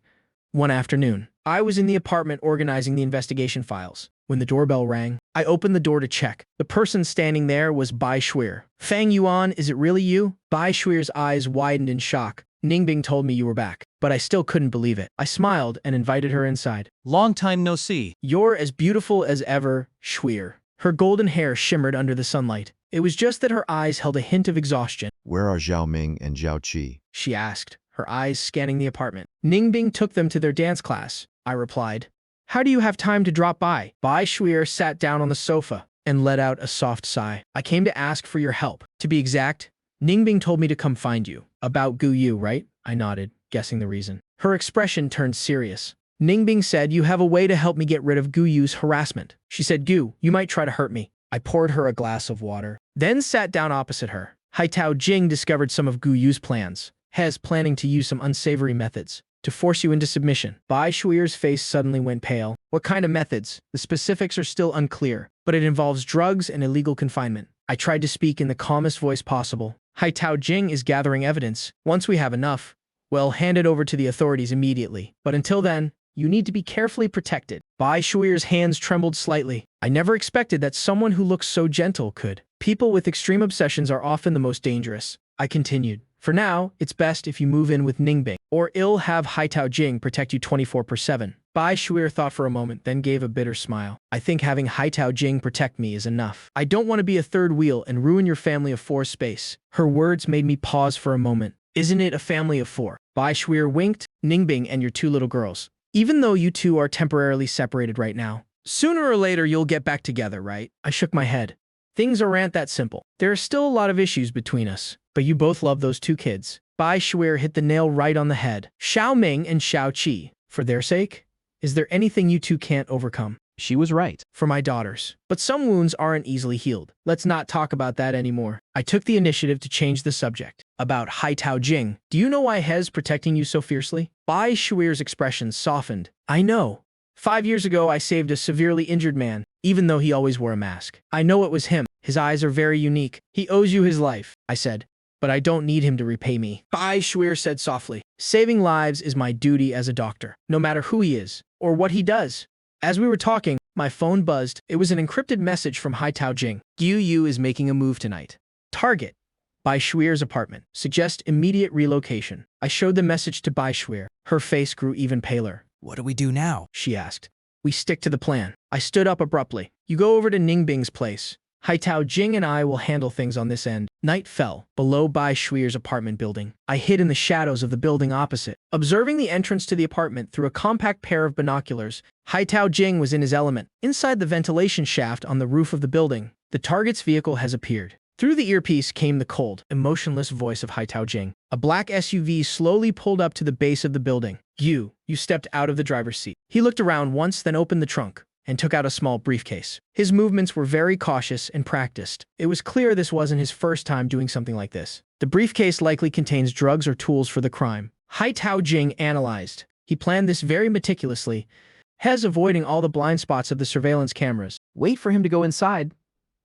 One afternoon, I was in the apartment organizing the investigation files. When the doorbell rang, I opened the door to check. The person standing there was Bai Shuir. Fang Yuan, is it really you? Bai Shuir's eyes widened in shock. Ningbing told me you were back, but I still couldn't believe it. I smiled and invited her inside. Long time no see. You're as beautiful as ever, Shuir. Her golden hair shimmered under the sunlight. It was just that her eyes held a hint of exhaustion. Where are Zhao Ming and Zhao Qi? She asked, her eyes scanning the apartment. Ningbing took them to their dance class, I replied. How do you have time to drop by? Bai Shuir sat down on the sofa and let out a soft sigh. I came to ask for your help. To be exact, Ningbing told me to come find you. About Gu Yu, right? I nodded, guessing the reason. Her expression turned serious. Ningbing said, you have a way to help me get rid of Gu Yu's harassment. She said, Gu, you might try to hurt me. I poured her a glass of water, then sat down opposite her. Haitao Jing discovered some of Gu Yu's plans. Hez planning to use some unsavory methods to force you into submission. Bai Shuir's face suddenly went pale. What kind of methods? The specifics are still unclear, but it involves drugs and illegal confinement. I tried to speak in the calmest voice possible. Haitao Jing is gathering evidence. Once we have enough, we'll hand it over to the authorities immediately. But until then, you need to be carefully protected. Bai Shuir's hands trembled slightly. I never expected that someone who looks so gentle could. People with extreme obsessions are often the most dangerous. I continued. For now, it's best if you move in with Ningbing, or I'll have Haitao Jing protect you 24/7. Bai Shuir thought for a moment, then gave a bitter smile. I think having Haitao Jing protect me is enough. I don't want to be a third wheel and ruin your family of four space. Her words made me pause for a moment. Isn't it a family of four? Bai Shuir winked. Ningbing and your two little girls. Even though you two are temporarily separated right now, sooner or later you'll get back together, right? I shook my head. Things aren't that simple. There are still a lot of issues between us, but you both love those two kids. Bai Shuir hit the nail right on the head. Xiao Ming and Xiao Qi. For their sake, is there anything you two can't overcome? She was right. For my daughters. But some wounds aren't easily healed. Let's not talk about that anymore. I took the initiative to change the subject. About Haitao Jing. Do you know why Hez protecting you so fiercely? Bai Shuir's expression softened. I know. 5 years ago, I saved a severely injured man, even though he always wore a mask. I know it was him. His eyes are very unique. He owes you his life, I said. But I don't need him to repay me. Bai Shuir said softly. Saving lives is my duty as a doctor, no matter who he is, or what he does. As we were talking, my phone buzzed. It was an encrypted message from Haitao Jing. Gu Yu is making a move tonight. Target. Bai Shuir's apartment. Suggest immediate relocation. I showed the message to Bai Shuir. Her face grew even paler. What do we do now? She asked. We stick to the plan. I stood up abruptly. You go over to Ningbing's place. Haitao Jing and I will handle things on this end. Night fell, below Bai Shui's apartment building. I hid in the shadows of the building opposite. Observing the entrance to the apartment through a compact pair of binoculars, Haitao Jing was in his element. Inside the ventilation shaft on the roof of the building, the target's vehicle has appeared. Through the earpiece came the cold, emotionless voice of Haitao Jing. A black SUV slowly pulled up to the base of the building. You stepped out of the driver's seat. He looked around once, then opened the trunk and took out a small briefcase. His movements were very cautious and practiced. It was clear this wasn't his first time doing something like this. The briefcase likely contains drugs or tools for the crime. Haitao Jing analyzed. He planned this very meticulously, Hez avoiding all the blind spots of the surveillance cameras. Wait for him to go inside,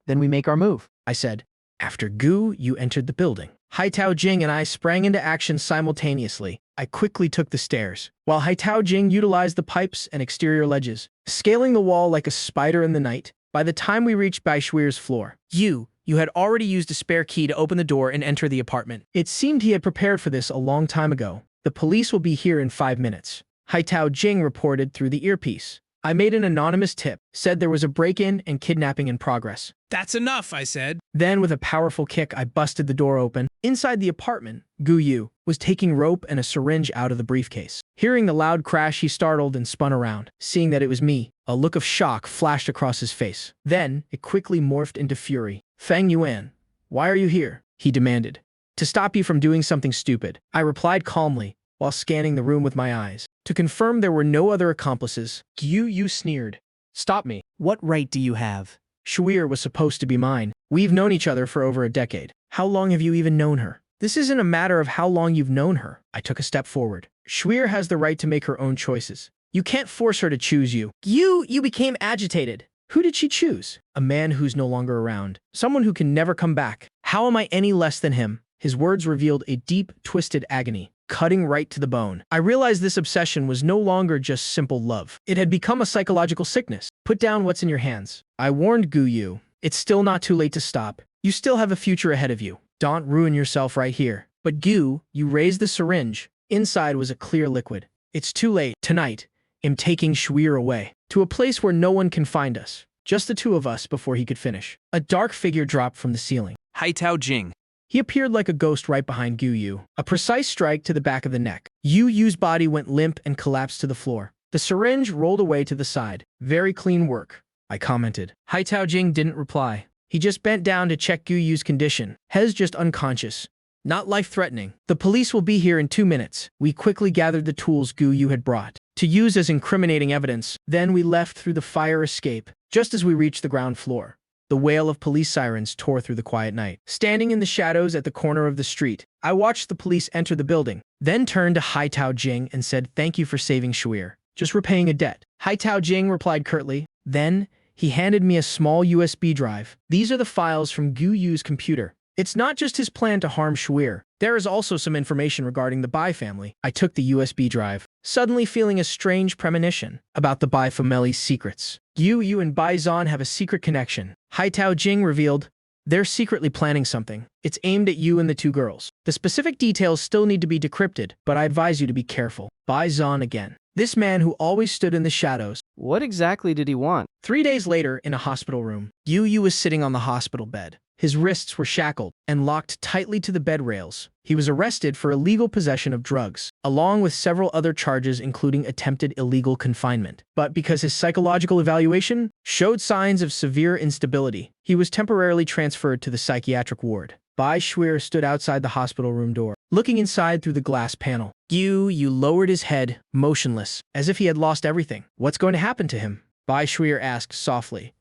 then we make our move, I said. After Gu, you entered the building. Haitao Jing and I sprang into action simultaneously. I quickly took the stairs, while Haitao Jing utilized the pipes and exterior ledges, scaling the wall like a spider in the night. By the time we reached Bai Shui's floor, you had already used a spare key to open the door and enter the apartment. It seemed he had prepared for this a long time ago. The police will be here in 5 minutes. Haitao Jing reported through the earpiece. I made an anonymous tip, said there was a break-in and kidnapping in progress. That's enough, I said. Then, with a powerful kick, I busted the door open. Inside the apartment, Gu Yu was taking rope and a syringe out of the briefcase. Hearing the loud crash, he startled and spun around. Seeing that it was me, a look of shock flashed across his face. Then, it quickly morphed into fury. Feng Yuan, why are you here? He demanded. To stop you from doing something stupid, I replied calmly, while scanning the room with my eyes. To confirm there were no other accomplices, Gu Yu sneered. Stop me. What right do you have? Shuir was supposed to be mine. We've known each other for over a decade. How long have you even known her? This isn't a matter of how long you've known her. I took a step forward. Shuir has the right to make her own choices. You can't force her to choose you. You became agitated. Who did she choose? A man who's no longer around. Someone who can never come back. How am I any less than him? His words revealed a deep, twisted agony, cutting right to the bone. I realized this obsession was no longer just simple love. It had become a psychological sickness. Put down what's in your hands. I warned Gu Yu. It's still not too late to stop. You still have a future ahead of you. Don't ruin yourself right here. But Gu, you raised the syringe. Inside was a clear liquid. It's too late. Tonight, I'm taking Shuir away, to a place where no one can find us. Just the two of us before he could finish. A dark figure dropped from the ceiling. Haitao Jing. He appeared like a ghost right behind Gu Yu. A precise strike to the back of the neck. Yu Yu's body went limp and collapsed to the floor. The syringe rolled away to the side. Very clean work, I commented. Haitao Jing didn't reply. He just bent down to check Gu Yu's condition. Hez just unconscious. Not life-threatening. The police will be here in 2 minutes. We quickly gathered the tools Gu Yu had brought to use as incriminating evidence. Then we left through the fire escape. Just as we reached the ground floor, the wail of police sirens tore through the quiet night. Standing in the shadows at the corner of the street, I watched the police enter the building, then turned to Haitao Jing and said, "Thank you for saving Shuir. Just repaying a debt." Haitao Jing replied curtly. Then, he handed me a small USB drive. These are the files from Gu Yu's computer. It's not just his plan to harm Shuir. There is also some information regarding the Bai family. I took the USB drive, suddenly feeling a strange premonition about the Bai family's secrets. Gu Yu and Bai Zhan have a secret connection. Haitao Jing revealed, they're secretly planning something. It's aimed at you and the 2 girls. The specific details still need to be decrypted, but I advise you to be careful. Bai Zhan again. This man who always stood in the shadows. What exactly did he want? 3 days later, in a hospital room, Gu Yu was sitting on the hospital bed. His wrists were shackled and locked tightly to the bed rails. He was arrested for illegal possession of drugs, along with several other charges including attempted illegal confinement. But because his psychological evaluation showed signs of severe instability, he was temporarily transferred to the psychiatric ward. Bai Shuir stood outside the hospital room door, looking inside through the glass panel. Gu Yu lowered his head, motionless, as if he had lost everything. What's going to happen to him? Bai Shuir asked softly.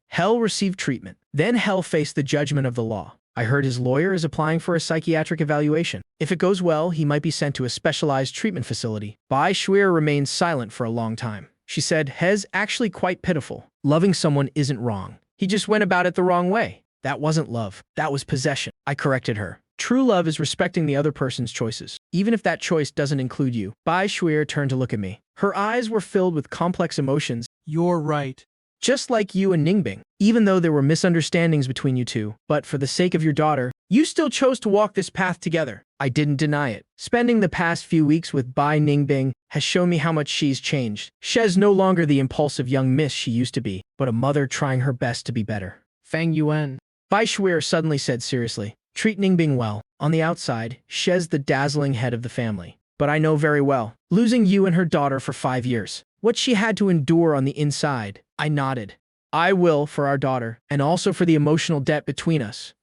Hell received treatment. Then Hell faced the judgment of the law. I heard his lawyer is applying for a psychiatric evaluation. If it goes well, he might be sent to a specialized treatment facility. Bai Shuir remained silent for a long time. She said, Hez actually quite pitiful. Loving someone isn't wrong. He just went about it the wrong way. That wasn't love. That was possession. I corrected her. True love is respecting the other person's choices, even if that choice doesn't include you. Bai Shuir turned to look at me. Her eyes were filled with complex emotions. You're right. just like you and Ningbing. Even though there were misunderstandings between you two, but for the sake of your daughter, you still chose to walk this path together. I didn't deny it. Spending the past few weeks with Bai Ningbing has shown me how much she's changed. She's no longer the impulsive young miss she used to be, but a mother trying her best to be better. Fang Yuan. Bai Shuir suddenly said seriously, treat Ningbing well. On the outside, she's the dazzling head of the family. But I know very well, losing you and her daughter for 5 years, what she had to endure on the inside. I nodded. I will for our daughter, and also for the emotional debt between us.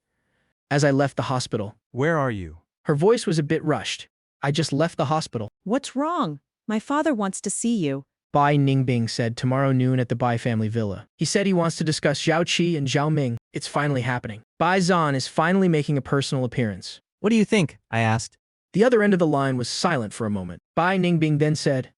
As I left the hospital. Where are you? Her voice was a bit rushed. I just left the hospital. What's wrong? My father wants to see you. Bai Ningbing said tomorrow noon at the Bai family villa. He said he wants to discuss Zhao Qi and Zhao Ming. It's finally happening. Bai Zhan is finally making a personal appearance. What do you think? I asked. The other end of the line was silent for a moment. Bai Ningbing then said,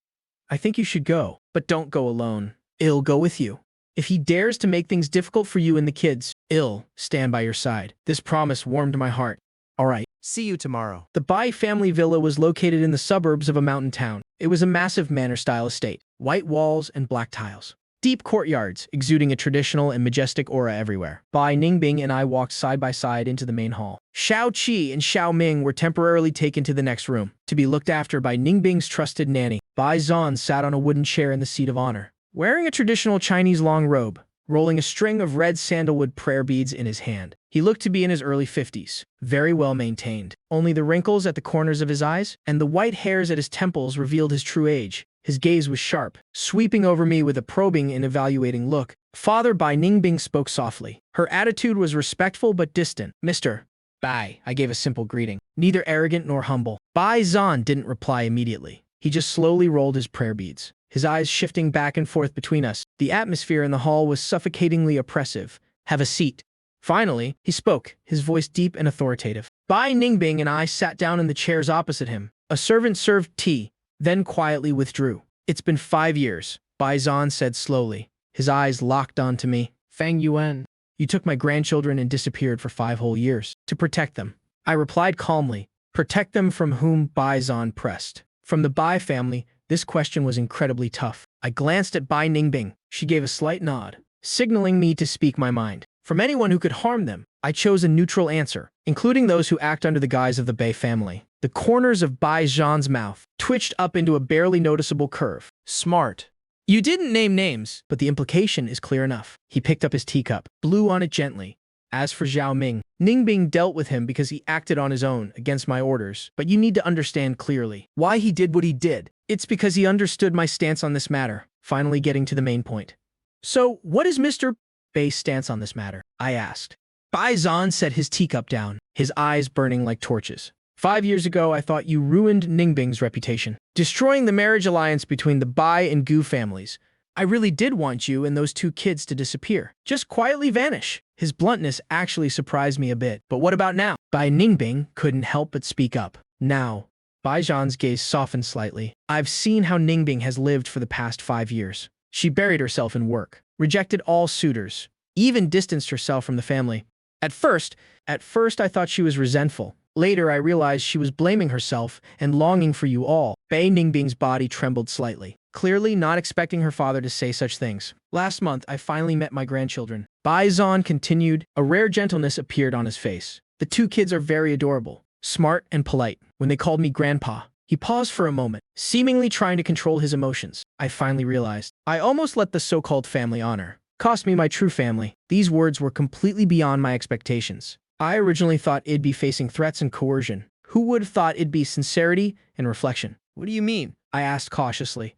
I think you should go, but don't go alone. I'll go with you. If he dares to make things difficult for you and the kids, I'll stand by your side. This promise warmed my heart. All right. See you tomorrow. The Bai family villa was located in the suburbs of a mountain town. It was a massive manor-style estate, white walls and black tiles. Deep courtyards, exuding a traditional and majestic aura everywhere. Bai Ningbing and I walked side by side into the main hall. Zhao Qi and Zhao Ming were temporarily taken to the next room, to be looked after by Ningbing's trusted nanny. Bai Zhan sat on a wooden chair in the seat of honor, wearing a traditional Chinese long robe, rolling a string of red sandalwood prayer beads in his hand. He looked to be in his early 50s, very well maintained. Only the wrinkles at the corners of his eyes and the white hairs at his temples revealed his true age. His gaze was sharp, sweeping over me with a probing and evaluating look. Father Bai Ningbing spoke softly. Her attitude was respectful but distant. Mr. Bai, I gave a simple greeting, neither arrogant nor humble. Bai Zhan didn't reply immediately. He just slowly rolled his prayer beads, his eyes shifting back and forth between us. The atmosphere in the hall was suffocatingly oppressive. Have a seat. Finally, he spoke, his voice deep and authoritative. Bai Ningbing and I sat down in the chairs opposite him. A servant served tea, then quietly withdrew. It's been 5 years, Bai Zhan said slowly, his eyes locked onto me. Fang Yuan. You took my grandchildren and disappeared for 5 whole years. To protect them. I replied calmly. Protect them from whom? Bai Zhan pressed. From the Bai family, this question was incredibly tough. I glanced at Bai Ningbing. She gave a slight nod, signaling me to speak my mind. From anyone who could harm them, I chose a neutral answer, including those who act under the guise of the Bai family. The corners of Bai Zhan's mouth twitched up into a barely noticeable curve. Smart. You didn't name names, but the implication is clear enough. He picked up his teacup, blew on it gently. As for Zhao Ming, Ningbing dealt with him because he acted on his own, against my orders. But you need to understand clearly why he did what he did. It's because he understood my stance on this matter, finally getting to the main point. So, what is Mr. Bai's stance on this matter? I asked. Bai Zhan set his teacup down, his eyes burning like torches. 5 years ago, I thought you ruined Ningbing's reputation, destroying the marriage alliance between the Bai and Gu families. I really did want you and those 2 kids to disappear, just quietly vanish. His bluntness actually surprised me a bit. But what about now? Bai Ningbing couldn't help but speak up. Now. Bai Zhan's gaze softened slightly. I've seen how Ningbing has lived for the past 5 years. She buried herself in work, rejected all suitors, even distanced herself from the family. At first I thought she was resentful. Later I realized she was blaming herself and longing for you all. Bai Ningbing's body trembled slightly, clearly not expecting her father to say such things. Last month I finally met my grandchildren. Bai Zhan continued. A rare gentleness appeared on his face. The 2 kids are very adorable, smart and polite. When they called me grandpa, he paused for a moment, seemingly trying to control his emotions. I finally realized. I almost let the so-called family honor cost me my true family. These words were completely beyond my expectations. I originally thought it'd be facing threats and coercion. Who would have thought it'd be sincerity and reflection? What do you mean? I asked cautiously.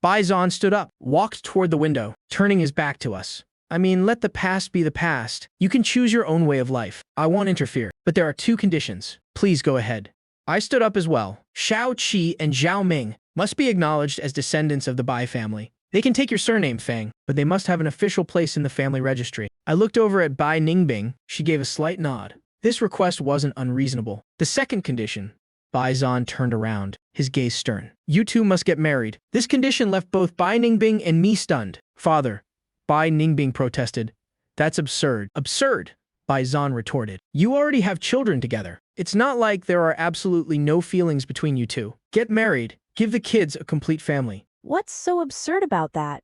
Bai Zhan stood up, walked toward the window, turning his back to us. I mean, let the past be the past. You can choose your own way of life. I won't interfere. But there are 2 conditions. Please go ahead. I stood up as well. Zhao Qi and Zhao Ming must be acknowledged as descendants of the Bai family. They can take your surname, Fang, but they must have an official place in the family registry. I looked over at Bai Ningbing. She gave a slight nod. This request wasn't unreasonable. The second condition. Bai Zhan turned around, his gaze stern. You 2 must get married. This condition left both Bai Ningbing and me stunned. Father, Bai Ningbing protested. That's absurd. Absurd, Bai Zhan retorted. You already have children together. It's not like there are absolutely no feelings between you 2. Get married. Give the kids a complete family. What's so absurd about that?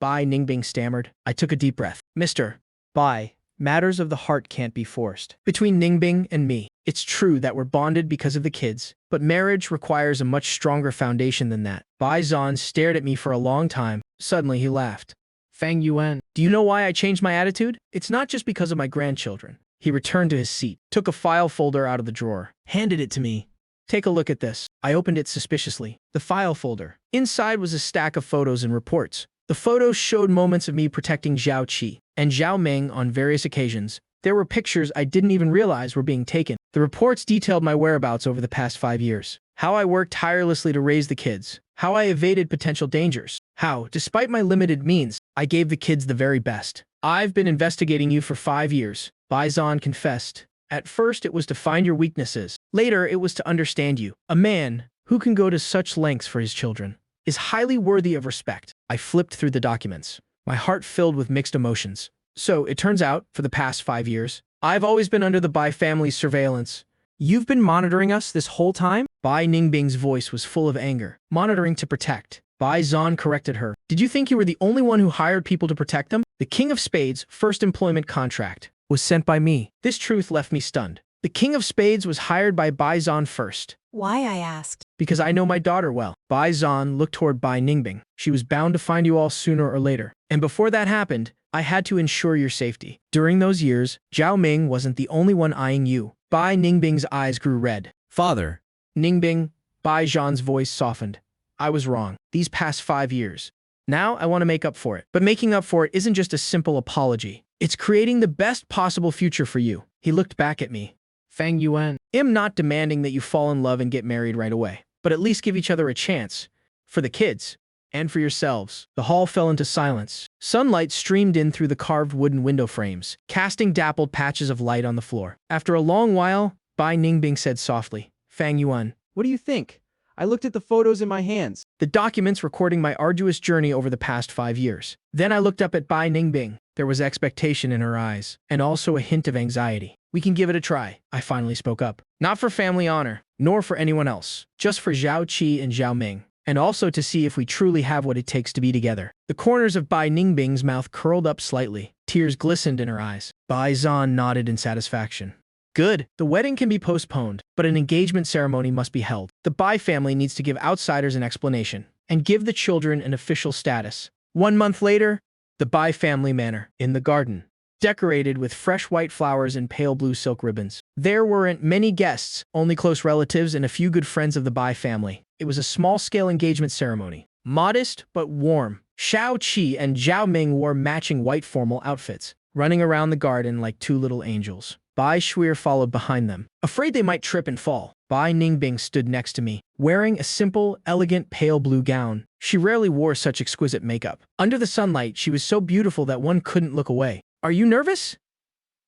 Bai Ningbing stammered. I took a deep breath. Mr. Bai, matters of the heart can't be forced. Between Ningbing and me, it's true that we're bonded because of the kids, but marriage requires a much stronger foundation than that. Bai Zhan stared at me for a long time. Suddenly he laughed. Fang Yuan. Do you know why I changed my attitude? It's not just because of my grandchildren. He returned to his seat, took a file folder out of the drawer, handed it to me. Take a look at this. I opened it suspiciously. The file folder. Inside was a stack of photos and reports. The photos showed moments of me protecting Zhao Qi and Zhao Ming on various occasions. There were pictures I didn't even realize were being taken. The reports detailed my whereabouts over the past 5 years. How I worked tirelessly to raise the kids. How I evaded potential dangers. How, despite my limited means, I gave the kids the very best. I've been investigating you for 5 years, Bai Zhan confessed. At first it was to find your weaknesses. Later it was to understand you. A man who can go to such lengths for his children is highly worthy of respect. I flipped through the documents, my heart filled with mixed emotions. So, it turns out, for the past 5 years, I've always been under the Bai family's surveillance. You've been monitoring us this whole time? Bai Ningbing's voice was full of anger. Monitoring to protect. Bai Zhan corrected her. Did you think you were the only one who hired people to protect them? The King of Spades' first employment contract was sent by me. This truth left me stunned. The King of Spades was hired by Bai Zhan first. Why, I asked. Because I know my daughter well. Bai Zhan looked toward Bai Ningbing. She was bound to find you all sooner or later. And before that happened, I had to ensure your safety. During those years, Zhao Ming wasn't the only one eyeing you. Bai Ningbing's eyes grew red. Father. Ningbing, Bai Zhan's voice softened. I was wrong. These past 5 years. Now I want to make up for it. But making up for it isn't just a simple apology. It's creating the best possible future for you. He looked back at me. Fang Yuan. I'm not demanding that you fall in love and get married right away, but at least give each other a chance. For the kids. And for yourselves. The hall fell into silence. Sunlight streamed in through the carved wooden window frames, casting dappled patches of light on the floor. After a long while, Bai Ningbing said softly, Fang Yuan. What do you think? I looked at the photos in my hands. The documents recording my arduous journey over the past 5 years. Then I looked up at Bai Ningbing. There was expectation in her eyes, and also a hint of anxiety. We can give it a try, I finally spoke up. Not for family honor, nor for anyone else. Just for Zhao Qi and Zhao Ming. And also to see if we truly have what it takes to be together. The corners of Bai Ningbing's mouth curled up slightly. Tears glistened in her eyes. Bai Zhan nodded in satisfaction. Good. The wedding can be postponed, but an engagement ceremony must be held. The Bai family needs to give outsiders an explanation, and give the children an official status. 1 month later, the Bai family manor, in the garden, decorated with fresh white flowers and pale blue silk ribbons. There weren't many guests, only close relatives and a few good friends of the Bai family. It was a small-scale engagement ceremony. Modest, but warm. Zhao Qi and Zhao Ming wore matching white formal outfits, running around the garden like 2 little angels. Bai Shuir followed behind them. Afraid they might trip and fall, Bai Ningbing stood next to me, wearing a simple, elegant pale blue gown. She rarely wore such exquisite makeup. Under the sunlight, she was so beautiful that one couldn't look away. Are you nervous?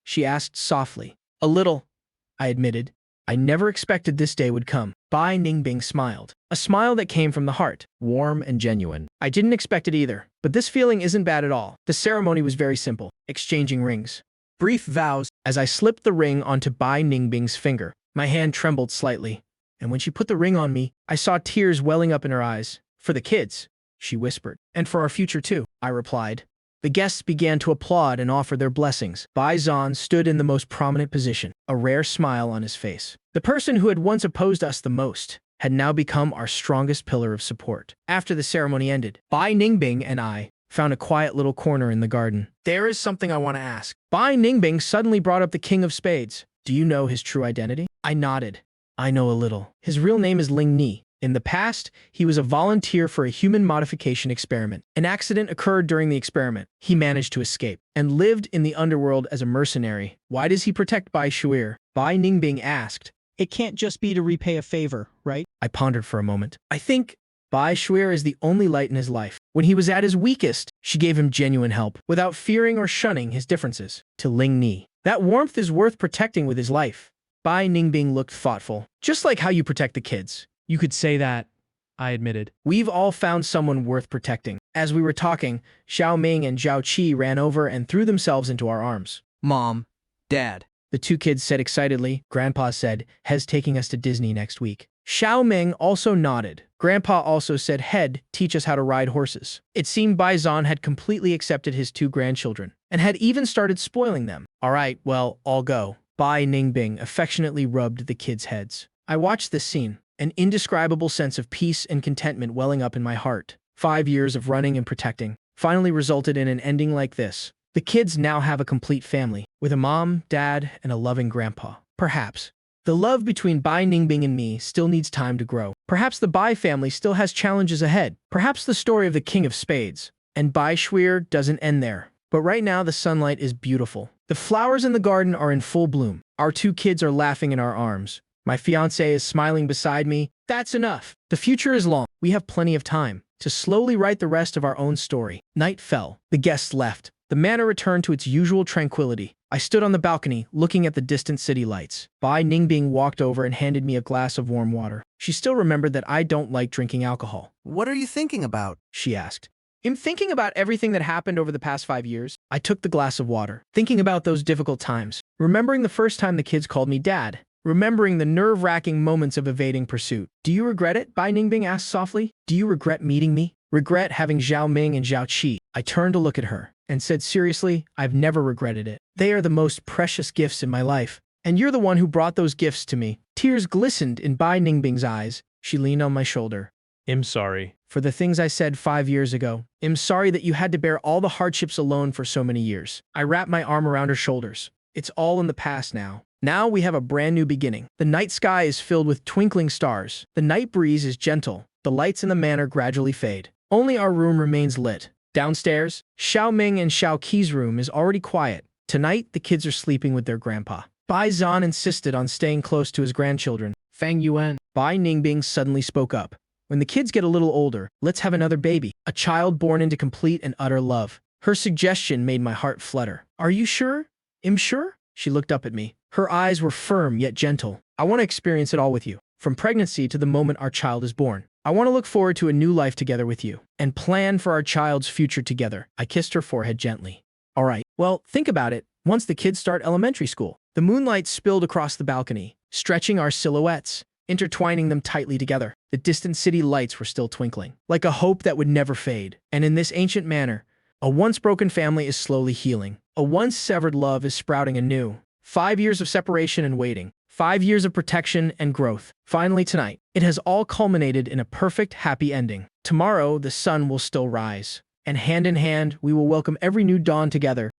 She asked softly. A little, I admitted. I never expected this day would come. Bai Ningbing smiled. A smile that came from the heart, warm and genuine. I didn't expect it either, but this feeling isn't bad at all. The ceremony was very simple, exchanging rings. Brief vows. As I slipped the ring onto Bai Ningbing's finger, my hand trembled slightly, and when she put the ring on me, I saw tears welling up in her eyes. For the kids, she whispered. And for our future too, I replied. The guests began to applaud and offer their blessings. Bai Zhan stood in the most prominent position, a rare smile on his face. The person who had once opposed us the most had now become our strongest pillar of support. After the ceremony ended, Bai Ningbing and I found a quiet little corner in the garden. There is something I want to ask. Bai Ningbing suddenly brought up the King of Spades. Do you know his true identity? I nodded. I know a little. His real name is Ling Ni. In the past, he was a volunteer for a human modification experiment. An accident occurred during the experiment. He managed to escape and lived in the underworld as a mercenary. Why does he protect Bai Shuir? Bai Ningbing asked. It can't just be to repay a favor, right? I pondered for a moment. I think Bai Shuir is the only light in his life. When he was at his weakest, she gave him genuine help, without fearing or shunning his differences. To Ling Ni. That warmth is worth protecting with his life. Bai Ningbing looked thoughtful. Just like how you protect the kids. You could say that, I admitted. We've all found someone worth protecting. As we were talking, Zhao Ming and Zhao Qi ran over and threw themselves into our arms. Mom, Dad. The 2 kids said excitedly. Grandpa said, Hez taking us to Disney next week. Xiao Ming also nodded. Grandpa also said, "Head, teach us how to ride horses." It seemed Bai Zhan had completely accepted his 2 grandchildren and had even started spoiling them. "All right, well, I'll go." Bai Ningbing affectionately rubbed the kids' heads. I watched this scene, an indescribable sense of peace and contentment welling up in my heart. 5 years of running and protecting finally resulted in an ending like this. The kids now have a complete family, with a mom, dad, and a loving grandpa. Perhaps the love between Bai Ningbing and me still needs time to grow. Perhaps the Bai family still has challenges ahead. Perhaps the story of the King of Spades and Bai Shuir doesn't end there. But right now, the sunlight is beautiful. The flowers in the garden are in full bloom. Our 2 kids are laughing in our arms. My fiancé is smiling beside me. That's enough. The future is long. We have plenty of time to slowly write the rest of our own story. Night fell. The guests left. The manor returned to its usual tranquility. I stood on the balcony, looking at the distant city lights. Bai Ningbing walked over and handed me a glass of warm water. She still remembered that I don't like drinking alcohol. What are you thinking about? She asked. "I'm thinking about everything that happened over the past 5 years. I took the glass of water, thinking about those difficult times, remembering the first time the kids called me dad, remembering the nerve-wracking moments of evading pursuit. Do you regret it?" Bai Ningbing asked softly. "Do you regret meeting me? Regret having Zhao Ming and Zhao Qi?" I turned to look at her and said seriously, "I've never regretted it. They are the most precious gifts in my life, and you're the one who brought those gifts to me." Tears glistened in Bai Ningbing's eyes. She leaned on my shoulder. I'm sorry. "For the things I said 5 years ago. I'm sorry that you had to bear all the hardships alone for so many years." I wrapped my arm around her shoulders. "It's all in the past now. Now we have a brand new beginning. The night sky is filled with twinkling stars. The night breeze is gentle. The lights in the manor gradually fade. Only our room remains lit. Downstairs, Xiao Ming and Xiao Qi's room is already quiet. Tonight, the kids are sleeping with their grandpa. Bai Zhan insisted on staying close to his grandchildren. "Fang Yuan." Bai Ningbing suddenly spoke up. "When the kids get a little older, let's have another baby. A child born into complete and utter love." Her suggestion made my heart flutter. "Are you sure?" "I'm sure?" She looked up at me. Her eyes were firm yet gentle. "I want to experience it all with you, from pregnancy to the moment our child is born. I want to look forward to a new life together with you, and plan for our child's future together." I kissed her forehead gently. "All right, well, think about it. Once the kids start elementary school." The moonlight spilled across the balcony, stretching our silhouettes, intertwining them tightly together. The distant city lights were still twinkling, like a hope that would never fade. And in this ancient manor, a once-broken family is slowly healing. A once-severed love is sprouting anew. 5 years of separation and waiting. 5 years of protection and growth. Finally tonight, it has all culminated in a perfect, happy ending. Tomorrow, the sun will still rise, and hand in hand, we will welcome every new dawn together.